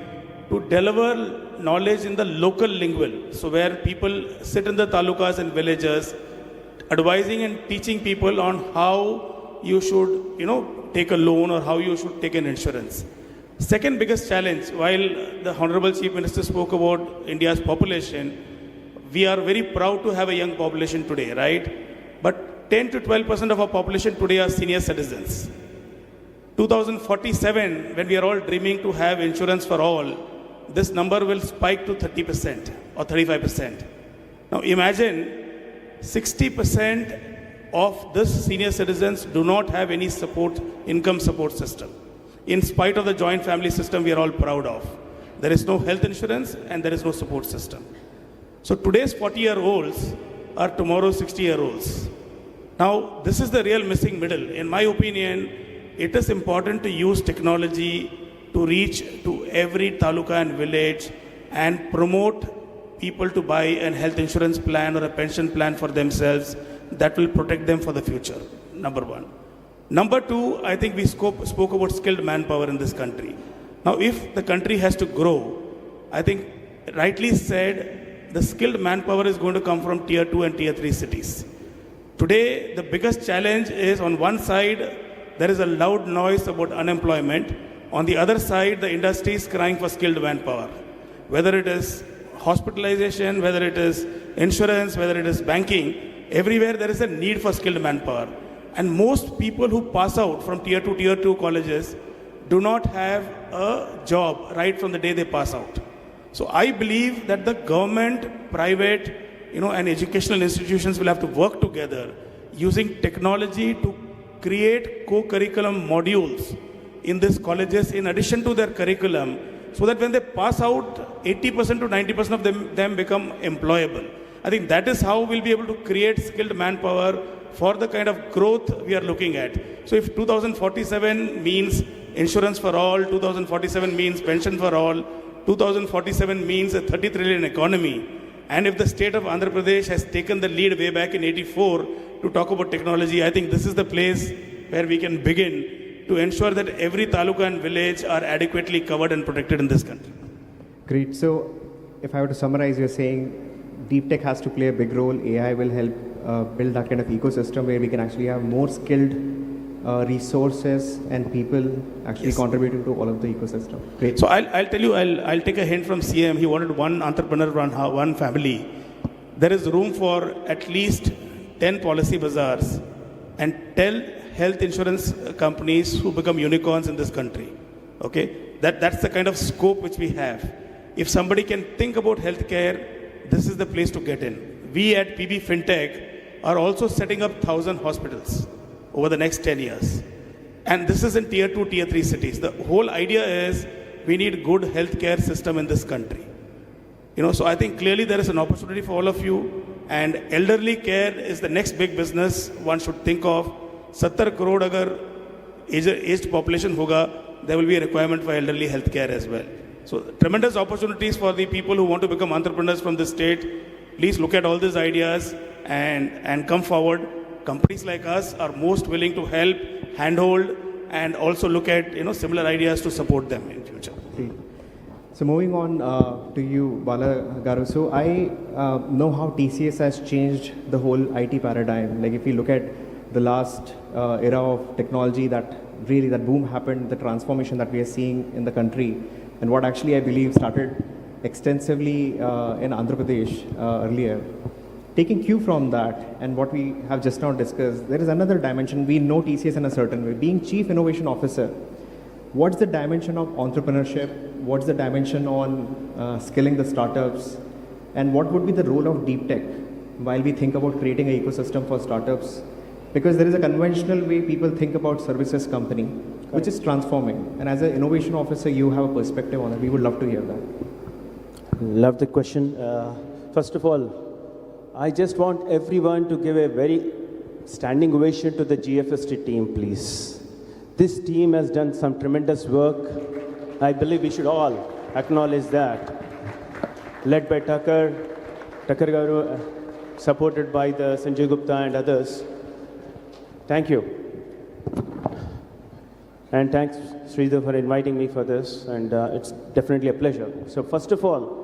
to deliver knowledge in the local lingual. So where people sit in the talukas and villages, advising and teaching people on how you should, take a loan or how you should take an insurance. Second biggest challenge, while the Honorable Chief Minister spoke about India's population, we are very proud to have a young population today, right? But 10 to 12% of our population today are senior citizens. 2047, when we are all dreaming to have insurance for all, this number will spike to 30% or 35%. Now imagine 60% of this senior citizens do not have any income support system. In spite of the joint family system we are all proud of. There is no health insurance and there is no support system. So today's 40-year-olds are tomorrow's 60-year-olds. Now, this is the real missing middle. In my opinion, it is important to use technology to reach to every taluka and village and promote people to buy a health insurance plan or a pension plan for themselves that will protect them for the future, number one. Number two, I think we spoke about skilled manpower in this country. Now, if the country has to grow, I think rightly said, the skilled manpower is going to come from tier 2 and tier 3 cities. Today, the biggest challenge is on one side, there is a loud noise about unemployment. On the other side, the industry is crying for skilled manpower. Whether it is hospitalization, whether it is insurance, whether it is banking, everywhere there is a need for skilled manpower. And most people who pass out from tier 2 colleges do not have a job right from the day they pass out. So I believe that the government, private, and educational institutions will have to work together using technology to create co-curriculum modules in these colleges in addition to their curriculum, so that when they pass out, 80% to 90% of them become employable. I think that is how we'll be able to create skilled manpower for the kind of growth we are looking at. So if 2047 means insurance for all, 2047 means pension for all, 2047 means a 30 trillion economy, and if the state of Andhra Pradesh has taken the lead way back in '84 to talk about technology, I think this is the place where we can begin to ensure that every taluka and village are adequately covered and protected in this country. Great. So, if I were to summarize, you're saying deep tech has to play a big role. AI will help build that kind of ecosystem where we can actually have more skilled resources and people actually contributing to all of the ecosystem. Great. So I'll tell you, I'll take a hint from CM. He wanted one entrepreneur, one family. There is room for at least 10 policy bazaars and 10 health insurance companies who become unicorns in this country. Okay, that's the kind of scope which we have. If somebody can think about healthcare, this is the place to get in. We at PB FinTech are also setting up 1,000 hospitals over the next 10 years. And this is in tier 2, tier 3 cities. The whole idea is we need good healthcare system in this country. So I think clearly there is an opportunity for all of you, and elderly care is the next big business one should think of. 70 crore agar aged population hoga, there will be a requirement for elderly healthcare as well. So tremendous opportunities for the people who want to become entrepreneurs from the state. Please look at all these ideas and come forward. Companies like us are most willing to help, handhold, and also look at similar ideas to support them in future. So moving on to you, Bala Garu. So I know how TCS has changed the whole IT paradigm. Like if you look at the last era of technology, that boom happened, the transformation that we are seeing in the country, and what actually I believe started extensively in Andhra Pradesh earlier. Taking cue from that and what we have just now discussed, there is another dimension. We know TCS in a certain way. Being Chief Innovation Officer, what's the dimension of entrepreneurship? What's the dimension on skilling the startups? And what would be the role of deep tech while we think about creating an ecosystem for startups Because there is a conventional way people think about services company, which is transforming. And as an innovation officer, you have a perspective on it. We would love to hear that. Love the question. First of all, I just want everyone to give a very standing ovation to the GFST team, please. This team has done some tremendous work. I believe we should all acknowledge that. Led by Tucker Garu, supported by the Sanjay Gupta and others. Thank you. And thanks, Sridhar, for inviting me for this, and it's definitely a pleasure. So first of all,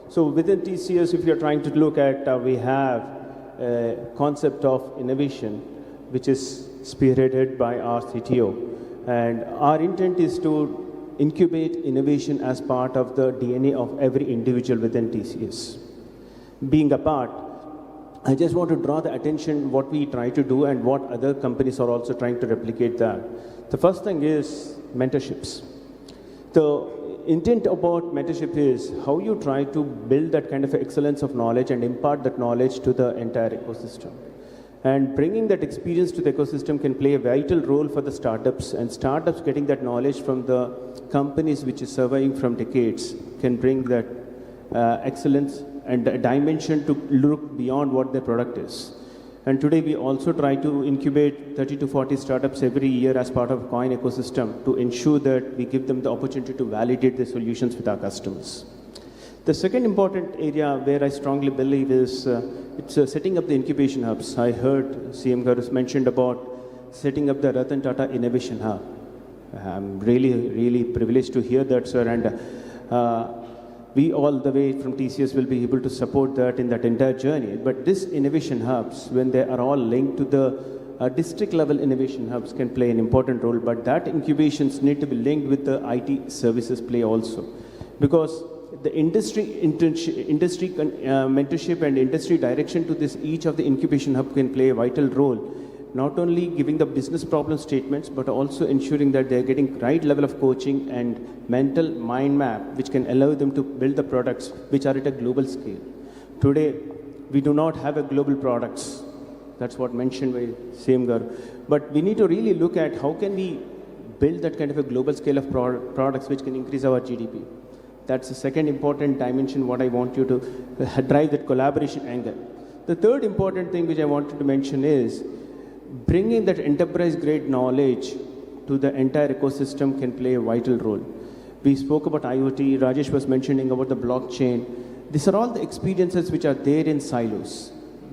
so within TCS, if you're trying to look at, we have a concept of innovation, which is spearheaded by our CTO. And our intent is to incubate innovation as part of the DNA of every individual within TCS. Being a part, I just want to draw the attention what we try to do and what other companies are also trying to replicate that. The first thing is mentorships. The intent about mentorship is how you try to build that kind of excellence of knowledge and impart that knowledge to the entire ecosystem. And bringing that experience to the ecosystem can play a vital role for the startups, and startups getting that knowledge from the companies which is surviving from decades can bring that excellence and a dimension to look beyond what their product is. And today we also try to incubate 30 to 40 startups every year as part of Coin ecosystem to ensure that we give them the opportunity to validate their solutions with our customers. The second important area where I strongly believe is it's setting up the incubation hubs. I heard CM Garu mentioned about setting up the Ratan Tata Innovation Hub. I'm really privileged to hear that, sir. And we all the way from TCS will be able to support that in that entire journey. But these innovation hubs, when they are all linked to the district level innovation hubs, can play an important role. But that incubations need to be linked with the IT services play also. Because the industry mentorship and industry direction to this, each of the incubation hub can play a vital role. Not only giving the business problem statements, but also ensuring that they're getting right level of coaching and mental mind map, which can allow them to build the products which are at a global scale. Today, we do not have a global products. That's what mentioned by CM Garu. But we need to really look at how can we build that kind of a global scale of products which can increase our GDP. That's the second important dimension what I want you to drive that collaboration angle. The third important thing which I wanted to mention is bringing that enterprise-grade knowledge to the entire ecosystem can play a vital role. We spoke about IoT, Rajesh was mentioning about the blockchain. These are all the experiences which are there in silos.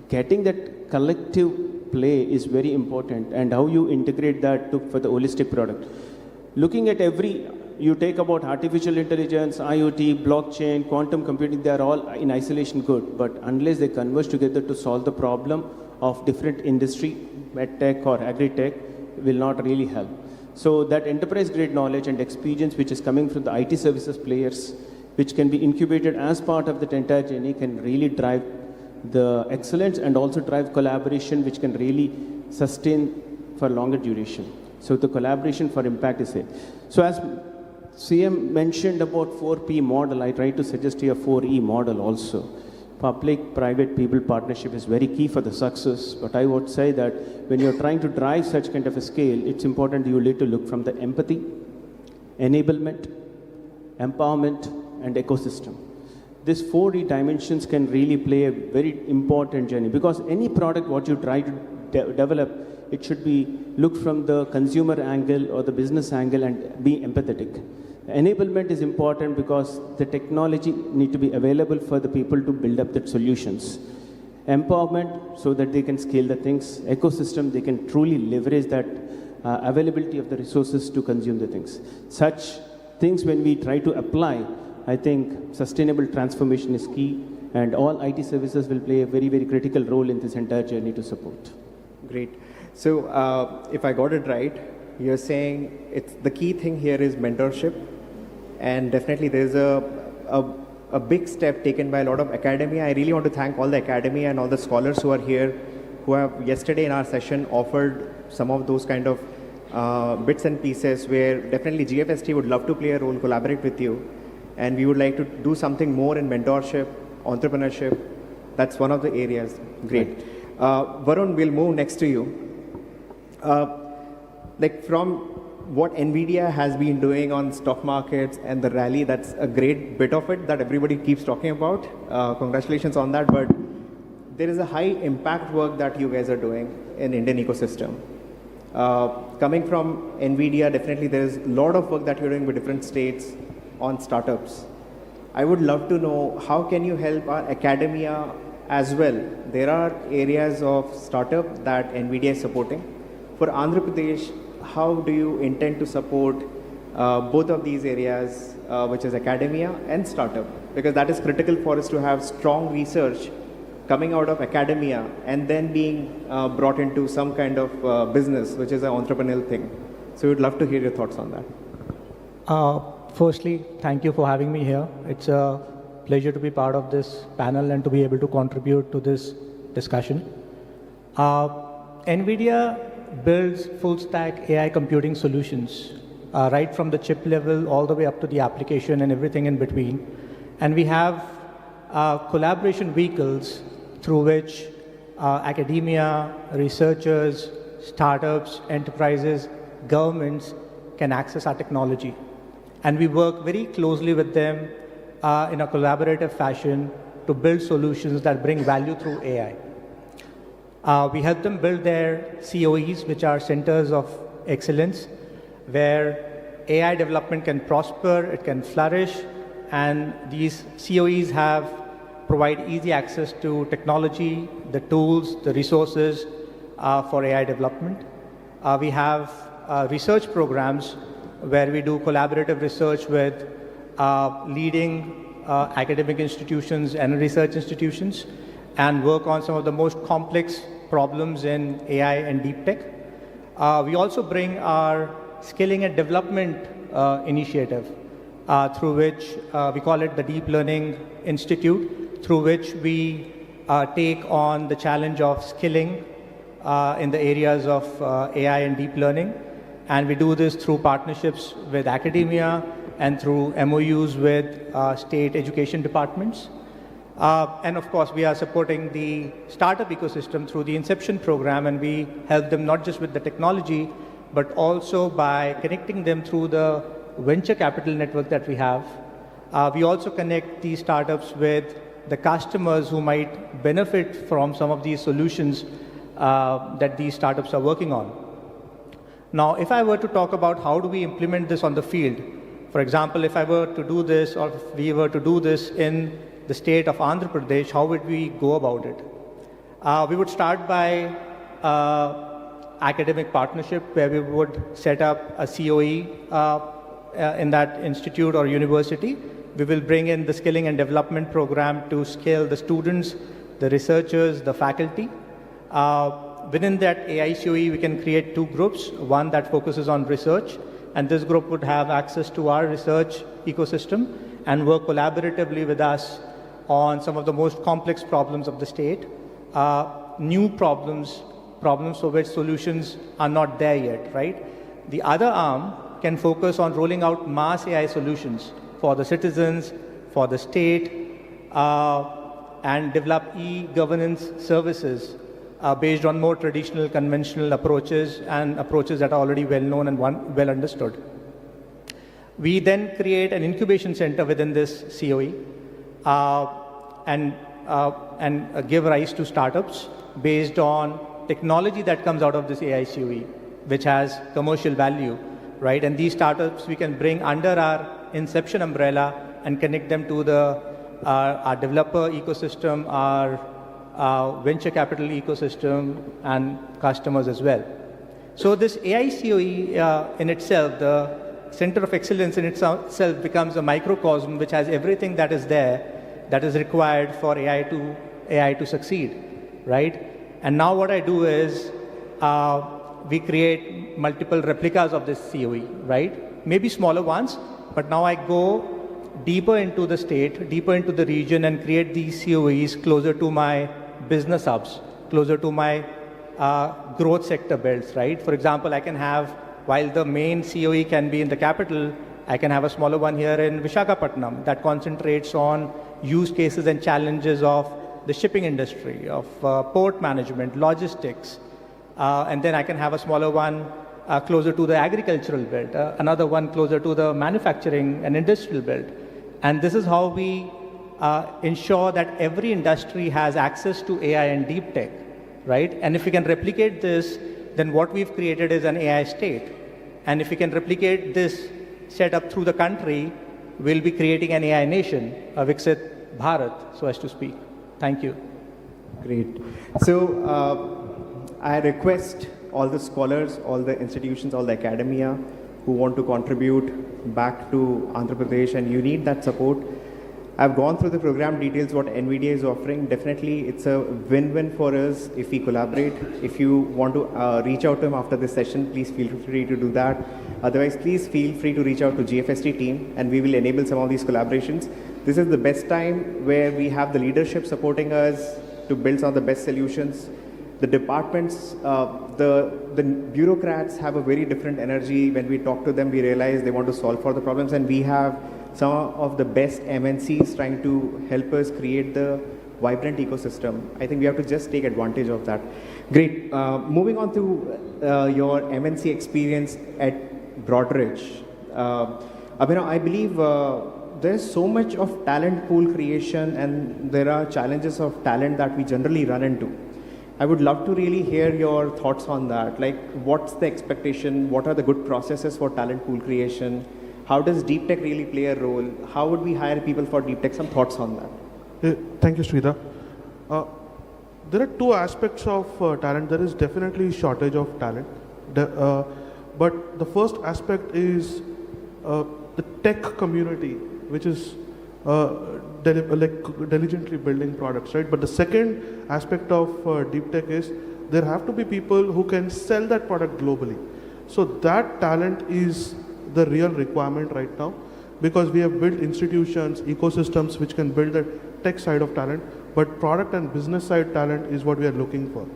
Getting that collective play is very important, and how you integrate that for the holistic product. Looking at you take about artificial intelligence, IoT, blockchain, quantum computing, they are all in isolation good, but unless they converge together to solve the problem of different industry, medtech or agri-tech, will not really help. So that enterprise-grade knowledge and experience which is coming from the IT services players, which can be incubated as part of the entire journey, can really drive the excellence and also drive collaboration, which can really sustain for longer duration. So the collaboration for impact is there. So as CM mentioned about 4P model, I try to suggest here 4E model also. Public-private people partnership is very key for the success, but I would say that when you're trying to drive such kind of a scale, it's important you need to look from the empathy, enablement, empowerment, and ecosystem. These 4E dimensions can really play a very important journey, because any product what you try to develop, it should be looked from the consumer angle or the business angle and be empathetic. Enablement is important because the technology need to be available for the people to build up the solutions. Empowerment, so that they can scale the things. Ecosystem, they can truly leverage that availability of the resources to consume the things. Such things when we try to apply, I think sustainable transformation is key, and all IT services will play a very, very critical role in this entire journey to support. Great. So if I got it right, you're saying the key thing here is mentorship. And definitely there's a big step taken by a lot of academia. I really want to thank all the academia and all the scholars who are here, who have yesterday in our session offered some of those kind of bits and pieces where definitely GFST would love to play a role, collaborate with you. And we would like to do something more in mentorship, entrepreneurship. That's one of the areas. Great. Varun, we'll move next to you. like from what NVIDIA has been doing on stock markets and the rally, that's a great bit of it that everybody keeps talking about. Congratulations on that. But there is a high impact work that you guys are doing in Indian ecosystem. Coming from NVIDIA, definitely there is a lot of work that you're doing with different states on startups. I would love to know how can you help our academia as well. There are areas of startup that NVIDIA is supporting. For Andhra Pradesh, how do you intend to support both of these areas, which is academia and startup? Because that is critical for us to have strong research coming out of academia and then being brought into some kind of business, which is an entrepreneurial thing. So we'd love to hear your thoughts on that. Firstly, thank you for having me here. It's a pleasure to be part of this panel and to be able to contribute to this discussion. NVIDIA builds full stack AI computing solutions, right from the chip level all the way up to the application and everything in between. And we have collaboration vehicles through which academia, researchers, startups, enterprises, governments can access our technology. And we work very closely with them in a collaborative fashion to build solutions that bring value through AI. We help them build their COEs, which are centers of excellence, where AI development can prosper, it can flourish, and these COEs provide easy access to technology, the tools, the resources for AI development. We have research programs where we do collaborative research with leading academic institutions and research institutions and work on some of the most complex problems in AI and deep tech. We also bring our skilling and development initiative through which we call it the Deep Learning Institute, through which we take on the challenge of skilling in the areas of AI and deep learning. And we do this through partnerships with academia and through MOUs with state education departments. And of course, we are supporting the startup ecosystem through the Inception program, and we help them not just with the technology, but also by connecting them through the venture capital network that we have. We also connect these startups with the customers who might benefit from some of these solutions that these startups are working on. Now, if I were to talk about how do we implement this on the field, for example, if I were to do this, or if we were to do this in the state of Andhra Pradesh, how would we go about it? We would start by academic partnership, where we would set up a COE in that institute or university. We will bring in the skilling and development program to scale the students, the researchers, the faculty. Within that AI COE, we can create two groups, one that focuses on research, and this group would have access to our research ecosystem and work collaboratively with us on some of the most complex problems of the state, new problems for which solutions are not there yet, right? The other arm can focus on rolling out mass AI solutions for the citizens, for the state, and develop e-governance services based on more traditional, conventional approaches and approaches that are already well known and well understood. We then create an incubation center within this COE and give rise to startups based on technology that comes out of this AI COE, which has commercial value, right? And these startups we can bring under our Inception umbrella and connect them to our developer ecosystem, our venture capital ecosystem, and customers as well. So this AI COE in itself, the Center of Excellence in itself becomes a microcosm which has everything that is there that is required for AI to succeed, right? And now what I do is we create multiple replicas of this COE, right? Maybe smaller ones, but now I go deeper into the state, deeper into the region, and create these COEs closer to my business hubs, closer to my growth sector belts, right? For example, I can have, while the main COE can be in the capital, I can have a smaller one here in Visakhapatnam that concentrates on use cases and challenges of the shipping industry, of port management, logistics, and then I can have a smaller one closer to the agricultural belt, another one closer to the manufacturing and industrial belt. And this is how we ensure that every industry has access to AI and deep tech, right? And if we can replicate this, then what we've created is an AI state. And if we can replicate this setup through the country, we'll be creating an AI nation, a Viksit Bharat, so as to speak. Thank you. Great. So I request all the scholars, all the institutions, all the academia who want to contribute back to Andhra Pradesh, and you need that support. I've gone through the program details, what NVIDIA is offering. Definitely, it's a win-win for us if we collaborate. If you want to reach out to him after this session, please feel free to do that. Otherwise, please feel free to reach out to GFST team, and we will enable some of these collaborations. This is the best time where we have the leadership supporting us to build some of the best solutions. The departments, the bureaucrats have a very different energy. When we talk to them, we realize they want to solve for the problems, and we have some of the best MNCs trying to help us create the vibrant ecosystem. I think we have to just take advantage of that. Great. Moving on to your MNC experience at Broadridge. Abhinav, I believe there's so much of talent pool creation, and there are challenges of talent that we generally run into. I would love to really hear your thoughts on that. Like, what's the expectation? What are the good processes for talent pool creation? How does deep tech really play a role? How would we hire people for deep tech? Some thoughts on that. Thank you, Sridhar. There are two aspects of talent. There is definitely shortage of talent. But the first aspect is the tech community, which is diligently building products, right? But the second aspect of deep tech is there have to be people who can sell that product globally. So that talent is the real requirement right now, because we have built institutions, ecosystems which can build the tech side of talent, but product and business side talent is what we are looking for.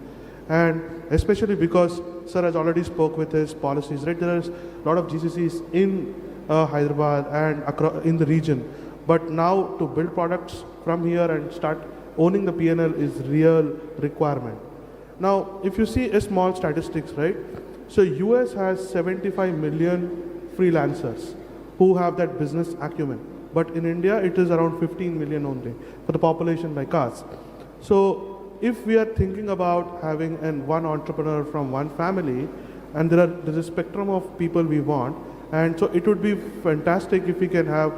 And especially because Sir has already spoke with his policies, right? There is a lot of GCCs in Hyderabad and in the region. But now to build products from here and start owning the P&L is real requirement. Now, if you see a small statistics, right? So US has 75 million freelancers who have that business acumen. But in India, it is around 15 million only for the population like us. So if we are thinking about having one entrepreneur from one family, and there's a spectrum of people we want, and so it would be fantastic if we can have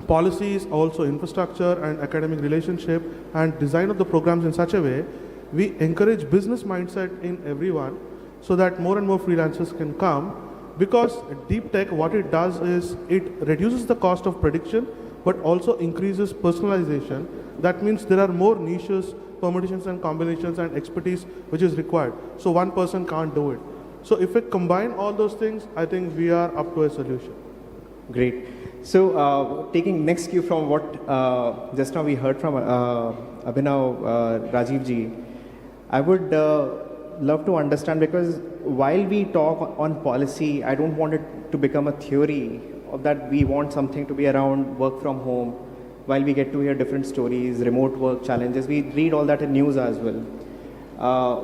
policies, also infrastructure and academic relationship, and design of the programs in such a way we encourage business mindset in everyone, so that more and more freelancers can come. Because deep tech, what it does is it reduces the cost of prediction, but also increases personalization. That means there are more niches, permutations and combinations and expertise which is required. So one person can't do it. So if we combine all those things, I think we are up to a solution. Great. So taking next cue from what just now we heard from Abhinav, Rajiv ji, I would love to understand, because while we talk on policy, I don't want it to become a theory of that we want something to be around work from home. While we get to hear different stories, remote work challenges, we read all that in news as well.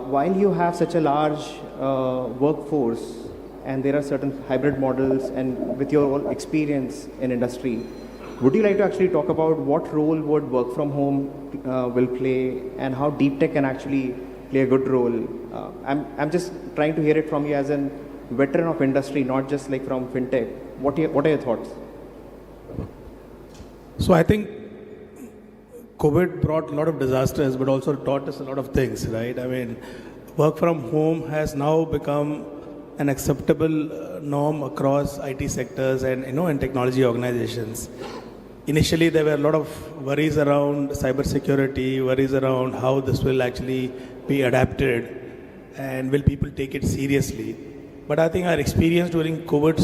While you have such a large workforce, and there are certain hybrid models, and with your own experience in industry, would you like to actually talk about what role would work from home will play, and how deep tech can actually play a good role? I'm just trying to hear it from you as a veteran of industry, not just like from fintech. What are your thoughts? So I think COVID brought a lot of disasters, but also taught us a lot of things, right? I mean, work from home has now become an acceptable norm across IT sectors and and technology organizations. Initially, there were a lot of worries around cybersecurity, worries around how this will actually be adapted, and will people take it seriously. But I think our experience during COVID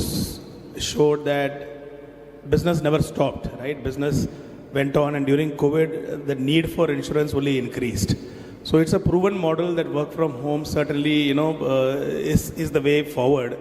showed that business never stopped, right? Business went on, and during COVID, the need for insurance only increased. So it's a proven model that work from home certainly, is the way forward.